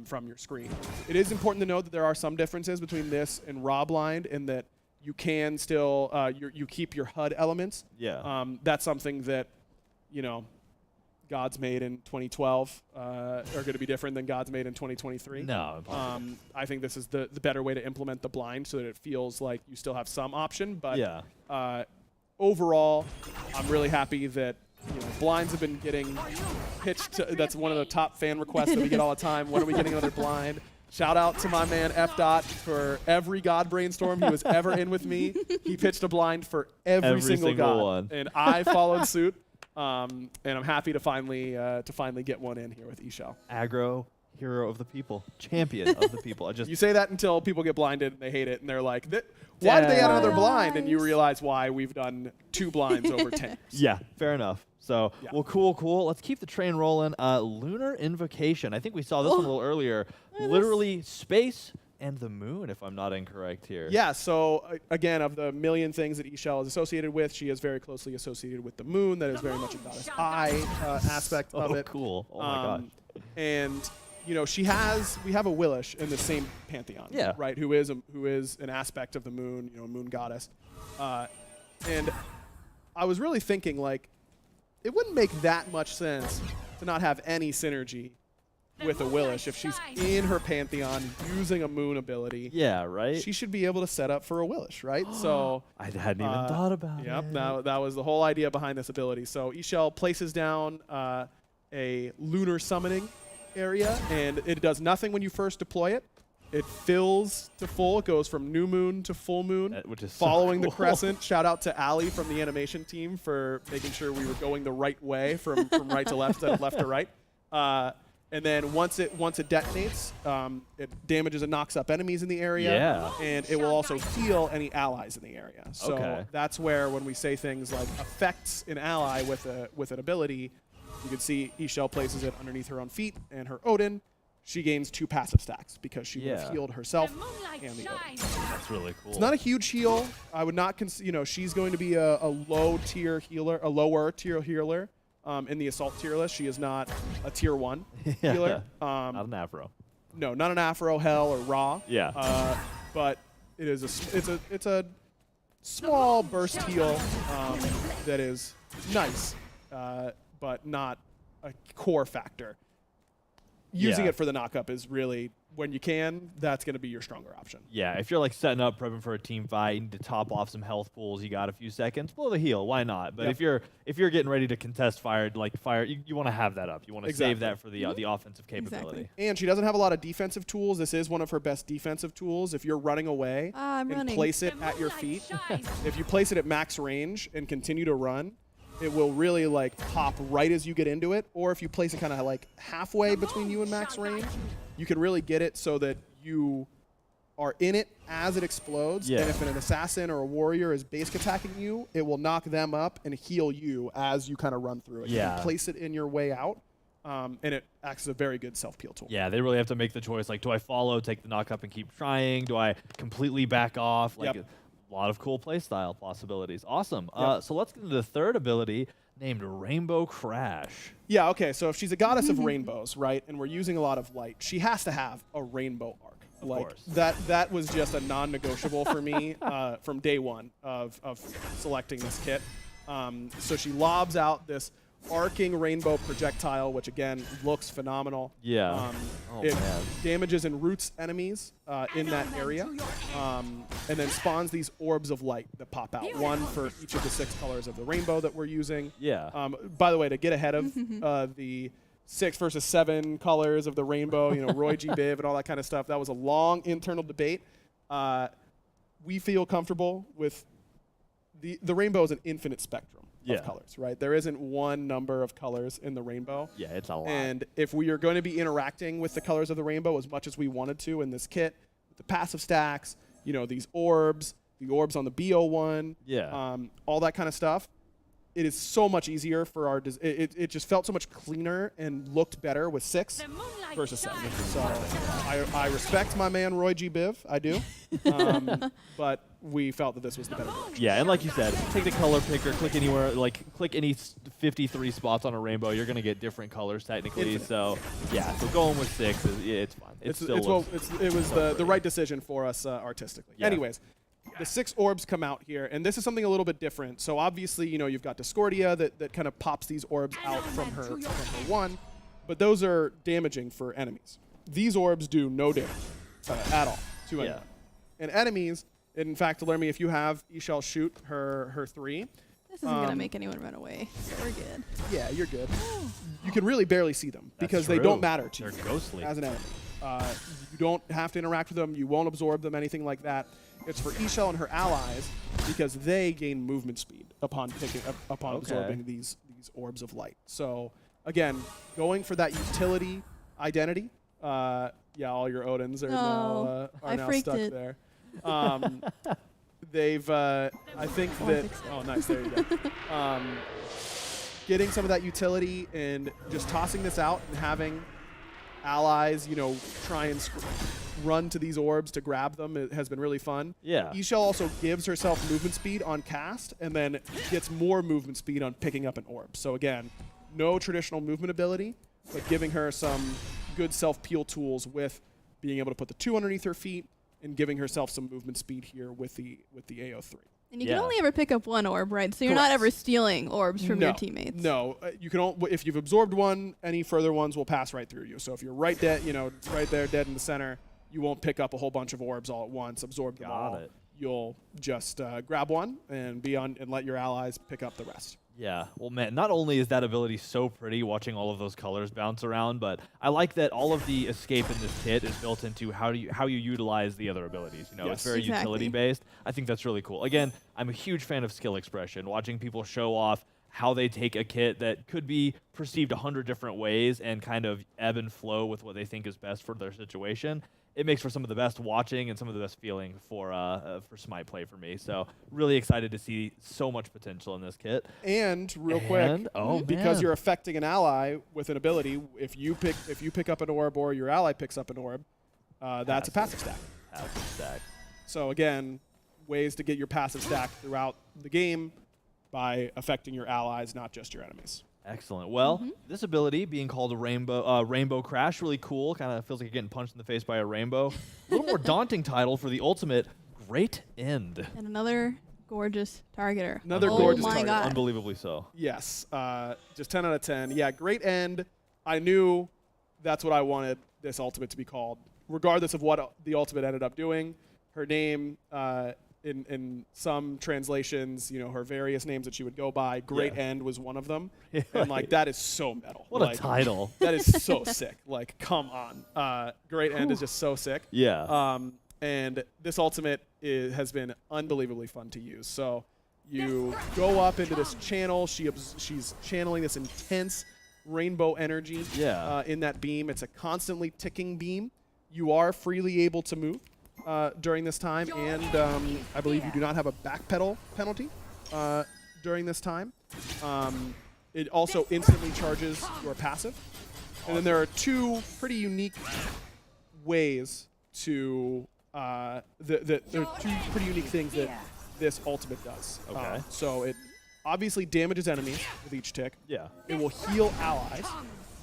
from your screen. It is important to note that there are some differences between this and raw blind in that you can still you keep your HUD elements.
Yeah.
That's something that gods made in 2012 are going to be different than gods made in 2023.
No, impossible.
I think this is the better way to implement the blind so that it feels like you still have some option. But overall, I'm really happy that blinds have been getting pitched. That's one of the top fan requests that we get all the time. When are we getting another blind? Shout out to my man F. Dot for every God brainstorm he was ever in with me. He pitched a blind for every single God,
one.
and I followed suit. And I'm happy to finally get one in here with Eshel.
Aggro, hero of the people, champion of the people.
You say that until people get blinded and they hate it and they're like, why did they add another blind? And you realize why we've done 2 blinds over 10 years.
Yeah, fair enough. So, well, cool. Let's keep the train rolling. Lunar Invocation. I think we saw this one a little earlier. Literally space and the moon, if I'm not incorrect here.
Yeah, so again, of the million things that Eshel is associated with, she is very closely associated with the moon. That is very much a goddess eye aspect of it.
Cool. Oh my gosh.
And we have a Willish in the same pantheon.
Yeah.
Right. Who is an aspect of the moon, moon goddess. And I was really thinking it wouldn't make that much sense to not have any synergy with a Willish if she's in her pantheon using a moon ability.
Yeah, right?
She should be able to set up for a Willish, right? So
I hadn't even thought about it.
Yep, that was the whole idea behind this ability. So Eshel places down a lunar summoning area, and it does nothing when you first deploy it. It fills to full. It goes from new moon to full moon,
which is
following
so
the crescent. Shout out to Ali from the animation team for making sure we were going the right way from right to left instead of left to right. And then once it detonates, it damages and knocks up enemies in the area.
Yeah.
And it will also heal any allies in the area. So
Okay.
that's where when we say things like affects an ally with an ability, you can see Chel places it underneath her own feet, and her Odin, she gains 2 passive stacks because she would have healed herself and the Odin.
That's really cool.
It's not a huge heal. I would not she's going to be a low tier healer, a lower tier healer. In the assault tier list, she is not a tier 1 healer.
Not an Afro.
No, not an Afro, Hell, or Raw.
Yeah.
But it is it's a small burst heal that is nice, but not a core factor. Using it for the knock-up is really, when you can, that's going to be your stronger option.
Yeah, if you're like setting up, prepping for a team fight, you need to top off some health pools, you got a few seconds, blow the heal, why not? But if you're getting ready to contest fire, you want to have that up. You want to save that for the offensive capability.
Exactly. And she doesn't have a lot of defensive tools. This is one of her best defensive tools. If you're running away and place it at your feet, if you place it at max range and continue to run, it will really like pop right as you get into it. Or if you place it kind of like halfway between you and max range, you can really get it so that you are in it as it explodes.
Yeah.
And if an assassin or a warrior is basic attacking you, it will knock them up and heal you as you kind of run through it. You can place it in your way out. And it acts as a very good self-peel tool.
Yeah, they really have to make the choice. Like, do I follow, take the knock up, and keep trying? Do I completely back off? Like, a lot of cool playstyle possibilities. Awesome. So let's get into the third ability named Rainbow Crash.
Yeah, okay, so if she's a goddess of rainbows, right, and we're using a lot of light, she has to have a rainbow arc.
Of course.
That was just a non-negotiable for me from day one of selecting this kit. So she lobs out this arcing rainbow projectile, which again looks phenomenal.
Yeah.
It damages and roots enemies in that area, and then spawns these orbs of light that pop out, one for each of the 6 colors of the rainbow that we're using.
Yeah.
By the way, to get ahead of the 6 versus 7 colors of the rainbow, Roy G. Biv and all that kind of stuff, that was a long internal debate. We feel comfortable with the rainbow is an infinite spectrum of colors, right? There isn't one number of colors in the rainbow.
Yeah, it's a lot.
And if we are going to be interacting with the colors of the rainbow as much as we wanted to in this kit, with the passive stacks, these orbs, the orbs on the BO1, all that kind of stuff, it is so much easier for our it just felt so much cleaner and looked better with 6 versus 7. So I respect my man Roy G. Biv, I do. But we felt that this was the better direction.
Yeah, and like you said, take the color picker, click anywhere, click any 53 spots on a rainbow, you're gonna get different colors technically.
Infinite.
So yeah, so going with 6 it's fine.
It was the right decision for us artistically.
Yeah.
Anyways, the 6 orbs come out here, and this is something a little bit different. So obviously, you've got Discordia that kind of pops these orbs out from her one, but those are damaging for enemies. These orbs do no damage at all to anyone. And enemies, in fact, Lermy, if you have Chel shoot her 3.
This isn't going to make anyone run away, so we're good.
Yeah, you're good. You can really barely see them because they don't matter to you
ghostly
as an enemy. You don't have to interact with them. You won't absorb them, anything like that. It's for Chel and her allies because they gain movement speed upon absorbing these orbs of light. So again, going for that utility identity. All your Odins are now stuck there. They've I think that nice, there you go. Getting some of that utility and just tossing this out and having allies, try and run to these orbs to grab them. It has been really fun.
Yeah.
Chel also gives herself movement speed on cast and then gets more movement speed on picking up an orb. So again, no traditional movement ability, but giving her some good self-peel tools with being able to put the 2 underneath her feet and giving herself some movement speed here with the AO3.
And you can only ever pick up 1 orb, right? So you're not ever stealing orbs from your teammates.
No, you can. If you've absorbed 1, any further ones will pass right through you. So if you're right dead, right there, dead in the center, you won't pick up a whole bunch of orbs all at once. Absorb them all. You'll just grab 1 and and let your allies pick up the rest.
Yeah, well, man, not only is that ability so pretty watching all of those colors bounce around, but I like that all of the escape in this kit is built into how you utilize the other abilities. It's very utility-based. I think that's really cool. Again, I'm a huge fan of skill expression, watching people show off how they take a kit that could be perceived 100 different ways and kind of ebb and flow with what they think is best for their situation. It makes for some of the best watching and some of the best feeling for Smite play for me. So really excited to see so much potential in this kit.
And real quick, because you're affecting an ally with an ability, if you pick up an orb or your ally picks up an orb, that's a passive stack.
Passive stack.
So again, ways to get your passive stack throughout the game by affecting your allies, not just your enemies.
Excellent. Well, this ability being called a Rainbow Crash, really cool. Kind of feels like you're getting punched in the face by a rainbow. A little more daunting title for the ultimate, Great End.
And another gorgeous targeter.
Another gorgeous
my
target.
God.
Unbelievably so.
Yes. Just 10 out of 10. Yeah, Great End. I knew that's what I wanted this ultimate to be called, regardless of what the ultimate ended up doing. Her name, in some translations, you know, her various names that she would go by, Great End was one of them. And, like, that is so metal.
What
like,
a title.
That is so sick. Like, come on. Great End is just so sick.
Yeah.
And this ultimate has been unbelievably fun to use. So you go up into this channel. She's channeling this intense rainbow energy in that beam. It's a constantly ticking beam. You are freely able to move during this time, and I believe you do not have a backpedal penalty during this time. It also instantly charges your passive. And then there are two pretty unique ways to there are two pretty unique things that this ultimate does.
Okay.
So it obviously damages enemies with each tick.
Yeah.
It will heal allies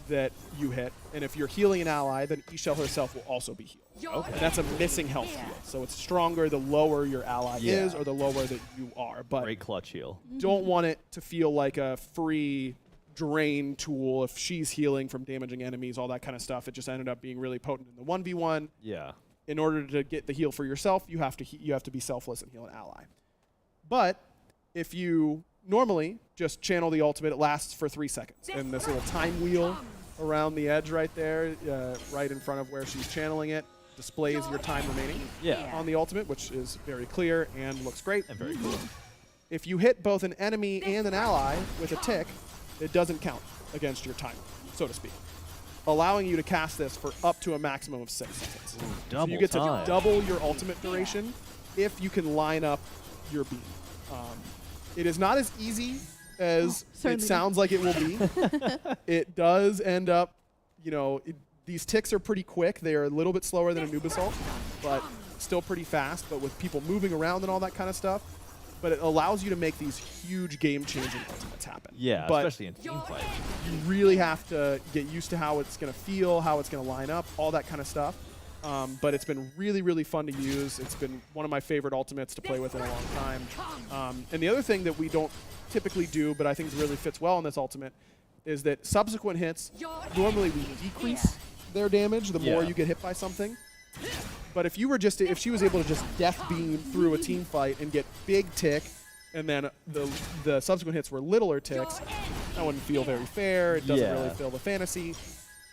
that you hit, and if you're healing an ally, then Chel herself will also be healed.
Okay.
And that's a missing health heal. So it's stronger the lower your ally is or the lower that you are. But
great clutch heal.
Don't want it to feel like a free drain tool if she's healing from damaging enemies, all that kind of stuff. It just ended up being really potent in the 1v1.
Yeah.
In order to get the heal for yourself, you have to be selfless and heal an ally. But if you normally just channel the ultimate, it lasts for 3 seconds. And this little time wheel around the edge right there, right in front of where she's channeling it, displays your time remaining on the ultimate, which is very clear and looks great.
And very cool.
If you hit both an enemy and an ally with a tick, it doesn't count against your timer, so to speak, allowing you to cast this for up to a maximum of 6 seconds.
Ooh,
so you get to double your ultimate duration if you can line up your beam. It is not as easy as it sounds like it will be. It does end up, you know, these ticks are pretty quick. They are a little bit slower than a noob assault, but still pretty fast. But with people moving around and all that kind of stuff, but it allows you to make these huge game-changing ultimates happen.
Yeah,
but
especially in team fight.
You really have to get used to how it's going to feel, how it's going to line up, all that kind of stuff. But it's been really, really fun to use. It's been one of my favorite ultimates to play with in a long time. And the other thing that we don't typically do, but I think really fits well in this ultimate, is that subsequent hits, normally we decrease their damage the more you get hit by something. But if she was able to just death beam through a team fight and get big tick, and then the subsequent hits were littler ticks, that wouldn't feel very fair. It doesn't really feel the fantasy.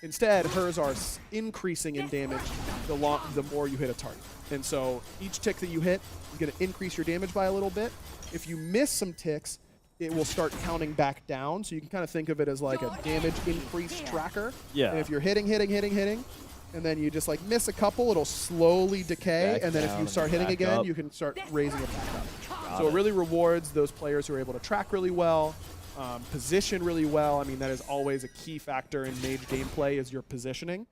Instead, hers are increasing in damage the more you hit a target. And so each tick that you hit is going to increase your damage by a little bit. If you miss some ticks, it will start counting back down. So you can kind of think of it as like a damage increase tracker.
Yeah.
And if you're hitting, and then you just like miss a couple, it'll slowly decay.
Back
and then if
down
you start
and
hitting
back
again,
up.
you can start raising it back up. So it really rewards those players who are able to track really well, position really well. I mean, that is always a key factor in Mage gameplay is your positioning.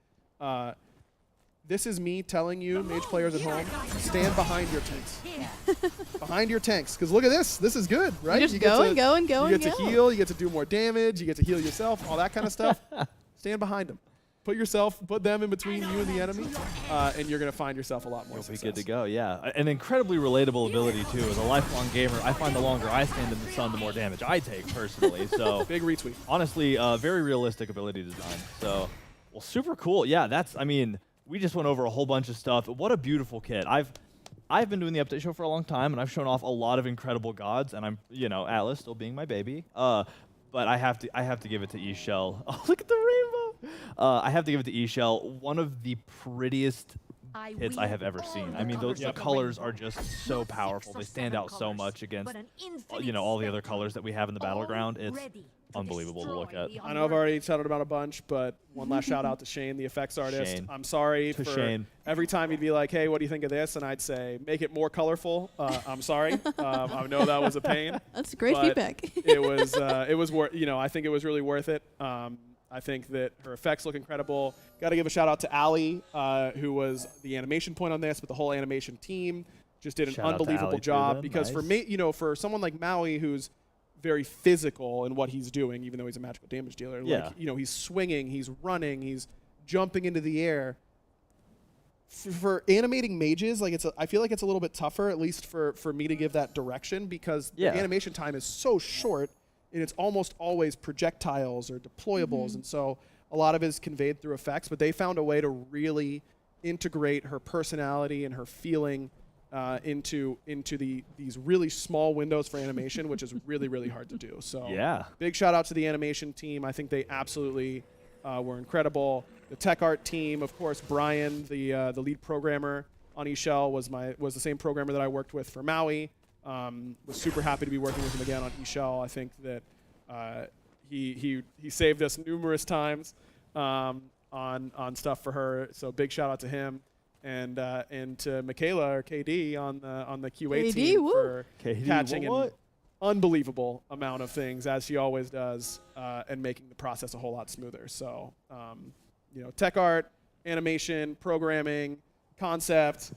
This is me telling you, Mage players at home, stand behind your tanks. Behind your tanks. Because look at this. This is good, right?
You just go and go and go and go.
You get to heal. You get to do more damage. You get to heal yourself. All that kind of stuff. Stand behind them. Put them in between you and the enemy, and you're going to find yourself a lot more success.
You'll be good to go, yeah. An incredibly relatable ability, too. As a lifelong gamer, I find the longer I stand in the sun, the more damage I take, personally. So
big retweet.
Honestly, very realistic ability design. So, well, super cool. Yeah, we just went over a whole bunch of stuff. What a beautiful kit. I've been doing the update show for a long time, and I've shown off a lot of incredible gods, and I'm, Atlas still being my baby. But I have to give it to Chel. Oh, look at the rainbow. I have to give it to Chel. One of the prettiest hits I have ever seen. I mean, the colors are just so powerful. They stand out so much against, all the other colors that we have in the battleground. It's unbelievable to look at.
I know I've already shouted about a bunch, but one last shout out to Shane, the effects artist.
Shane.
I'm sorry
To
for
Shane.
every time he'd be like, hey, what do you think of this? And I'd say, make it more colorful. I'm sorry. I know that was a pain.
That's great
but
feedback.
it was worth, I think it was really worth it. I think that her effects look incredible. Got to give a shout out to Allie, who was the animation point on this, but the whole animation team just did an
Shout out to
unbelievable
Allie too
job.
then.
Because for
Nice.
me, for someone like Maui, who's very physical in what he's doing, even though he's a magical damage dealer.
Yeah.
Like, he's swinging, he's running, he's jumping into the air. For animating mages, I feel like it's a little bit tougher, at least for me to give that direction, because
Yeah.
the animation time is so short, and it's almost always projectiles or deployables, and so a lot of it is conveyed through effects. But they found a way to really integrate her personality and her feeling into these really small windows for animation, which is really, really hard to do. So
Yeah.
big shout out to the animation team. I think they absolutely were incredible. The tech art team, of course, Brian, the lead programmer on eShell, was the same programmer that I worked with for Maui. Was super happy to be working with him again on eShell. I think that he saved us numerous times on stuff for her. So big shout out to him. And to Michaela or KD on the QA
KD,
team
woo.
for
KD,
catching an
what?
unbelievable amount of things, as she always does, and making the process a whole lot smoother. So, tech art, animation, programming, concept,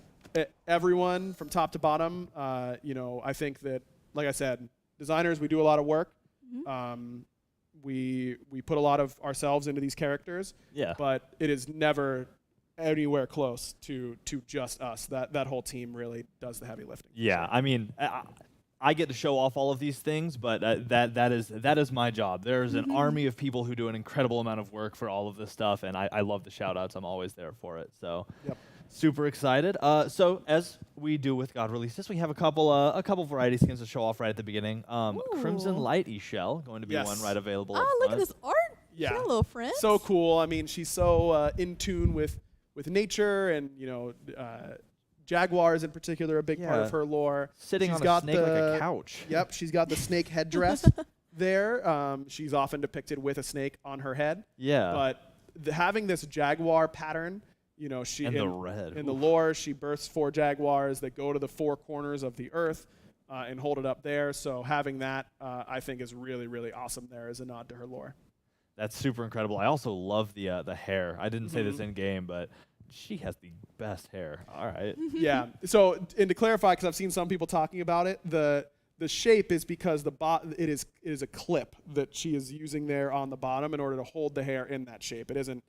everyone from top to bottom. I think that, like I said, designers, we do a lot of work. We put a lot of ourselves into these characters.
Yeah.
But it is never anywhere close to just us. That whole team really does the heavy lifting.
Yeah, I mean, I get to show off all of these things, but that is my job. There's an army of people who do an incredible amount of work for all of this stuff, and I love the shout-outs. I'm always there for it. So, super excited. So, as we do with God Releases, we have a couple variety skins to show off right at the beginning. Crimson Light eShell, going to be one right available.
Oh, look at this art.
Yeah.
She got a little friend.
So cool. I mean, she's so in tune with nature, and jaguars in particular, a big part of her lore.
Sitting
She's
on a
got
snake like a couch.
Yep, she's got the snake headdress there. She's often depicted with a snake on her head.
Yeah.
But having this jaguar pattern, she
And the red.
in the lore, she births 4 jaguars that go to the 4 corners of the earth and hold it up there. So having that, I think, is really, really awesome. There as a nod to her lore.
That's super incredible. I also love the hair. I didn't say this in game, but she has the best hair. All right.
Yeah. So, and to clarify, because I've seen some people talking about it, the shape is because it is a clip that she is using there on the bottom in order to hold the hair in that shape. It isn't,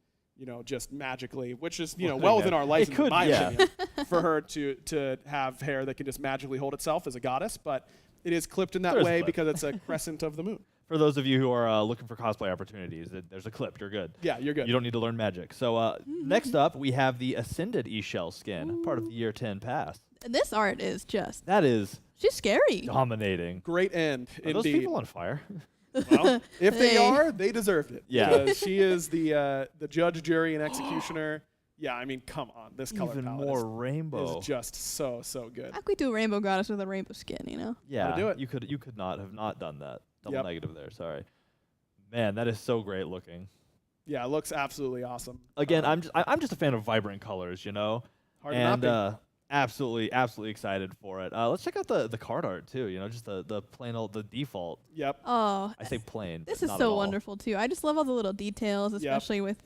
just magically, which is well within our license, in my opinion, for her to have hair that can just magically hold itself as a goddess. But it is clipped in that way because it's a crescent of the moon.
For those of you who are looking for cosplay opportunities, there's a clip. You're good.
Yeah, you're good.
You don't need to learn magic. So next up, we have the Ascended eShell skin, part of the Year 10 pass.
This art is just.
That is.
She's scary.
Dominating.
Great end.
Are those
indeed.
people on fire?
Well, if they are, they deserved it.
Yeah.
Because she is the judge, jury, and executioner. Yeah, I mean, come on. This color
Even
palette
more rainbow.
is just so good.
How could we do a rainbow goddess with a rainbow skin,
Yeah.
Gotta do it.
You could not have not done that. Double
Yep.
negative there. Sorry. Man, that is so great looking.
Yeah, it looks absolutely awesome.
Again, I'm just a fan of vibrant colors,
Hard to
and
not
absolutely excited for it. Let's check out the card art too. Just the plain old the default.
Yep.
Oh,
I say plain.
this
but
is
not at
so
all.
wonderful too. I just love all the little details, especially with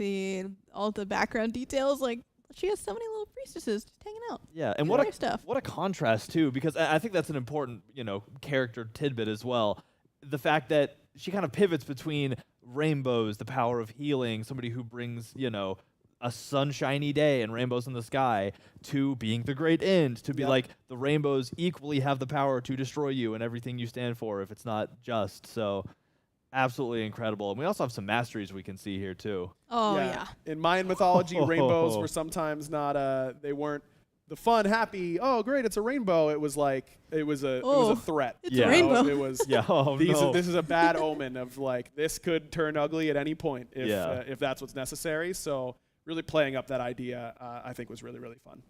all the background details. Like she has so many little priestesses just hanging out.
Yeah, and
Doing their stuff.
what a contrast too, because I think that's an important character tidbit as well. The fact that she kind of pivots between rainbows, the power of healing, somebody who brings a sunshiny day and rainbows in the sky, to being the great end, to be like the rainbows equally have the power to destroy you and everything you stand for if it's not just. So absolutely incredible. And we also have some masteries we can see here too.
Oh yeah.
In Mayan mythology, rainbows were sometimes not they weren't the fun, happy, oh great, it's a rainbow. It was like it was a threat.
It's a rainbow.
It was
no.
This is a bad omen of like this could turn ugly at any point if that's what's necessary. So really playing up that idea, I think was really, really fun.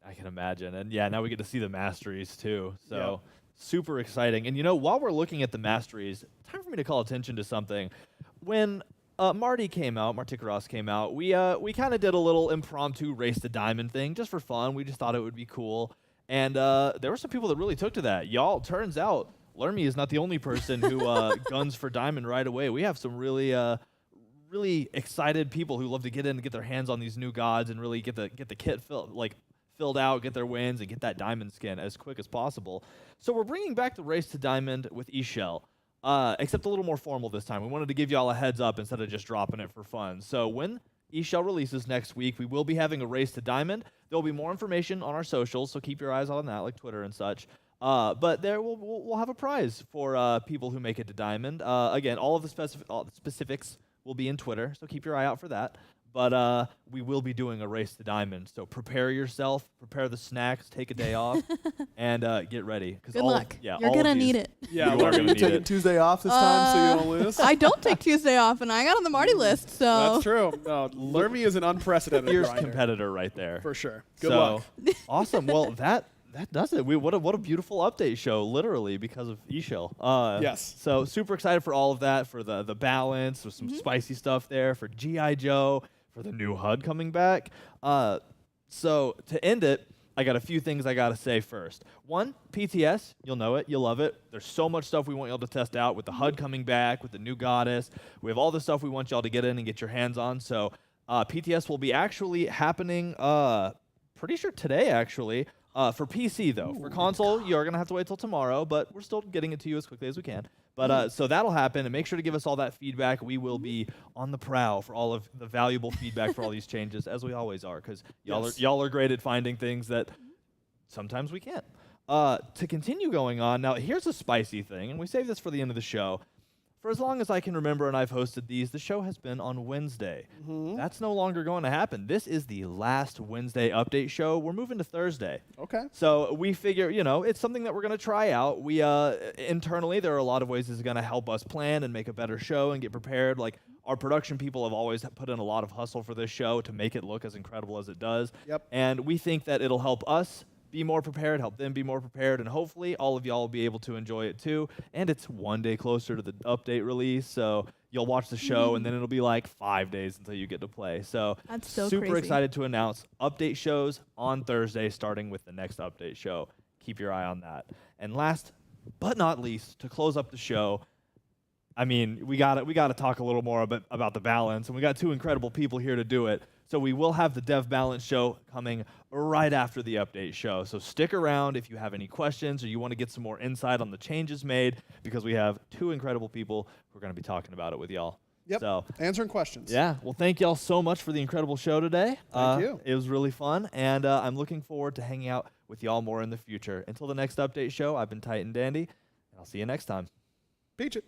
I can imagine. And yeah, now we get to see the masteries too. So super exciting. And while we're looking at the masteries, time for me to call attention to something. When Marty came out, Martikaros came out, we kind of did a little impromptu Race to Diamond thing just for fun. We just thought it would be cool. And there were some people that really took to that. Y'all, turns out, Lermy is not the only person who guns for Diamond right away. We have some really excited people who love to get in and get their hands on these new gods and really get the kit filled out, get their wins, and get that Diamond skin as quick as possible. So we're bringing back the Race to Diamond with Chel, except a little more formal this time. We wanted to give y'all a heads up instead of just dropping it for fun. So when Chel releases next week, we will be having a Race to Diamond. There will be more information on our socials, so keep your eyes on that, like Twitter and such. But there we'll have a prize for people who make it to Diamond. Again, all of the specifics will be in Twitter, so keep your eye out for that. But we will be doing a Race to Diamond, so prepare yourself, prepare the snacks, take a day off, and get ready.
Good luck.
Yeah,
You're going to need it.
Yeah, you're taking Tuesday off this time so you don't lose?
I don't take Tuesday off, and I got on the Marty list, so.
That's true. No, Lermy is an unprecedented
fierce
grinder.
competitor right there.
For sure. Good luck.
Awesome. Well, that does it. What a beautiful update show, literally, because of Chel.
Yes.
So super excited for all of that, for the balance, with some spicy stuff there, for G.I. Joe, for the new HUD coming back. So to end it, I got a few things I got to say first. One, PTS, you'll know it, you'll love it. There's so much stuff we want y'all to test out with the HUD coming back, with the new goddess. We have all the stuff we want y'all to get in and get your hands on. So PTS will be actually happening, pretty sure today, actually. For PC, though. For console, you're going to have to wait till tomorrow, but we're still getting it to you as quickly as we can. But so that'll happen, and make sure to give us all that feedback. We will be on the prowl for all of the valuable feedback for all these changes, as we always are, because y'all are great at finding things that sometimes we can't. To continue going on, now here's a spicy thing, and we save this for the end of the show. For as long as I can remember and I've hosted these, the show has been on Wednesday. That's no longer going to happen. This is the last Wednesday update show. We're moving to Thursday.
Okay.
So we figure, it's something that we're going to try out. We internally, there are a lot of ways this is going to help us plan and make a better show and get prepared. Like, our production people have always put in a lot of hustle for this show to make it look as incredible as it does.
Yep.
And we think that it'll help us be more prepared, help them be more prepared, and hopefully all of y'all will be able to enjoy it too. And it's one day closer to the update release, so you'll watch the show and then it'll be like 5 days until you get to play. So
that's so
super
crazy.
Excited to announce update shows on Thursday, starting with the next update show. Keep your eye on that. And last but not least, to close up the show, I mean, we got to talk a little more about the balance, and we got two incredible people here to do it. So we will have the Dev Balance show coming right after the update show. So stick around if you have any questions or you want to get some more insight on the changes made, because we have two incredible people who are going to be talking about it with y'all.
Yep.
So
answering questions.
Yeah. Well, thank y'all so much for the incredible show today.
Thank you.
It was really fun, and I'm looking forward to hanging out with y'all more in the future. Until the next update show, I've been Titan Dandy, and I'll see you next time.
Peach it.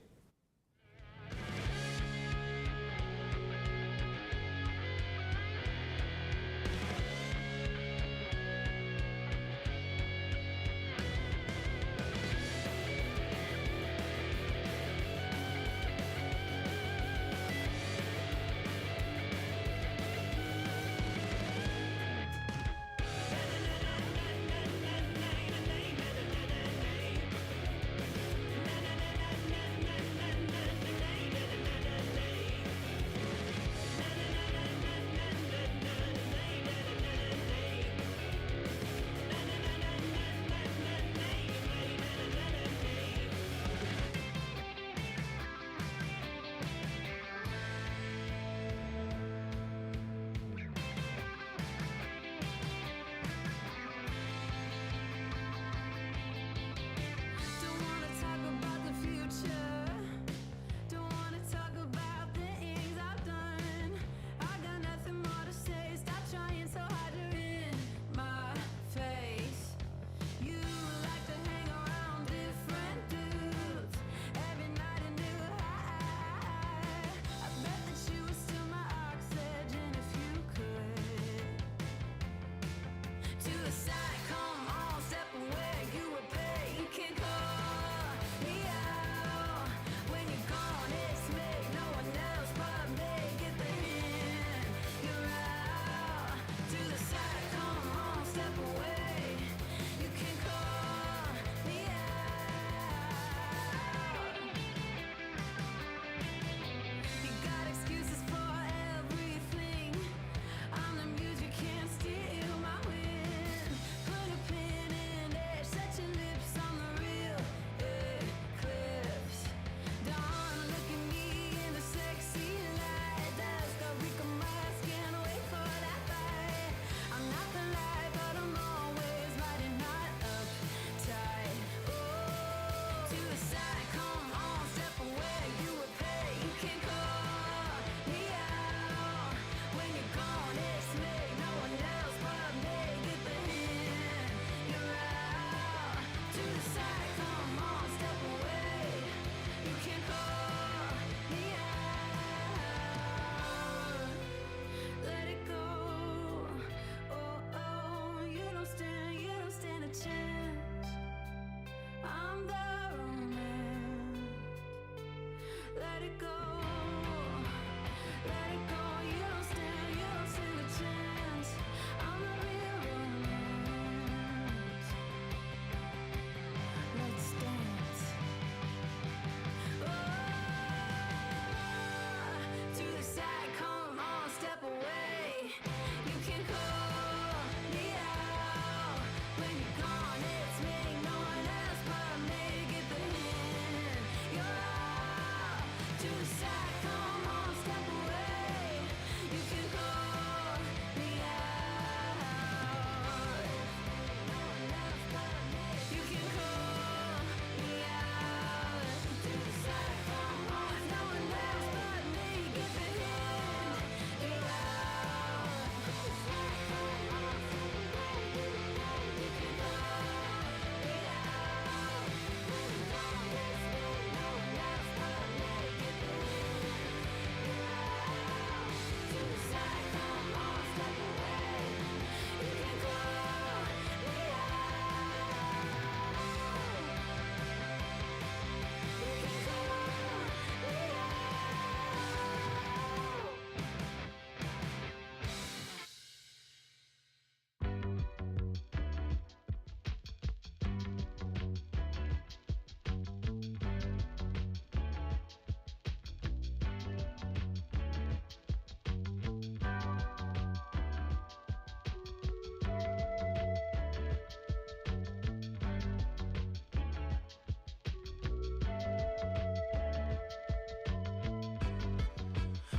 To the side, come on, step away. You can call me out. Let it go. Oh, oh, you don't stand a chance. I'm the romance. Let it go. Let it go. You don't stand a chance. I'm the real romance. Let's dance. Oh, to the side, come on, step away. You can call me out. When you're gone, it's me, no one else but me. Get the hint, you're out. To the side, come on, step away. You can call me out. No one else but me. You can call me out. To the side, come on, no one else but me. Get the hint, you're out. To the side, come on, step away. You can call me out. When you're gone, it's me, no one else but me. Get the hint, you're out. To the side, come on, step away. You can call me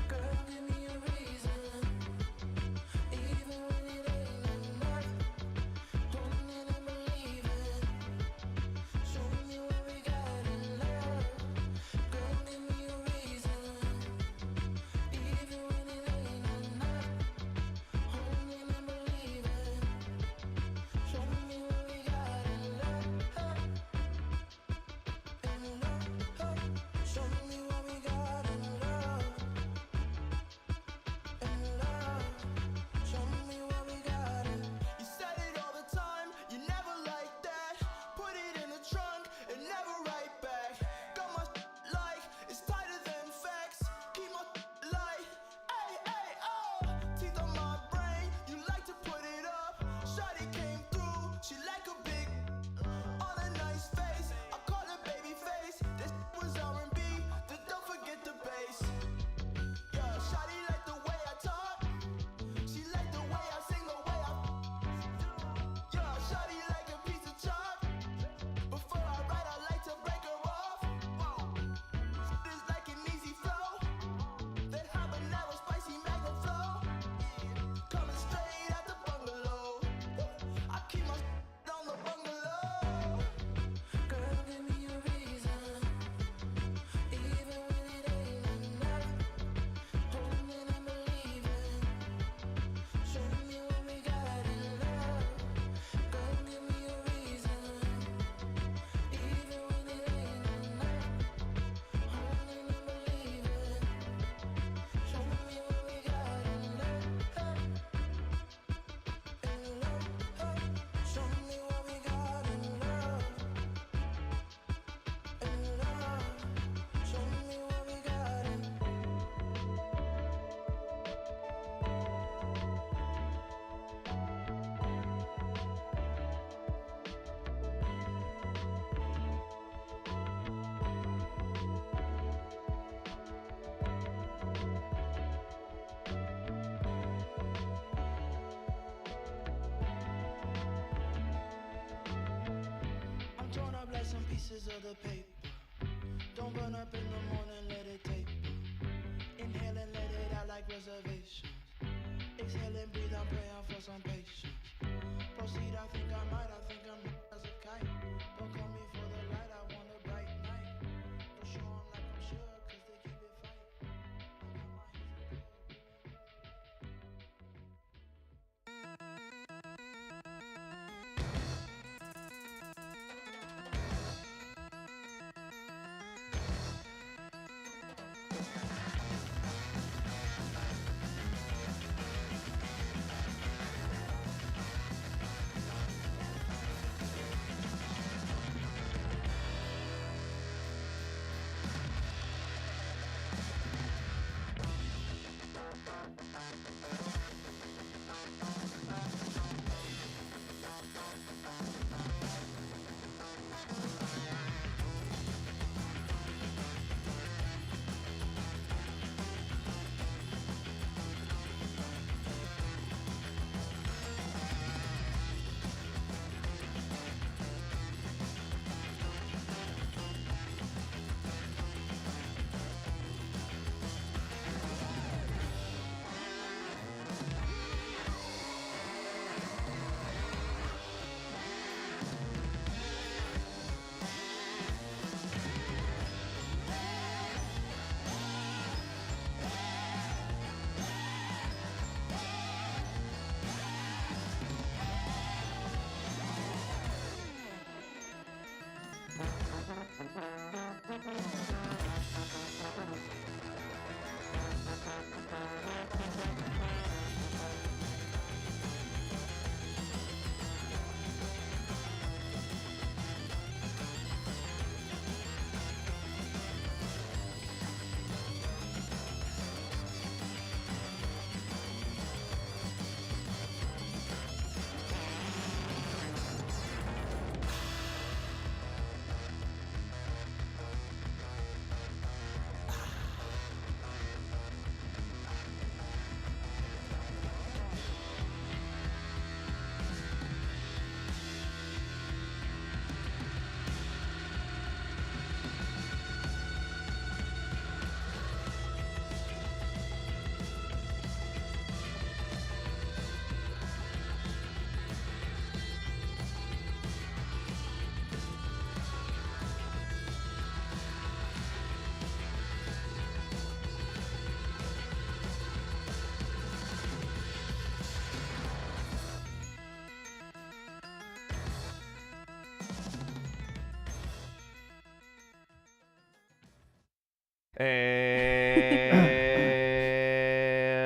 Girl, give me a reason, even when it ain't enough. Holding and believing, show me what we got in love. Girl, give me a reason, even when it ain't enough. Holding and believing, show me what we got in love. In love, show me what we got in love. In love, show me what we got in. You said it all the time, you never like that. Put it in the trunk and never write back. Got my like, it's tighter than facts. Keep my light, ay, ay, oh. Teeth on my brain, you like to put it up. Shawty came through, she like a big on a nice face. I call it baby face. This was R&B, don't forget the bass. Yeah, shawty like the way I talk. She like the way I sing, the way I. Yeah, shawty like a piece of chalk. Before I write, I like to break her off. It's like an easy flow. That habanero spicy mango flow. Coming straight out the bungalow. I keep my on the bungalow. Girl, give me a reason, even when it ain't enough. Holding and believing, show me what we got in love. Girl, give me a reason, even when it ain't enough. Holding and believing, show me what we got in love. In love, show me what we got in love. In love, show me what we got in. I'm torn up like some pieces of the paper. Don't burn up in the morning, let it taper. Inhale and let it out like reservations. Exhale and breathe, I'm praying for some patience. Proceed, I think I might, I think I'm as a kite. Don't call me for the light, I want a bright night. Don't show 'em like I'm sure, cause they keep it fight.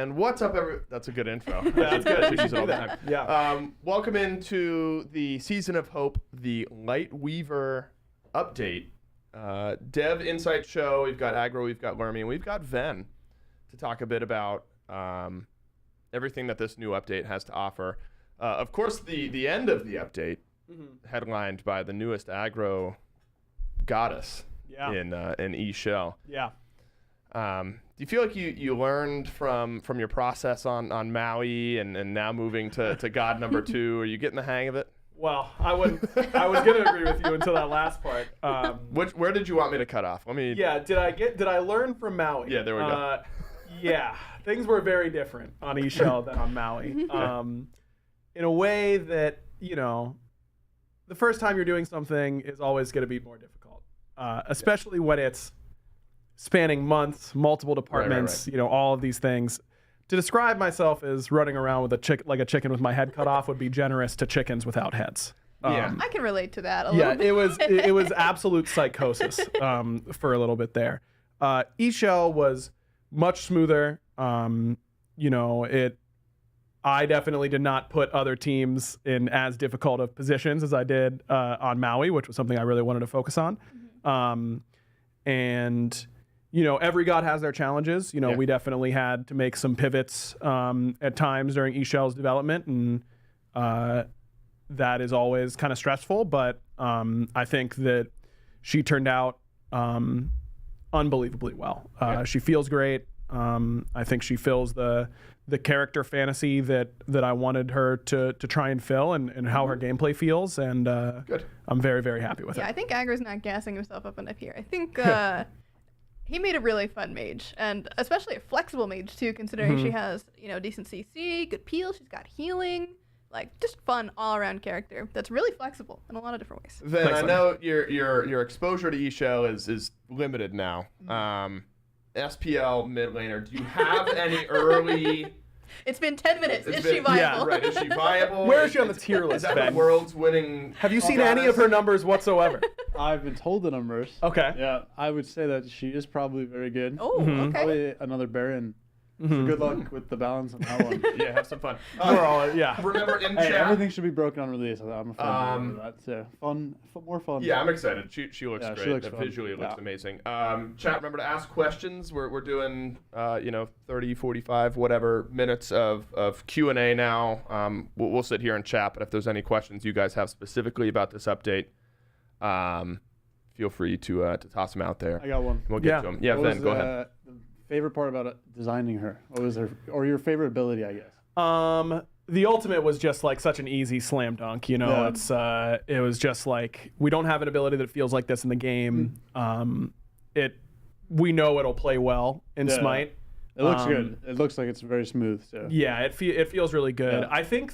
And what's up, That's a good intro. That's good. I use it all the time.
Yeah.
Welcome into the Season of Hope, the Lightweaver update. Dev Insight Show. We've got Aggro, we've got Lermy, and we've got Ven to talk a bit about everything that this new update has to offer. Of course, the end of the update, headlined by the newest aggro goddess in E-Shell.
Yeah.
Do you feel like you learned from your process on Maui and now moving to God number 2? Are you getting the hang of it?
Well, I was gonna agree with you until that last part.
Where did you want me to cut off?
Yeah. Did I learn from Maui?
Yeah, there we go.
Yeah, things were very different on E-Shell than on Maui. In a way that, the first time you're doing something is always going to be more difficult, especially when it's spanning months, multiple departments,
Right.
All of these things. To describe myself as running around with a chicken with my head cut off would be generous to chickens without heads.
Yeah.
I can relate to that a little bit.
it was absolute psychosis for a little bit there. E-Shell was much smoother. I definitely did not put other teams in as difficult of positions as I did on Maui, which was something I really wanted to focus on. And every god has their challenges. We definitely had to make some pivots at times during E-Shell's development, and that is always kind of stressful. But I think that she turned out unbelievably well. She feels great. I think she fills the character fantasy that I wanted her to try and fill, and how her gameplay feels, and
Good.
I'm very, very happy with it.
Yeah, I think Aggro's not gassing himself up enough here. I think he made a really fun mage, and especially a flexible mage too, considering she has decent CC, good peel, she's got healing, just fun all-around character that's really flexible in a lot of different ways.
Then I know your exposure to E-Shell is limited now. SPL mid laner. Do you have any early?
It's been 10 minutes. Is she viable?
Yeah, right. Is she viable?
Where is she on the tier list,
Is that
Ben?
the world's winning?
Have you seen any of her numbers whatsoever?
I've been told the numbers.
Okay.
Yeah, I would say that she is probably very good.
Oh, okay.
Probably another Baron. So good luck with the balance on that one.
Yeah, have some fun. Remember in
Hey,
chat.
everything should be broken on release. I'm a fan of that. So more fun.
Yeah, I'm excited. She looks
Yeah,
great.
she looks fun.
Visually, it looks amazing. Chat, remember to ask questions. We're doing 30, 45, whatever minutes of Q&A now. We'll sit here and chat. But if there's any questions you guys have specifically about this update, feel free to toss them out there.
I got one.
We'll get to them. Yeah,
What
Ben,
was,
go ahead.
The favorite part about designing her? What was her, or your favorite ability, I guess?
The ultimate was just such an easy slam dunk. It was just we don't have an ability that feels like this in the game. We know it'll play well in Smite.
It looks good. It looks like it's very smooth. So.
Yeah, it feels really good.
Yeah.
I think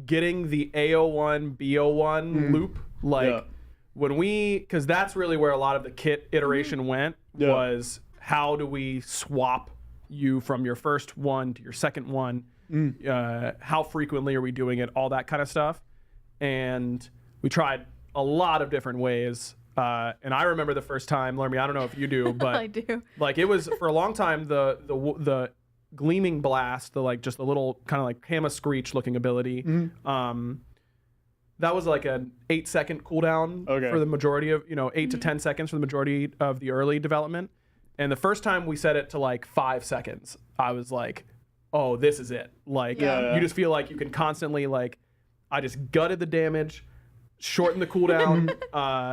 getting the AO1 BO1 loop when because that's really where a lot of the kit iteration went was how do we swap you from your first one to your second one. How frequently are we doing it? All that kind of stuff. And we tried a lot of different ways. And I remember the first time, Lermy, I don't know if you do, but
I do.
It was for a long time the gleaming blast, just a little kind of Hammer Screech looking ability. That was an 8-second cooldown for the majority of 8 to 10 seconds for the majority of the early development. And the first time we set it to 5 seconds, I was like, oh, this is it. You just feel like you can constantly I just gutted the damage, shorten the cooldown.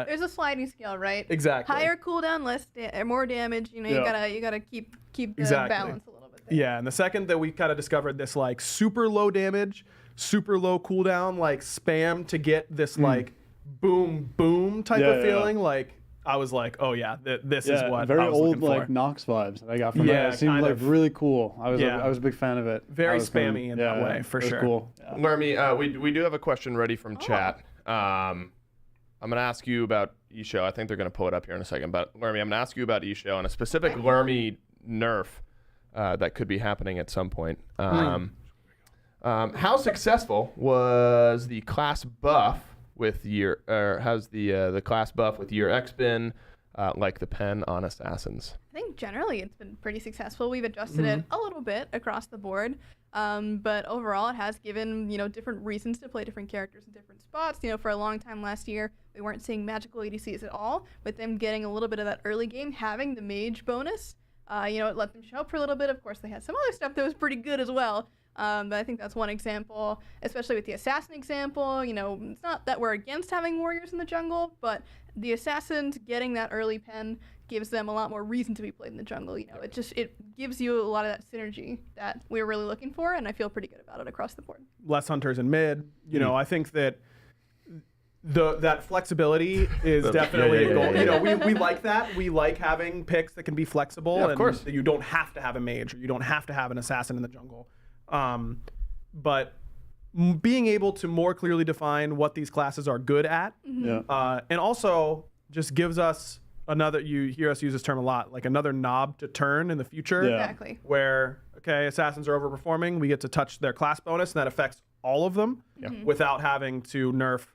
There's a sliding scale, right?
Exactly.
Higher cooldown, more damage. You gotta keep the balance a little bit there.
Yeah, and the second that we kind of discovered this super low damage, super low cooldown, spam to get this boom boom type of feeling, I was like, oh yeah, this is what
very
I was
old
looking for.
Nox vibes that I got from that. It seemed really cool. I was a big fan of it.
Very spammy in that way, for sure.
Cool.
Lermy, we do have a question ready from chat. I'm going to ask you about E-Shell. I think they're going to pull it up here in a second. But Lermy, I'm going to ask you about E-Shell and a specific Lermy nerf that could be happening at some point. How successful was the class buff with year, or how's the class buff with year X been? like the pen on assassins?
I think generally it's been pretty successful. We've adjusted it a little bit across the board, but overall it has given different reasons to play different characters in different spots. For a long time last year we weren't seeing magical ADCs at all. With them getting a little bit of that early game, having the mage bonus, it let them show up for a little bit. Of course, they had some other stuff that was pretty good as well. But I think that's one example, especially with the assassin example. It's not that we're against having warriors in the jungle, but the assassins getting that early pen gives them a lot more reason to be played in the jungle. It gives you a lot of that synergy that we're really looking for, and I feel pretty good about it across the board.
Less hunters in mid. I think that that flexibility is definitely a goal. We like that. We like having picks that can be flexible,
of
and
course.
that you don't have to have a mage or you don't have to have an assassin in the jungle. But being able to more clearly define what these classes are good at, and also just gives us another, you hear us use this term a lot, like another knob to turn in the future.
Exactly.
Where, assassins are overperforming, we get to touch their class bonus, and that affects all of them without having to nerf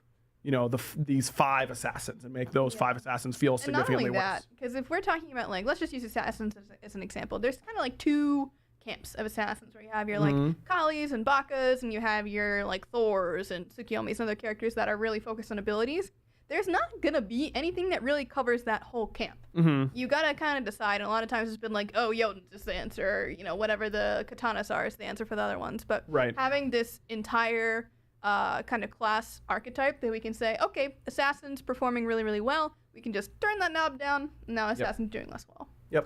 these 5 assassins and make those 5 assassins feel significantly
and not only
worse.
that, because if we're talking about, let's just use assassins as an example. There's kind of like 2 camps of assassins where you have your Kalis and Bakas, and you have your Thors and Tsukiyomis and other characters that are really focused on abilities. There's not gonna be anything that really covers that whole camp. You gotta kind of decide, and a lot of times it's been like, Jotun's is the answer, whatever the katanas are is the answer for the other ones. But having this entire kind of class archetype that we can say, okay, assassin's performing really, really well, we can just turn that knob down, and now assassin's doing less well.
Yeah,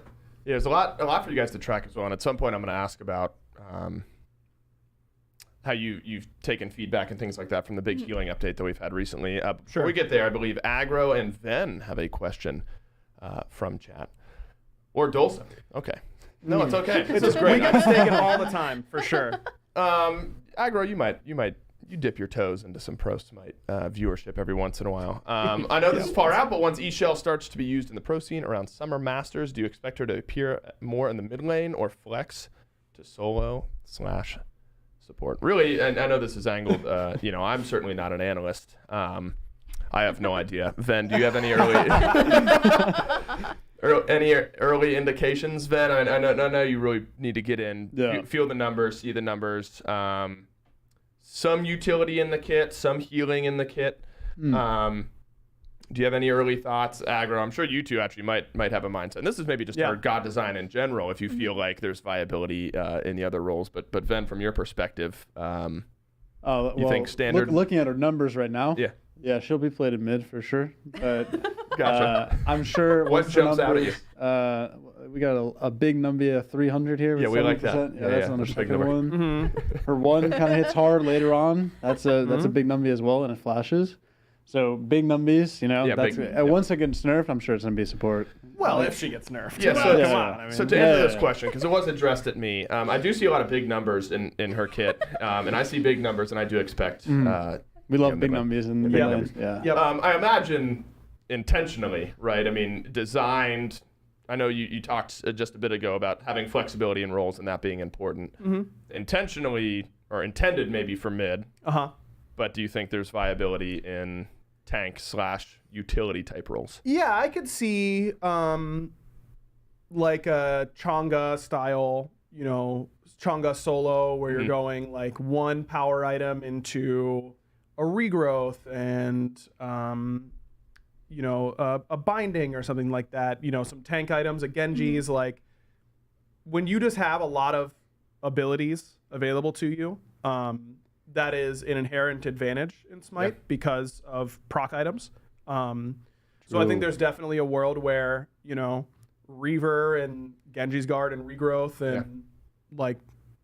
there's a lot for you guys to track as well. And at some point, I'm going to ask about how you've taken feedback and things like that from the big healing update that we've had recently. Before we get there, I believe Aggro and Ven have a question from chat. Or Dulce. Okay. No, it's okay. This is great.
We get mistaken all the time, for sure.
Aggro, you dip your toes into some Pro Smite viewership every once in a while. I know this is far out, but once Chel starts to be used in the pro scene around Summer Masters, do you expect her to appear more in the mid lane or flex to solo/support? Really, and I know this is angled, I'm certainly not an analyst. I have no idea. Ven, do you have any early indications, Ven? I know you really need to get in, feel the numbers, see the numbers. Some utility in the kit, some healing in the kit. Do you have any early thoughts, Aggro? I'm sure you two actually might have a mindset. And this is maybe just for God design in general, if you feel like there's viability in the other roles. But Ven, from your perspective, you think standard?
Looking at her numbers right now,
yeah,
she'll be played in mid for sure. But
gotcha.
I'm sure.
What jumps out at you?
We got a big Numbia 300 here. With
we like that.
That's on the second one. Her one kind of hits hard later on. That's a big Numbia as well, and it flashes. So big Numbies, once it gets nerfed, I'm sure it's gonna be support.
Well, if she gets nerfed.
Yeah. So come on. So to answer this question, because it was addressed at me, I do see a lot of big numbers in her kit, and I see big numbers, and I do expect.
We love big Numbies in the mid lane. Yeah.
I imagine intentionally, right? I mean, designed. I know you talked just a bit ago about having flexibility in roles and that being important. Intentionally or intended maybe for mid. But do you think there's viability in tank/utility type roles?
Yeah, I could see like a Chang'e style, Chang'e solo where you're going like one power item into a regrowth and a binding or something like that. Some tank items, a Genji's. Like when you just have a lot of abilities available to you, that is an inherent advantage in Smite because of proc items. So I think there's definitely a world where Reaver and Genji's Guard and regrowth and like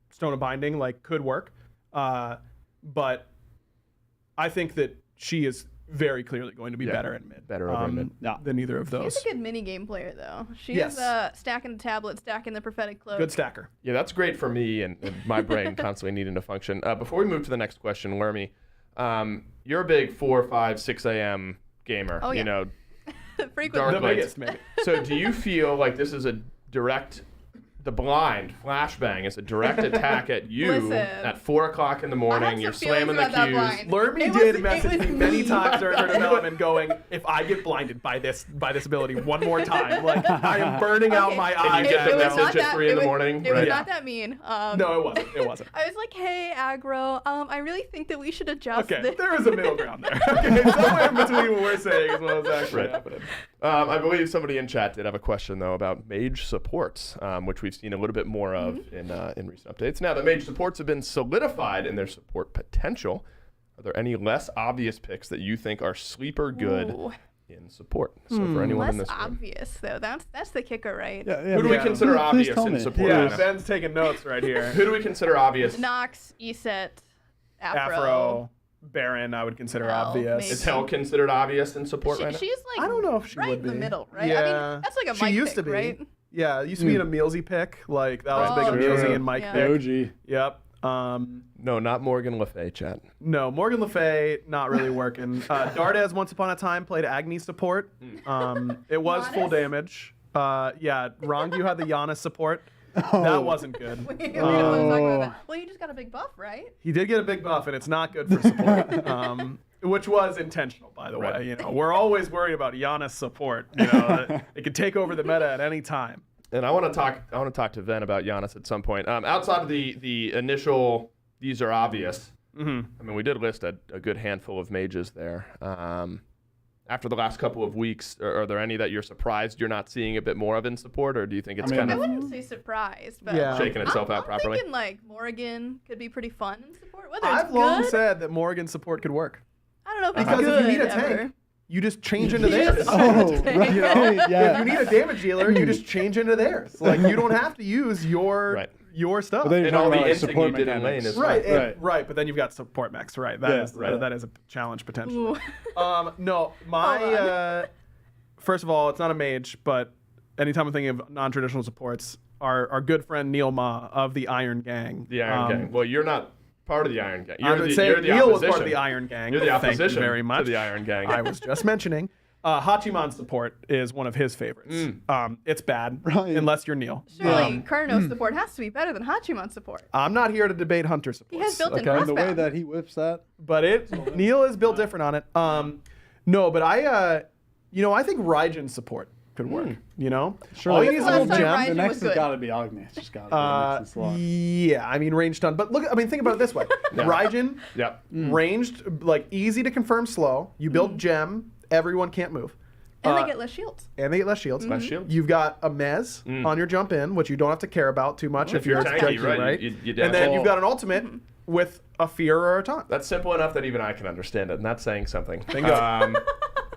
Stone of Binding could work. But I think that she is very clearly going to be better in mid.
Better over in mid.
Than either of those.
She's a good mini game player, though. She's stacking the tablet, stacking the prophetic cloak.
Good stacker.
Yeah, that's great for me and my brain constantly needing to function. Before we move to the next question, Lermy, you're a big 4, 5, 6 a.m. gamer.
Oh, yeah.
Frequently.
The biggest, maybe.
So do you feel like this is a direct the blind flashbang is a direct attack at you
Listen.
at 4 o'clock in the morning. You're slamming the cues.
Lermy did message me many times during her development going, if I get blinded by this ability one more time, like I am burning out my eyes.
And you get the message at 3 in the morning?
It was not that mean.
No, it wasn't. It wasn't.
I was like, hey, Aggro, I really think that we should adjust
Okay,
this.
there is a middle ground there. Okay, somewhere in between what we're saying is what was actually happening.
I believe somebody in chat did have a question, though, about mage supports, which we've seen a little bit more of in recent updates. Now, the mage supports have been solidified in their support potential. Are there any less obvious picks that you think are sleeper good in support? So for anyone in
Less
this room.
obvious, though. That's the kicker, right?
Who do we consider obvious in support?
Yeah, Ben's taking notes right here.
Who do we consider obvious?
Nox, Eset,
Afro, Baron, I would consider obvious.
maybe.
Is Hel considered obvious in support right now?
She's like
I don't know if she
right
would
in
be.
the middle, right?
Yeah.
I mean, that's like a
She
Mike
used
pick,
to be.
right?
Yeah, it used to be in a Mealsy pick. Like, that was big a Mealsy and Mike
Yeah.
pick.
The OG.
Yep.
No, not Morgan Le Fay, chat.
No, Morgan Le Fay, not really working. Dardes, once upon a time, played Agni support. It was full damage. Yeah, Rong, you had the Giannis support. That wasn't good.
We don't want to talk about that. Well, you just got a big buff, right?
He did get a big buff, and it's not good for support. Which was intentional, by the way. You know, we're always worried about Giannis support. You know, it could take over the meta at any time.
And I want to talk to Ven about Giannis at some point. Outside of the initial, these are obvious. I mean, we did list a good handful of mages there. After the last couple of weeks, are there any that you're surprised you're not seeing a bit more of in support, or do you think it's kind
I
of
wouldn't say surprised, but
shaking itself out
I'm
properly?
thinking like Morrigan could be pretty fun in support. Whether
I've
it's
long
good,
said that Morgan support could work.
I don't know if it's
Because
good
if you need a
ever.
tank, you just change into
You
theirs.
just change into theirs.
You know?
Yeah.
If you need a damage dealer, you just change into theirs. Like, you don't have to use your stuff.
But then you're
And all
talking
the
about
inting
support
you did in lane
mechanics.
is
Right, but then you've got support mechs, right? That is a challenge potentially. No, my first of all, it's not a mage, but anytime I'm thinking of non-traditional supports, our good friend Neil Ma of the Iron Gang.
The Iron Gang. Well, you're not part of the Iron Gang.
I would say
you're the
Neil was
opposition.
part of the Iron Gang.
You're the opposition
Thank you very much.
to the Iron Gang.
I was just mentioning. Hachiman support is one of his favorites. It's bad unless you're Neil.
Surely Karnos support has to be better than Hachiman support.
I'm not here to debate Hunter support.
He has built-in
And the way
crossbow.
that he whips that.
But Neil is built different on it. No, but I think Raijin support could work. You know,
Sure.
all you need is a little
Last time
gem.
Raijin
The next
was
has
good.
got to be Agni. It's just got to be next in slot.
Yeah, I mean range stun. But look, I mean think about it this way: Raijin,
Yep.
ranged, like easy to confirm slow. You build gem, everyone can't move.
And they get less shields.
And they get less shields.
Less shields.
You've got a Mez on your jump in, which you don't have to care about too much if you're
tanky,
tanky, right?
You dash
And then
all.
you've got an ultimate with a fear or a taunt.
That's simple enough that even I can understand it, and that's saying something.
Bingo.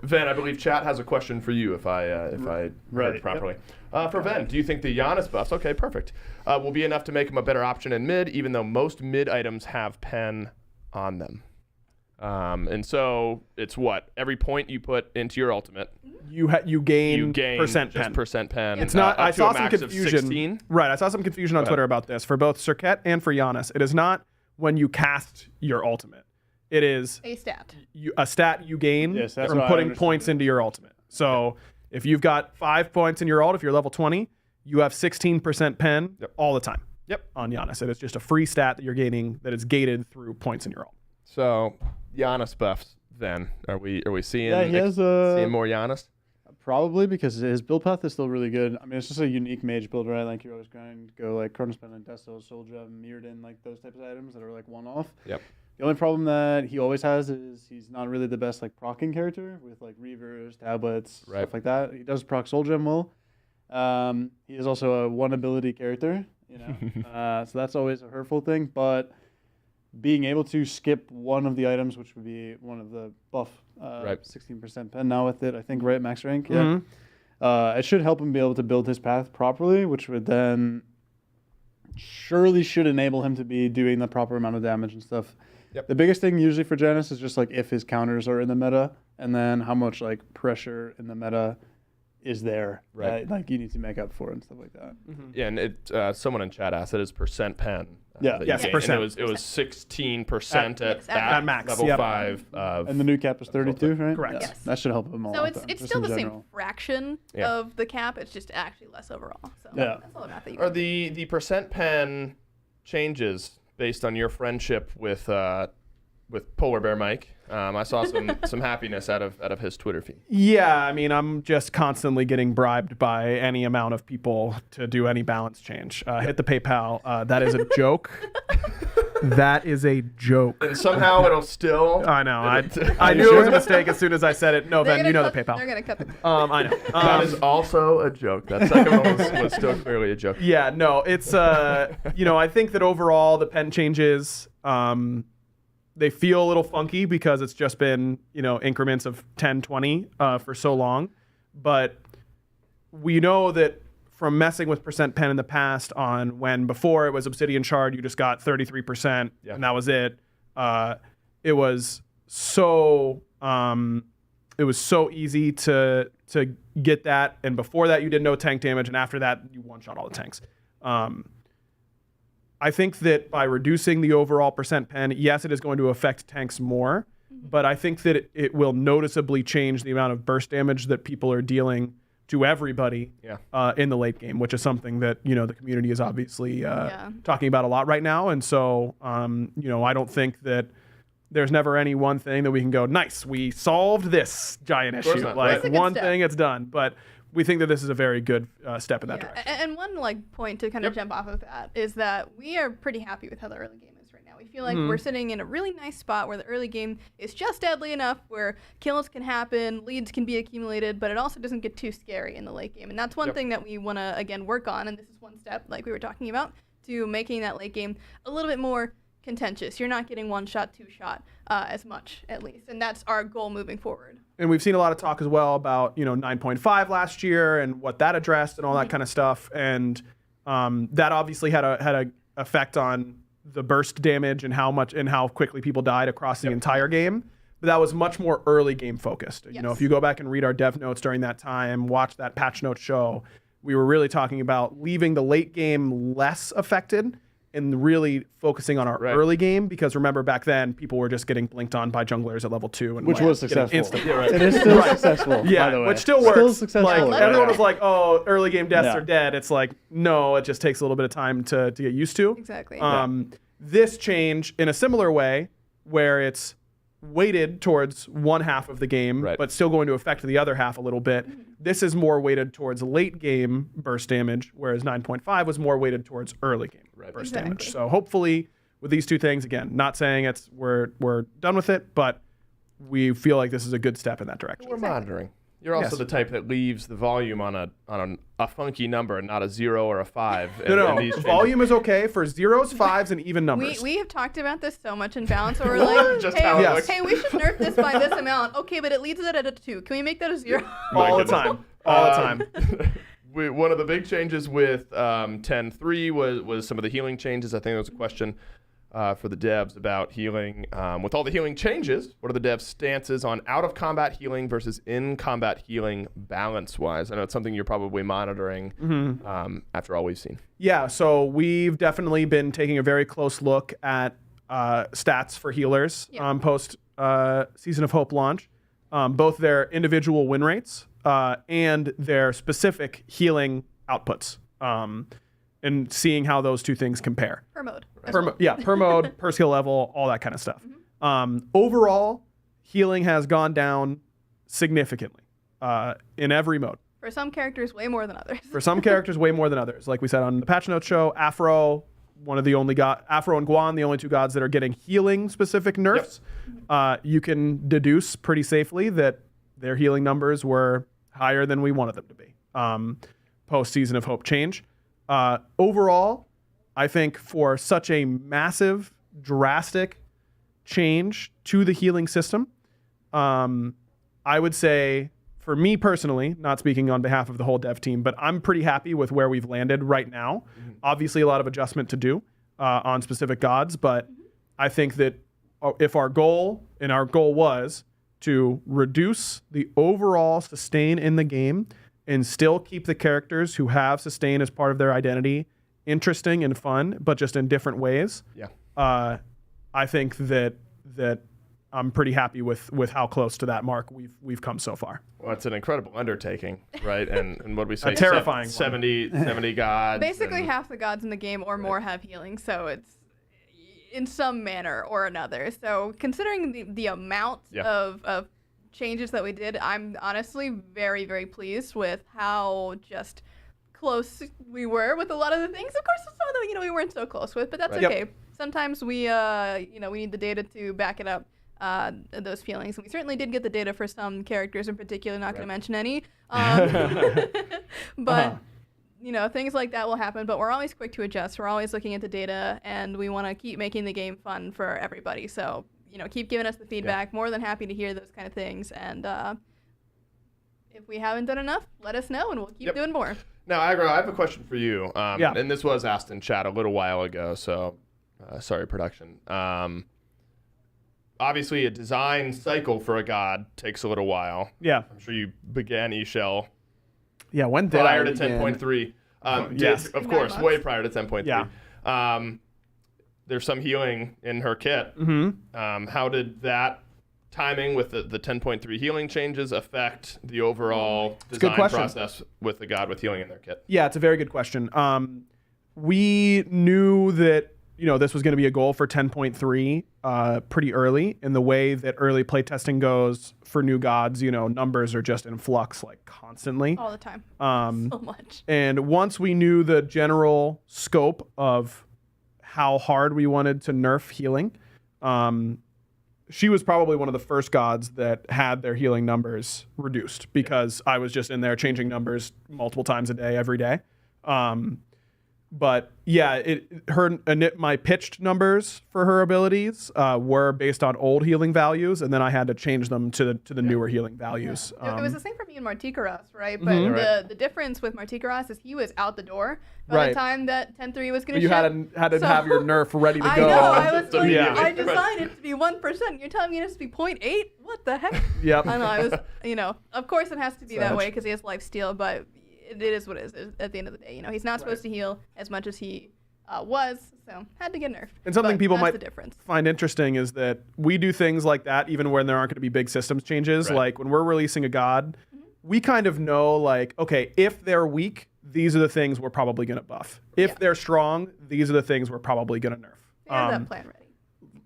Ven, I believe chat has a question for you if I heard properly. For Ven, do you think the Giannis buffs, okay, perfect, will be enough to make him a better option in mid, even though most mid items have pen on them? And so it's what? Every point you put into your ultimate,
You gain percent
just
pen.
percent pen.
It's not.
up
I
to
saw
a
some
max of
confusion.
16?
Right. I saw some confusion on Twitter about this for both Serket and for Giannis. It is not when you cast your ultimate. It is
A stat.
a stat you gain
Yes, that's
from
what I
putting
understood
points into your ultimate. So if you've got 5 points in your ult, if you're level 20, you have 16% pen all the time.
Yep.
On Giannis, it is just a free stat that you're gaining that is gated through points in your ult.
So Giannis buffs. Then are we seeing?
Yeah, he has
seeing more Giannis.
Probably because his build path is still really good. I mean, it's just a unique mage build, right? Like you're always going to go like Chronospin and Desto, Soldier, Mirrodin, like those types of items that are like one-off.
Yep.
The only problem that he always has is he's not really the best like proccing character with like Reavers, tablets, stuff like that. He does proc Soul Gem well. He is also a one ability character, you know, so that's always a hurtful thing. But being able to skip one of the items, which would be one of the buff, 16% pen now with it, I think, right, max rank. Yeah. It should help him be able to build his path properly, which would then surely should enable him to be doing the proper amount of damage and stuff. The biggest thing usually for Janus is just like if his counters are in the meta, and then how much like pressure in the meta is there.
Right.
Like you need to make up for it and stuff like that.
Yeah, and it someone in chat asked it is percent pen.
Yeah.
that you
Yes,
gain.
percent.
And it was 16% at
at max,
level
yep.
5.
And the new cap is 32, right?
Correct.
Yeah.
Yes.
That should help them all.
So
out
it's
then,
it's
just
still
in
the
general.
same fraction
Yeah.
of the cap. It's just actually less overall. So
Yeah.
that's all the math that you
Are
can
the percent pen changes based on your friendship with Polar Bear Mike? I saw some happiness out of his Twitter feed.
Yeah, I mean, I'm just constantly getting bribed by any amount of people to do any balance change. Hit the PayPal. That is a joke. That is a joke.
And somehow it'll still.
I know. I knew it was a mistake as soon as I said it. No, Ben, you know the PayPal.
They're gonna cut the.
I know.
That is also a joke. That second one was still clearly a joke.
Yeah, no, it's I think that overall the pen changes, they feel a little funky because it's just been, increments of 10, 20 for so long. But we know that from messing with percent pen in the past on when before it was Obsidian Shard, you just got 33% and that was it. It was so easy to get that. And before that you did no tank damage. And after that you one-shot all the tanks. I think that by reducing the overall percent pen, yes, it is going to affect tanks more, but I think that it will noticeably change the amount of burst damage that people are dealing to everybody in the late game, which is something that, the community is obviously talking about a lot right now. And so, I don't think that there's never any one thing that we can go, nice, we solved this giant issue.
not,
Like
right.
one thing, it's done. But we think that this is a very good step in that direction.
And one point to kind of jump off of that is that we are pretty happy with how the early game is right now. We feel like we're sitting in a really nice spot where the early game is just deadly enough where kills can happen, leads can be accumulated, but it also doesn't get too scary in the late game. And that's one thing that we want to, again, work on. And this is one step, like we were talking about, to making that late game a little bit more contentious. You're not getting one shot, two shot as much, at least. And that's our goal moving forward.
And we've seen a lot of talk as well about, 9.5 last year and what that addressed and all that kind of stuff. And that obviously had a effect on the burst damage and how much and how quickly people died across the entire game. But that was much more early game focused.
Yes.
If you go back and read our dev notes during that time, watch that patch note show, we were really talking about leaving the late game less affected and really focusing on our early game, because remember back then people were just getting blinked on by junglers at level 2 and
Which was successful.
Right.
It is still successful,
Yeah,
by the way.
which still works.
Still successful.
Like, everyone was like, oh, early game deaths are dead. It's like, no, it just takes a little bit of time to get used to.
Exactly.
This change in a similar way where it's weighted towards one half of the game, but still going to affect the other half a little bit. This is more weighted towards late game burst damage, whereas 9.5 was more weighted towards early game burst damage. So hopefully with these two things, again, not saying we're done with it, but we feel like this is a good step in that direction.
We're monitoring. You're also the type that leaves the volume on a funky number and not a 0 or a 5.
No, volume is okay for 0s, 5s, and even numbers.
We have talked about this so much in balance where we're like,
Just how it looks.
hey, we should nerf this by this amount. Okay, but it leaves it at a 2. Can we make that a 0?
All the time. All the time.
One of the big changes with 10.3 was some of the healing changes. I think there was a question for the devs about healing. With all the healing changes, what are the devs' stances on out-of-combat healing versus in-combat healing balance-wise? I know it's something you're probably monitoring after all we've seen.
Yeah, so we've definitely been taking a very close look at stats for healers post Season of Hope launch, both their individual win rates and their specific healing outputs, and seeing how those two things compare.
Per mode.
Per mode, per skill level, all that kind of stuff. Overall, healing has gone down significantly in every mode.
For some characters, way more than others.
For some characters, way more than others. Like we said on the patch notes show, Afro, Afro and Guan, the only two gods that are getting healing specific nerfs. You can deduce pretty safely that their healing numbers were higher than we wanted them to be post Season of Hope change. Overall, I think for such a massive, drastic change to the healing system, I would say, for me personally, not speaking on behalf of the whole dev team, but I'm pretty happy with where we've landed right now. Obviously, a lot of adjustment to do on specific gods, but I think that if our goal was to reduce the overall sustain in the game and still keep the characters who have Sustain as part of their identity interesting and fun, but just in different ways.
Yeah.
I think that I'm pretty happy with how close to that mark we've come so far.
Well, it's an incredible undertaking, right? And what do we say?
A terrifying one.
70 gods.
Basically, half the gods in the game or more have healing, so it's in some manner or another. So considering the amount of changes that we did, I'm honestly very, very pleased with how just close we were with a lot of the things. Of course, some of them we weren't so close with, but that's okay. Sometimes we we need the data to back it up. Those feelings, and we certainly did get the data for some characters in particular, not going to mention any, but things like that will happen, but we're always quick to adjust. We're always looking at the data, and we want to keep making the game fun for everybody, so keep giving us the feedback. More than happy to hear those kind of things, and if we haven't done enough, let us know and we'll keep doing more.
Now, Aggro, I have a question for you, and this was asked in chat a little while ago, so sorry, production. Obviously, a design cycle for a god takes a little while.
Yeah.
I'm sure you began eShell.
Yeah, when did
prior
I
to
begin?
10.3.
Yes.
Of course, way prior to 10.3.
Yeah.
There's some healing in her kit.
Mm-hmm.
How did that timing with the 10.3 healing changes affect the overall design process with the god with healing in their kit?
Yeah, it's a very good question. We knew that this was going to be a goal for 10.3 pretty early. In the way that early playtesting goes for new gods, numbers are just in flux like constantly.
All the time. So much.
And once we knew the general scope of how hard we wanted to nerf healing, she was probably one of the first gods that had their healing numbers reduced because I was just in there changing numbers multiple times a day, every day. But yeah, my pitched numbers for her abilities were based on old healing values, and then I had to change them to the newer healing values.
It was the same for me and Martikaras, right? But the difference with Martikaras is he was out the door by the time that 10.3 was going to ship.
You had to have your nerf ready to go.
I know. I was like, I designed it to be 1%. You're telling me it has to be 0.8? What the heck?
Yep.
I know. I was, of course it has to be that way because he has lifesteal, but it is what it is at the end of the day. He's not supposed to heal as much as he was, so had to get nerfed.
And something people might
the difference.
find interesting is that we do things like that even when there aren't going to be big systems changes. Like when we're releasing a god, we kind of know like, okay, if they're weak, these are the things we're probably going to buff. If they're strong, these are the things we're probably going to nerf.
We have that plan ready.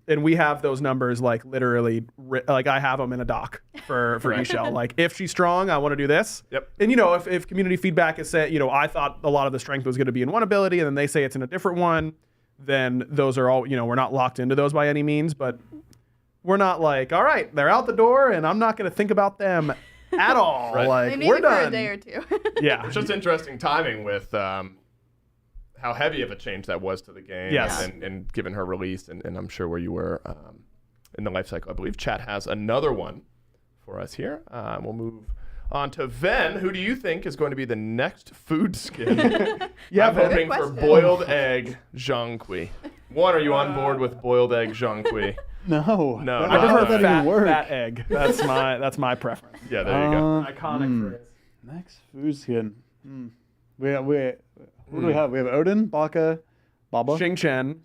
And we have those numbers like literally, like I have them in a doc for eShell. Like if she's strong, I want to do this.
Yep.
And if community feedback is saying, I thought a lot of the strength was going to be in one ability, and then they say it's in a different one, then those are all, we're not locked into those by any means, but we're not like, all right, they're out the door, and I'm not going to think about them at all. Like
they need
we're
it
done
for a day or two.
Yeah. It's just interesting timing with how heavy of a change that was to the game, and given her release, and I'm sure where you were in the life cycle. I believe chat has another one for us here. We'll move on to Ven. Who do you think is going to be the next food skin? I'm hoping for boiled egg Zhongqi. One, are you on board with boiled egg Zhongqi?
No.
I prefer fat egg. That's my preference.
Yeah, there you go.
Iconic phrase.
Next food skin. What do we have? We have Odin, Baka, Baba,
Xingchen.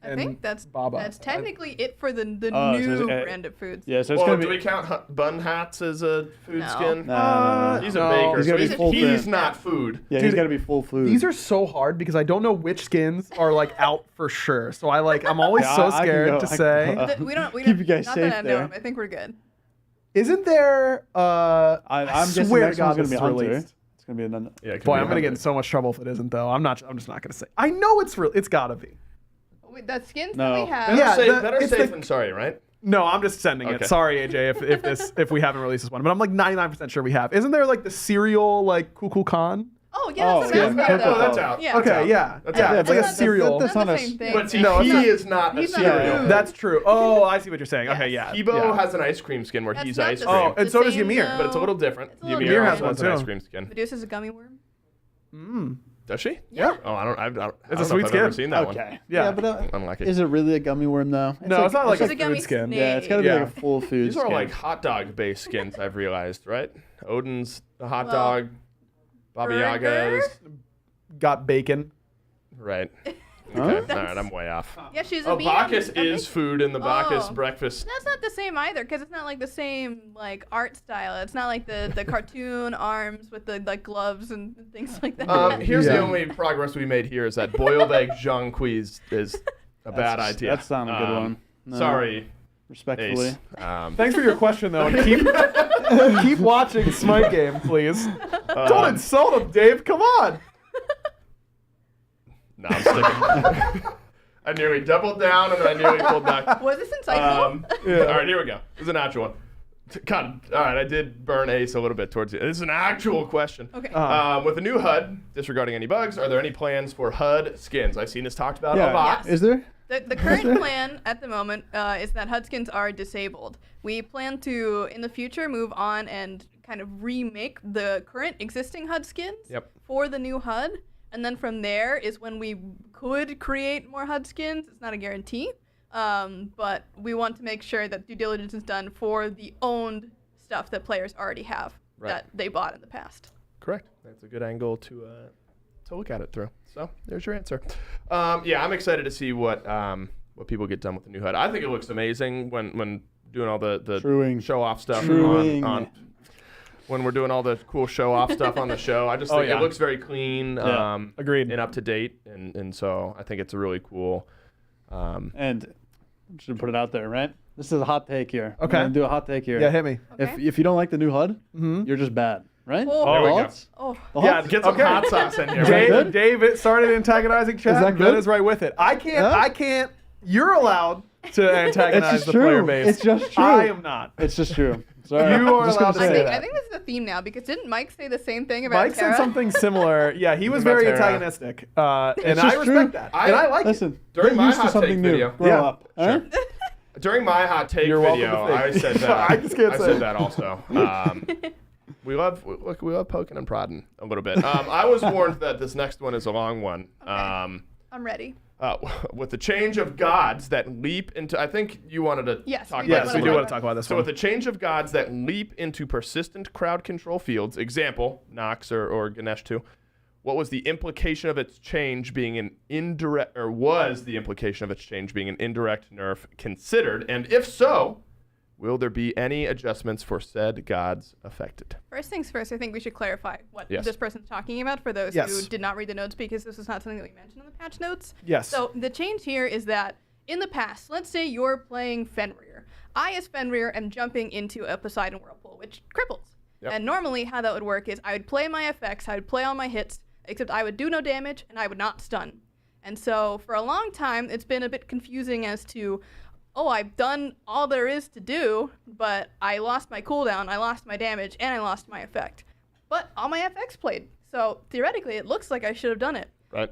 I think that's
Baba.
That's technically it for the new brand of foods.
Yeah, so it's gonna be.
Do we count Bun Hats as a food skin?
No.
He's a baker.
He's gonna be full
he's
food.
not food.
Yeah, he's got to be full food.
These are so hard because I don't know which skins are like out for sure. So I'm always so scared to say.
We don't
keep you guys
not
safe
that I know
there.
him. I think we're good.
Isn't there?
I'm guessing
swear
next
to God
one's gonna
this
be
is
Hunter.
released.
It's gonna be another.
Yeah,
Boy, I'm gonna get in so much trouble if it isn't though. I'm just not gonna say. I know it's real. It's gotta be.
The skins
No.
that we have.
Better safe than sorry, right?
No, I'm just sending it. Sorry, AJ, if we haven't released this one, but I'm like 99% sure we have. Isn't there like the cereal like Kukul Khan?
Oh yeah, that's a mascot.
Oh, that's out.
Yeah.
Okay, yeah. It's like a cereal.
That's not
the
a
same thing.
But see,
No,
he
it's not.
is not a
He's not
cereal.
food.
That's true. Oh, I see what you're saying. Okay, yeah.
Kibo has an ice cream skin where
That's
he's
not
ice
the
cream.
Oh, and so does
same,
Ymir.
though.
But it's a little different.
It's a little
Ymir
different.
has an
too.
ice cream skin.
Medusa's a gummy worm.
Does she?
Yeah.
Oh, I don't know
It's a
if
sweet
I've ever
skin.
seen that one.
Okay.
Yeah.
but
Unlucky.
is it really a gummy worm though?
No, it's not like
It's
a
a gummy
food skin.
snake.
Yeah, it's gotta be
Yeah.
like a full food.
These are
skin.
like hot dog based skins, I've realized, right? Odin's the hot
Well,
dog. Baba Yaga's
got bacon.
Right.
Huh?
Okay. All right, I'm way off.
Yeah, she's a
Oh,
bee.
Bacchus is food in the Bacchus
Oh.
breakfast.
That's not the same either, because it's not like the same like art style. It's not like the cartoon arms with the like gloves and things like that.
Here's the only progress we made here is that boiled egg Jean Quiz is a bad idea.
That's not a good one. No.
Sorry.
Respectfully.
Ace.
Thanks for your question, though. And keep watching Smite Game, please. Don't insult him, Dave. Come on.
No, I'm sticking. I nearly doubled down and then I nearly pulled back.
Was this insightful?
All right, here we go. This is an actual one. God, all right, I did burn Ace a little bit towards you. This is an actual question.
Okay.
With a new HUD, disregarding any bugs, are there any plans for HUD skins? I've seen this talked about a lot.
Yes.
Is there?
The current plan at the moment is that HUD skins are disabled. We plan to, in the future, move on and kind of remake the current existing HUD skins for the new HUD. And then from there is when we could create more HUD skins. It's not a guarantee, but we want to make sure that due diligence is done for the owned stuff that players already have that they bought in the past.
Correct. That's a good angle to look at it through. So there's your answer. Yeah, I'm excited to see what people get done with the new HUD. I think it looks amazing when doing all the show off stuff on when we're doing all the cool show off stuff on the show. I just think it looks very clean,
agreed,
and up to date, and so I think it's a really cool.
And I should put it out there, right? This is a hot take here.
Okay.
I'm gonna do a hot take here.
Yeah, hit me.
If you don't like the new HUD, you're just bad, right?
Oh.
There we go.
Thoughts?
Oh.
Yeah,
get some hot sauce in here. Right?
Dave started antagonizing chat.
Is that
and
good?
Ben is right with it. I can't. You're allowed to antagonize
It's
the
true.
player base.
It's just true.
I am not.
It's just true. Sorry.
You are
I'm just
allowed
gonna
to
say
say
that.
I think this is a theme now because didn't Mike say the same thing about
Mike
Tara?
said something similar. Yeah, he was
About
very
Tara.
antagonistic, and
It's
I
just
respect
true.
that. And I like it.
Listen,
During
get
my
used to
hot
something
take
new.
video.
Grow
Yeah.
up. All right?
During my hot take
You're welcome
video,
to
I
think.
said that.
I just can't say
said
it.
that also. We love poking and prodding a little bit. I was warned that this next one is a long one.
I'm ready.
With the change of gods that leap into, I think you wanted to talk about
Yes,
this
we
one.
do want to talk about this
So
one.
with the change of gods that leap into persistent crowd control fields, example, Nox or Ganesh 2, what was the implication of its change being an indirect, or was the implication of its change being an indirect nerf considered? And if so, will there be any adjustments for said gods affected?
First things first, I think we should clarify what
Yes.
this person's talking about for those
Yes.
who did not read the notes because this is not something that we mentioned in the patch notes.
Yes.
So the change here is that in the past, let's say you're playing Fenrir. I, as Fenrir, am jumping into a Poseidon Whirlpool, which cripples.
Yep.
And normally how that would work is I would play my effects, I would play all my hits, except I would do no damage and I would not stun. And so for a long time, it's been a bit confusing as to, oh, I've done all there is to do, but I lost my cooldown, I lost my damage, and I lost my effect. But all my FX played. So theoretically, it looks like I should have done it.
Right.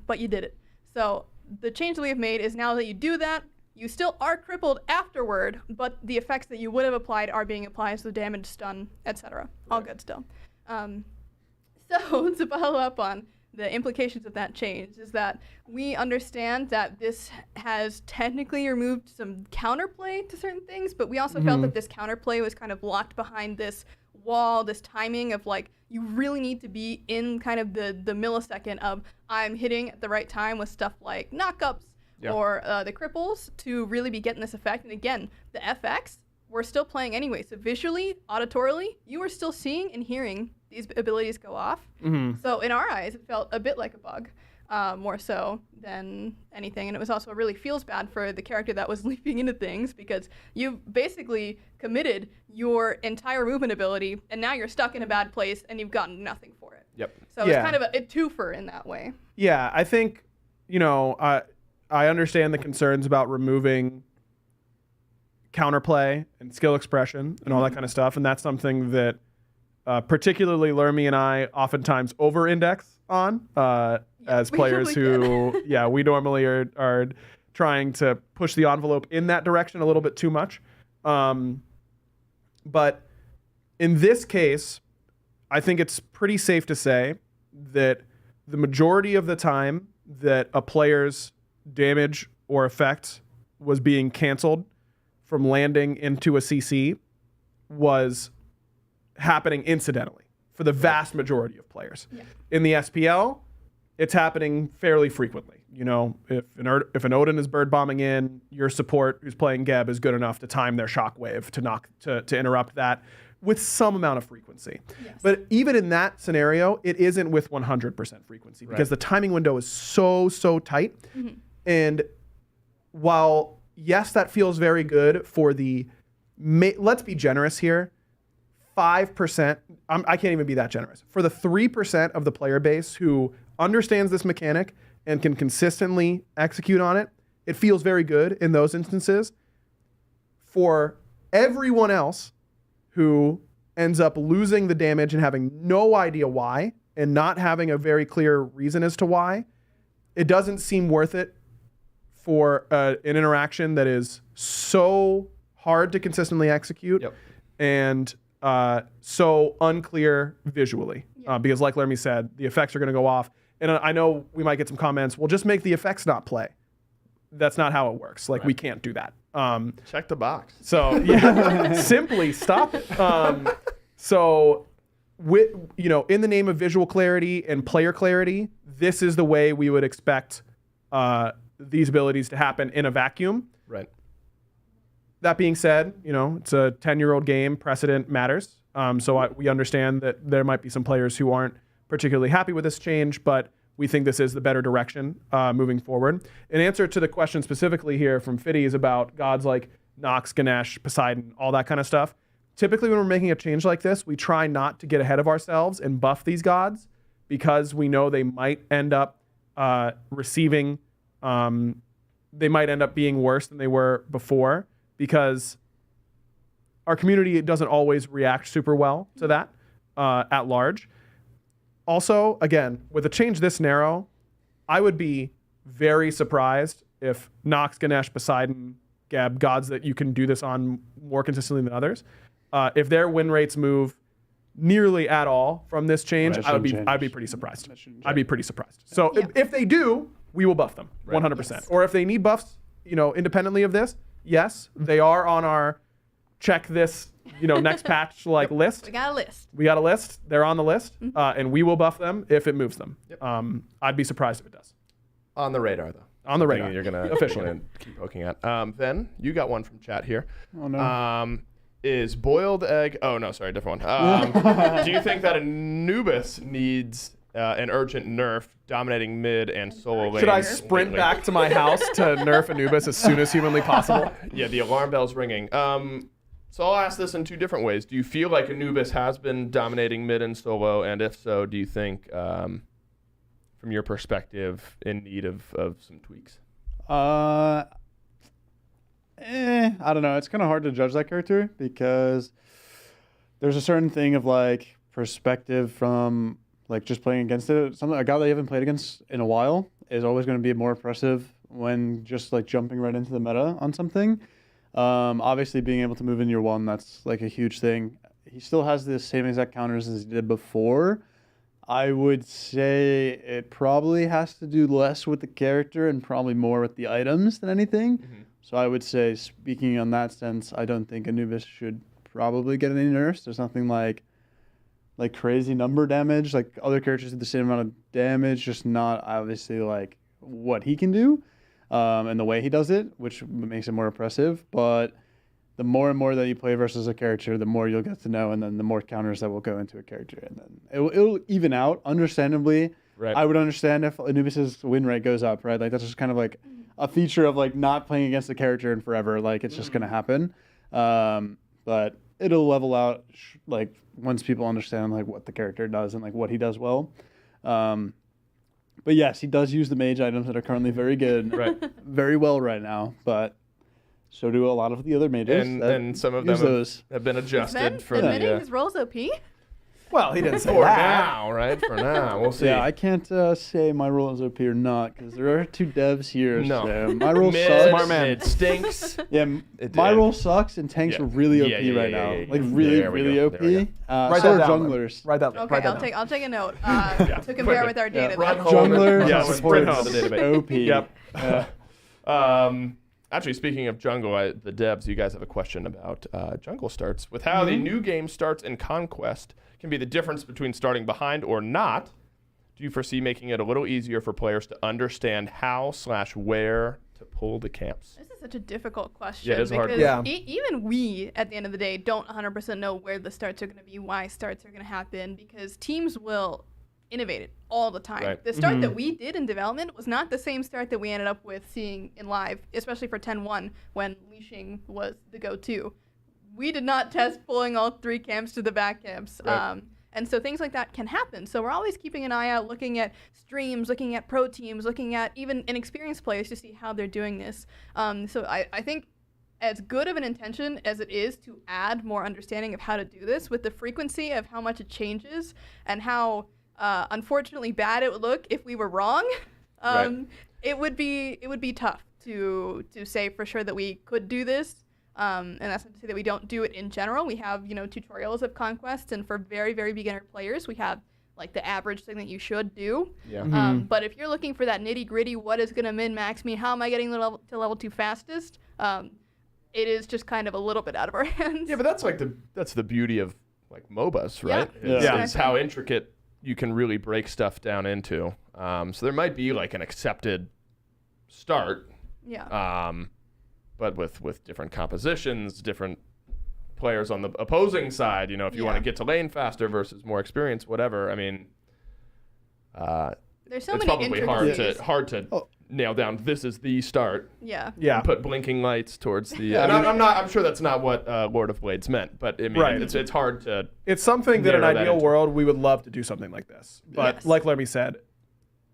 But you did it. So the change that we have made is now that you do that, you still are crippled afterward, but the effects that you would have applied are being applied, so damage, stun, etc. All good still. So to follow up on the implications of that change is that we understand that this has technically removed some counterplay to certain things, but we also felt that this counterplay was kind of locked behind this wall, this timing of like, you really need to be in kind of the millisecond of I'm hitting at the right time with stuff like knockups or the cripples to really be getting this effect. And again, the FX, we're still playing anyway. So visually, auditorily, you are still seeing and hearing these abilities go off. So in our eyes, it felt a bit like a bug, more so than anything. And it was also really feels bad for the character that was leaping into things because you basically committed your entire movement ability and now you're stuck in a bad place and you've gotten nothing for it.
Yep.
So it's kind of a twofer in that way.
Yeah, I think, I understand the concerns about removing counterplay and skill expression and all that kind of stuff. And that's something that particularly Lermy and I oftentimes over-index on as players who, we normally are trying to push the envelope in that direction a little bit too much. But in this case, I think it's pretty safe to say that the majority of the time that a player's damage or effect was being canceled from landing into a CC was happening incidentally for the vast majority of players. In the SPL, it's happening fairly frequently. You know, if an Odin is bird bombing in, your support who's playing Geb is good enough to time their shockwave to interrupt that with some amount of frequency. But even in that scenario, it isn't with 100% frequency because the timing window is so tight. And while yes, that feels very good for the, let's be generous here, 5%, I can't even be that generous. For the 3% of the player base who understands this mechanic and can consistently execute on it, it feels very good in those instances. For everyone else who ends up losing the damage and having no idea why and not having a very clear reason as to why, it doesn't seem worth it for an interaction that is so hard to consistently execute and so unclear visually. Because like Lermy said, the effects are going to go off. And I know we might get some comments, well, just make the effects not play. That's not how it works. Like, we can't do that.
Check the box.
So, simply stop it. So, in the name of visual clarity and player clarity, this is the way we would expect these abilities to happen in a vacuum.
Right.
That being said, it's a 10-year-old game. Precedent matters. So we understand that there might be some players who aren't particularly happy with this change, but we think this is the better direction moving forward. In answer to the question specifically here from Fiddy is about gods like Nox, Ganesh, Poseidon, all that kind of stuff. Typically when we're making a change like this, we try not to get ahead of ourselves and buff these gods because we know they might end up they might end up being worse than they were before because our community doesn't always react super well to that at large. Also, again, with a change this narrow, I would be very surprised if Nox, Ganesh, Poseidon, Geb, gods that you can do this on more consistently than others, if their win rates move nearly at all from this change, I'd be pretty surprised. I'd be pretty surprised. So if they do, we will buff them 100%. Yes. Or if they need buffs, independently of this, yes, they are on our check this, next patch list.
We got a list.
We got a list. They're on the list, and we will buff them if it moves them. I'd be surprised if it does.
On the radar, though.
On the radar.
You're gonna
officially
keep poking at. Then you got one from chat here.
Oh no.
Is boiled egg? Oh no, sorry, different one. Do you think that Anubis needs an urgent nerf, dominating mid and solo lane?
Should I sprint back to my house to nerf Anubis as soon as humanly possible?
Yeah, the alarm bell's ringing. So I'll ask this in two different ways. Do you feel like Anubis has been dominating mid and solo? And if so, do you think, from your perspective, in need of some tweaks?
I don't know. It's kind of hard to judge that character because there's a certain thing of perspective from just playing against it. A guy that you haven't played against in a while is always going to be more impressive when just jumping right into the meta on something. Obviously being able to move in your one, that's a huge thing. He still has the same exact counters as he did before. I would say it probably has to do less with the character and probably more with the items than anything. So I would say, speaking on that sense, I don't think Anubis should probably get any nerfs. There's nothing like crazy number damage. Other characters do the same amount of damage, just not obviously what he can do. And the way he does it, which makes it more impressive. But the more and more that you play versus a character, the more you'll get to know, and then the more counters that will go into a character. And then it'll even out, understandably.
Right.
I would understand if Anubis's win rate goes up, right? That's just kind of a feature of not playing against the character in forever. It's just going to happen. But it'll level out once people understand what the character does and what he does well. But yes, he does use the mage items that are currently very good, very well right now. But so do a lot of the other mages.
And some of them have been adjusted for
admitting his role's OP?
Well, he didn't say
for
that.
now, right? For now, we'll see.
Yeah, I can't say my role is OP or not because there are two devs here.
No,
so my role sucks.
Smart man.
It stinks.
Yeah, my role sucks, and tanks are really OP right now. Really OP. So are junglers.
Write that.
Okay,
write that
I'll take a note to compare with our data.
Junglers
sprint home.
OP.
Yep. Actually, speaking of jungle, the devs, you guys have a question about jungle starts. With how the new game starts in Conquest, can be the difference between starting behind or not, do you foresee making it a little easier for players to understand how/where to pull the camps?
This is such a difficult question.
Yeah, it is hard.
Because even we, at the end of the day, don't 100% know where the starts are going to be, why starts are going to happen, because teams will innovate it all the time.
Right.
The start that we did in development was not the same start that we ended up with seeing in live, especially for 10-1 when leashing was the go-to. We did not test pulling all 3 camps to the back camps.
Right.
And so things like that can happen. So we're always keeping an eye out, looking at streams, looking at pro teams, looking at even inexperienced players to see how they're doing this. So I think as good of an intention as it is to add more understanding of how to do this, with the frequency of how much it changes and how unfortunately bad it would look if we were wrong, it would be tough to say for sure that we could do this. And that's not to say that we don't do it in general. We have, tutorials of Conquest, and for very, very beginner players, we have like the average thing that you should do.
Yeah.
But if you're looking for that nitty gritty, what is going to min-max me? How am I getting to level 2 fastest? It is just kind of a little bit out of our hands.
Yeah, but that's the beauty of like MOBAs, right?
Yeah.
Is how intricate you can really break stuff down into. So there might be like an accepted start.
Yeah.
But with different compositions, different players on the opposing side, if you want to get to lane faster versus more experience, whatever. I mean,
there's so
it's
many
probably hard to nail down. This is the start.
Yeah.
Yeah.
Put blinking lights towards the. I'm sure that's not what Lord of Blades meant, but I mean, it's hard to.
It's something that in an ideal
into.
world we would love to do something like this, but like Lermy said,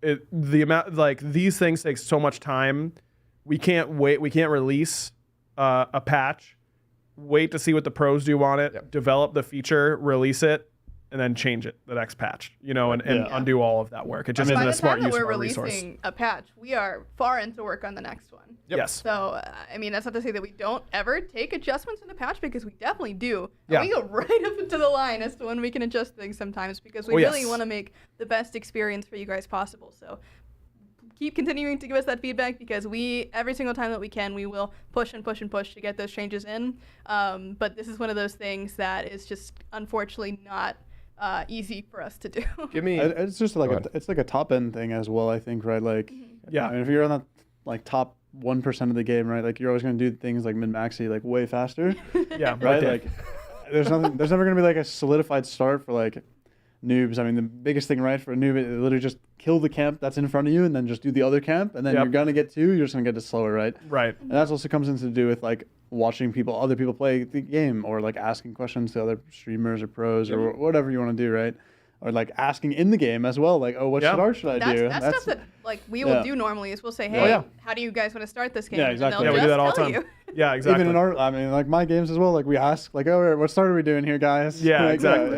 the amount like these things take so much time. We can't wait. We can't release a patch, wait to see what the pros do on it, develop the feature, release it, and then change it the next patch, and undo all of that work. It just isn't a smart use of our resource.
By the time that we're releasing a patch, we are far into work on the next one.
Yep.
Yes.
So, I mean, that's not to say that we don't ever take adjustments in the patch, because we definitely do. And we go right up into the line as to when we can adjust things sometimes, because we really want to make the best experience for you guys possible. So keep continuing to give us that feedback, because every single time that we can, we will push and push and push to get those changes in. But this is one of those things that is just unfortunately not easy for us to do.
It's just like it's like a top end thing as well, I think, right? Like, I mean, if you're on the like top 1% of the game, right? Like, you're always gonna do things like min-maxy like way faster. Right. Like, there's never gonna be like a solidified start for like noobs. I mean, the biggest thing, right, for a noob, is literally just kill the camp that's in front of you and then just do the other camp, and then you're gonna get 2, you're just gonna get it slower, right?
Right.
And that also comes into do with like watching other people play the game, or like asking questions to other streamers or pros or whatever you want to do, right? Or like asking in the game as well, like, oh, what start should I do?
That's stuff that like we will do normally. Is we'll say, hey, how do you guys want to start this game?
Yeah, exactly.
And
we do that all the
tell
time.
you.
Yeah, exactly.
Even in I mean, like my games as well, like we ask, like, oh, what start are we doing here, guys?
Yeah,
like,
exactly.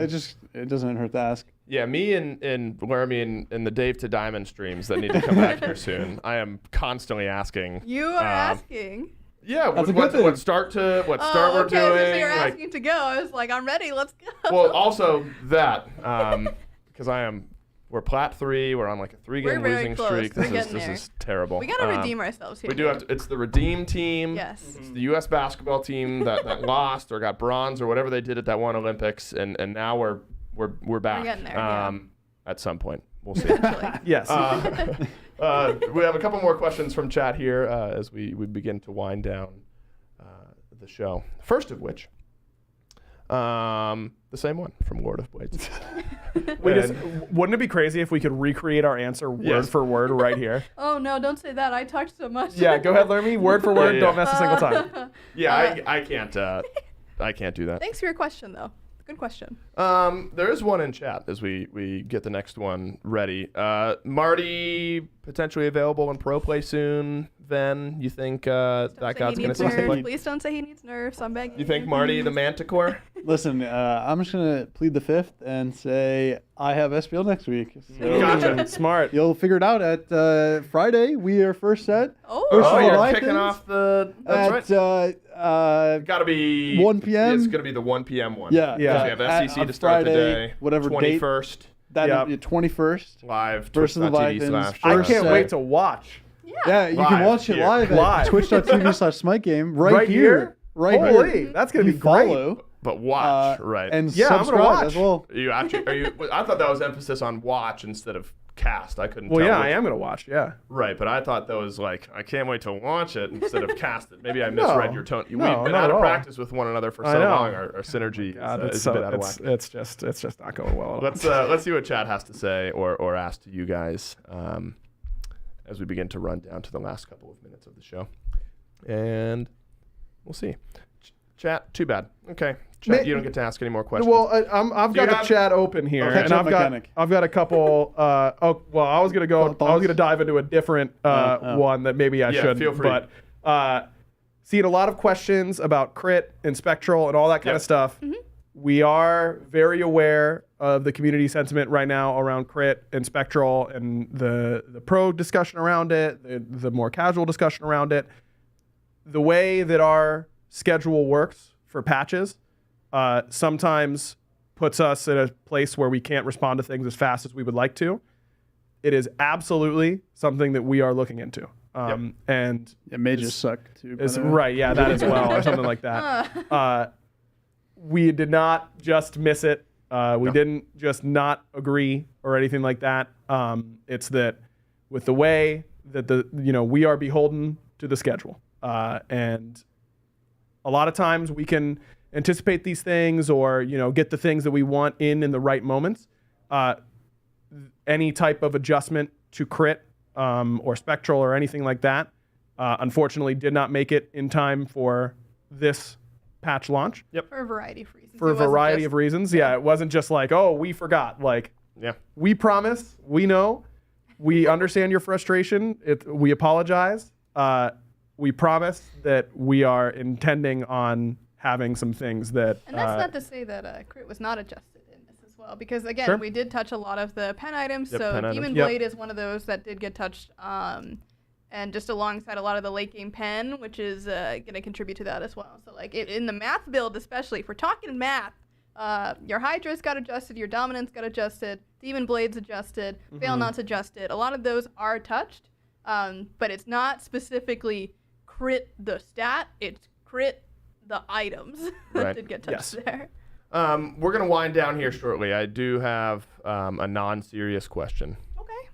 It doesn't hurt to ask.
Yeah, me and Lermy and the Dave to Diamond streams that need to come back here soon. I am constantly asking.
You are asking.
Yeah,
That's
what start we're doing.
So you're asking to go. I was like, I'm ready. Let's go.
Well, also that because we're plat 3. We're on like a 3-game losing streak. This is terrible.
We gotta redeem ourselves here.
We do have to. It's the redeem team.
Yes.
It's the U.S. basketball team that lost or got bronze or whatever they did at that one Olympics, and now we're back.
We're getting there,
at some point. We'll see.
Yes.
We have a couple more questions from chat here as we begin to wind down the show. First of which, the same one from Lord of Blades.
Wouldn't it be crazy if we could recreate our answer word for word right here?
Oh no, don't say that. I talked so much.
Yeah, go ahead, Lermy. Word for word. Don't miss a single time.
Yeah, I can't. I can't do that.
Thanks for your question, though. Good question.
There is one in chat as we get the next one ready. Marty potentially available in pro play soon. Then you think that god's gonna see something?
Please don't say he needs nerfs. I'm begging.
You think Marty the Manticore?
Listen, I'm just gonna plead the fifth and say I have SPL next week. So
Gotcha. Smart.
You'll figure it out at Friday. We are first set.
Oh,
you're kicking off the. That's right. Gotta be
1 p.m.
It's gonna be the 1 p.m. one.
Yeah.
We have SEC to start
Friday,
the day.
Whatever
21st.
That 21st.
Live.
Versus the Vikings.
I can't wait to watch.
Yeah, you can watch it live at twitch.tv/SmiteGame right here. Right
Holy,
here.
that's gonna be great.
But watch, right?
And
Yeah, I'm gonna
subscribe
watch.
as well.
Are you? I thought that was emphasis on watch instead of cast. I couldn't.
Well,
tell
yeah,
which-
I am gonna watch. Yeah.
Right, but I thought that was like, I can't wait to watch it instead of cast it. Maybe I misread your tone. We've
no,
been
not
out
at
of
all.
practice with one another for
I
so
know.
long. Our synergy is a bit out of whack.
It's just not going well at all.
Let's see what chat has to say or ask to you guys as we begin to run down to the last couple of minutes of the show, and we'll see. Chat, too bad. Okay, chat, you don't get to ask any more questions.
Well, I've got the chat open here,
Okay.
and I've got a couple. I was gonna dive into a different one that maybe I shouldn't.
Feel free.
But seeing a lot of questions about crit and spectral and all that kind of stuff. We are very aware of the community sentiment right now around crit and spectral and the pro discussion around it, the more casual discussion around it. The way that our schedule works for patches sometimes puts us in a place where we can't respond to things as fast as we would like to. It is absolutely something that we are looking into. And
it may just suck too.
Right, yeah, that as well, or something like that. We did not just miss it. We didn't just not agree or anything like that. It's that with the way that we are beholden to the schedule, and a lot of times we can anticipate these things or get the things that we want in the right moments. Any type of adjustment to crit or spectral or anything like that, unfortunately, did not make it in time for this patch launch.
For a variety of reasons.
For a variety of reasons. Yeah, it wasn't just like, oh, we forgot. Like, we promise, we know, we understand your frustration. We apologize. We promise that we are intending on having some things that.
And that's not to say that crit was not adjusted in this as well, because again,
Sure.
we did touch a lot of the pen items.
Yep,
so
pen
Demon
items. Yep.
Blade is one of those that did get touched. And just alongside a lot of the late game pen, which is going to contribute to that as well. So like in the math build, especially, if we're talking math, your Hi-Rez got adjusted, your Dominance got adjusted, Demon Blade's adjusted, Fail Not's adjusted. A lot of those are touched, but it's not specifically crit the stat, it's crit the items that did get touched there.
We're going to wind down here shortly. I do have a non-serious question.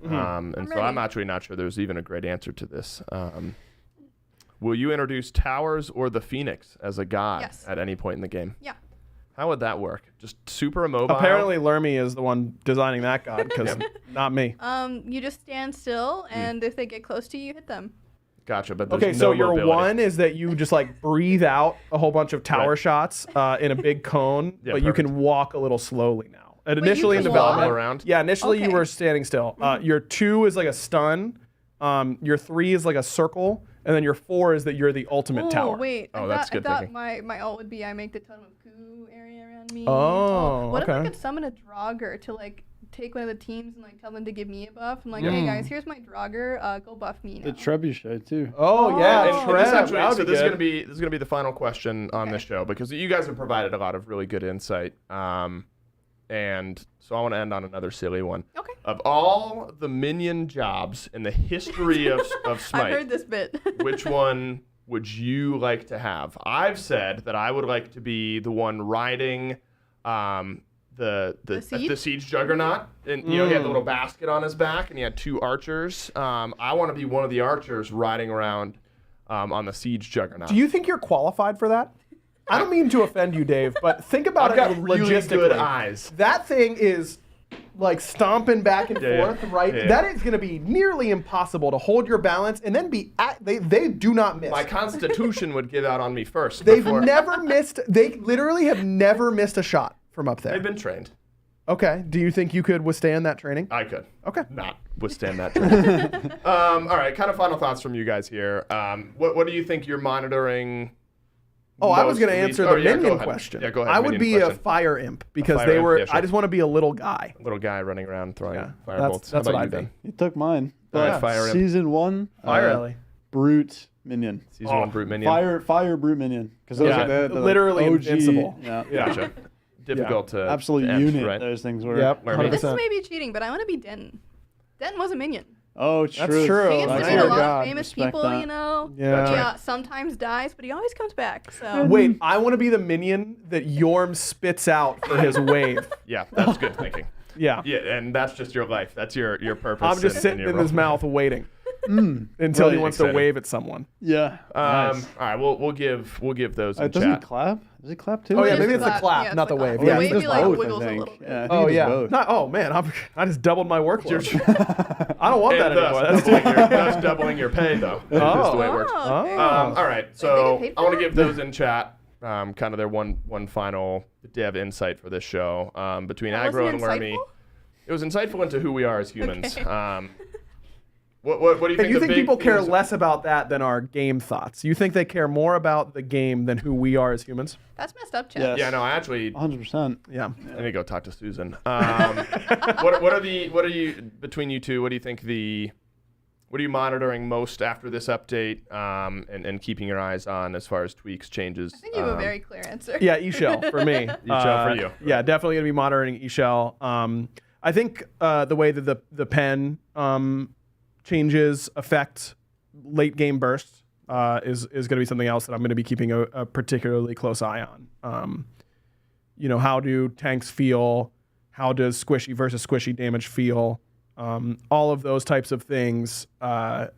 I'm actually not sure there's even a great answer to this. Will you introduce Towers or the Phoenix as a god at any point in the game?
Yeah.
How would that work? Just super immobile?
Apparently, Lermy is the one designing that god, because not me.
You just stand still, and if they get close to you, you hit them.
Gotcha, but there's
Okay,
no
so your
mobility.
one is that you just like breathe out a whole bunch of tower shots in a big cone,
Yeah,
but you can walk a little slowly now. And initially in
can
development,
walk? Around?
yeah, initially you
Okay.
were standing still. Your 2 is like a stun, your 3 is like a circle, and then your 4 is that you're the ultimate
Oh,
tower.
wait.
Oh, that's good
I thought
thinking.
my ult would be I make the totem of goo area around me.
Oh,
What if I
okay.
could summon a Draugr to like take one of the teams and like tell them to give me a buff? I'm like, hey guys, here's my Draugr. Go buff me now.
The trebuchet too.
Oh, yeah,
And this actually,
that would
so
be
this is
good.
gonna be the final question on this show, because you guys have provided a lot of really good insight. And so I want to end on another silly one.
Okay.
Of all the minion jobs in the history of Smite,
I've heard this bit.
which one would you like to have? I've said that I would like to be the one riding the siege juggernaut, and he had the little basket on his back, and he had 2 archers. I want to be one of the archers riding around on the siege juggernaut.
Do you think you're qualified for that? I don't mean to offend you, Dave, but think about
I've got
it
really
logistically.
good eyes.
That thing is like stomping back and forth, right?
Yeah.
That is going to be nearly impossible to hold your balance and then be they do not miss.
My constitution would give out on me first.
They've
before-
never missed. They literally have never missed a shot from up there.
They've been trained.
Okay. Do you think you could withstand that training?
I could.
Okay.
Not withstand that training. All right. Kind of final thoughts from you guys here. What do you think you're monitoring?
Oh, I was
most
going to
least-
answer
oh,
the
yeah, go
minion
ahead.
question.
Yeah, go ahead.
I would
minion
be a
question.
fire imp because
fire
they
imp,
were.
yeah, sure.
I just want to be a little guy.
Little guy running around throwing
Yeah,
fire
that's-
bolts.
that's
How
what
about
I'd
you,
be.
He took mine.
All right,
But
fire imp.
season 1.
Fire alley.
Brute minion.
Season 1 brute minion.
Fire brute minion. Because those
Yeah,
are the
literally
OG,
invincible.
Yeah.
Gotcha. Difficult to
Absolute
to empty,
unit.
right?
Those things were.
Yep.
Lermy.
This
100%.
may be cheating, but I want to be Denton. Denton was a minion.
Oh,
That's
true.
true.
He gets to
That's
meet a
your
lot
God.
of famous
Respect
people,
that.
you know.
Yeah.
He sometimes dies, but he always comes back. So
Wait, I want to be the minion that Yorm spits out for his wave.
Yeah, that's good thinking.
Yeah.
Yeah, and that's just your life. That's your purpose.
I'm just sitting
your
in his
role.
mouth waiting until he
Really
wants
exciting.
to wave at someone.
Yeah. Nice.
All right, we'll give those in
Doesn't
chat.
he clap? Does he clap too?
Oh yeah,
Just
maybe it's the
clap.
clap,
Yeah,
not
it's
the
the
wave.
clap.
Yeah,
The
he
wave,
does
he, like,
both.
wiggles a little bit.
Yeah, I think
Oh
he does
yeah.
both.
Oh man, I just doubled my workload. I don't want that
And
anymore.
thus doubling your pay, though. Is the way it works.
okay.
All right, so
paid
I
for
want to
that?
give those in chat. Kind of their one final dev insight for this show. Between
That
Aggro
wasn't
and Lermy,
insightful?
it was insightful into who we are as humans.
Okay.
What do you think?
And you
the
think
big
people care
themes-
less about that than our game thoughts? You think they care more about the game than who we are as humans?
That's messed up, Chel.
Yes.
Yeah, no, I actually.
100%.
Yeah.
I need to go talk to Susan. What are you between you two? What do you think what are you monitoring most after this update, and keeping your eyes on as far as tweaks, changes?
I think you have a very clear answer.
Yeah, eShell for me.
eShell for you.
Yeah, definitely gonna be monitoring eShell. I think the way that the pen changes affect late game bursts is going to be something else that I'm going to be keeping a particularly close eye on. How do tanks feel? How does squishy versus squishy damage feel? All of those types of things, I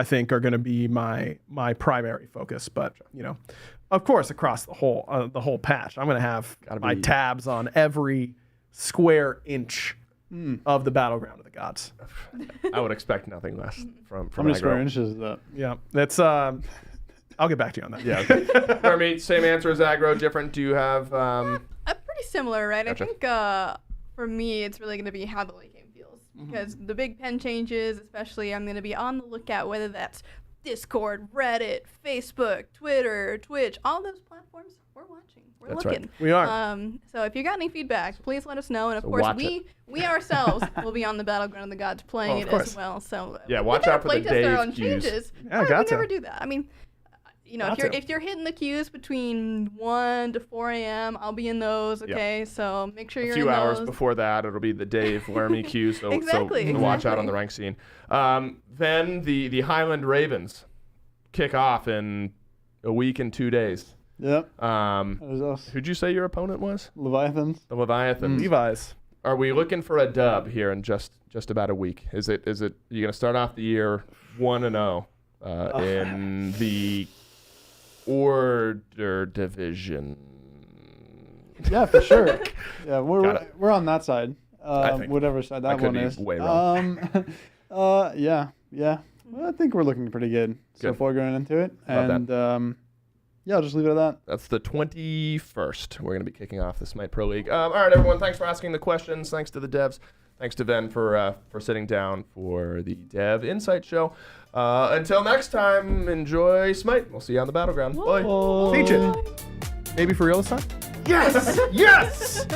think, are going to be my primary focus. But of course, across the whole patch, I'm going to have my tabs on every square inch of the battleground of the gods.
I would expect nothing less from
How many
Aggro.
square inches is that?
Yeah, that's. I'll get back to you on that.
Yeah. Okay. Lermy, same answer as Aggro. Different. Do you have?
Pretty similar, right?
Gotcha.
I think for me, it's really going to be how the late game feels. Because the big pen changes, especially, I'm going to be on the lookout, whether that's Discord, Reddit, Facebook, Twitter, Twitch, all those platforms. We're watching. We're
That's
looking.
right.
We are.
So if you got any feedback, please let us know. And of
So
course,
watch
we ourselves will be on the battleground of the gods playing
of
it
course.
as well. So
Yeah,
we
watch
gotta
out for the
playtest our
Dave
own
cues.
changes.
Yeah,
Why
got
we
to.
never do that? I mean,
Got to.
if you're hitting the queues between 1 to 4 a.m., I'll be in those. Okay, so make sure
A
you're
few
in
hours
those.
before that, it'll be the Dave Lermy queue. So
Exactly,
watch out on
exactly.
the rank scene. Then the Highland Ravens kick off in a week and 2 days.
Yep. That was us.
Who'd you say your opponent was?
Leviathans.
The Leviathans.
Levi's.
Are we looking for a dub here in just about a week? Is it you gonna start off the year 1-0 in the Order Division?
Yeah, for sure. Yeah,
Got
we're
it.
we're on that side.
think.
Whatever side
I
that
could
one
be
is.
way wrong.
Yeah. Well, I think we're looking pretty good so
Good.
far going into it,
Love that.
and yeah, I'll just leave it at that.
That's the 21st. We're going to be kicking off the SMITE Pro League. All right, everyone. Thanks for asking the questions. Thanks to the devs. Thanks to Ven for sitting down for the Dev Insight Show. Until next time, enjoy SMITE. We'll see you on the battleground. Bye.
Teach it. Maybe for real this time?
Yes! Yes!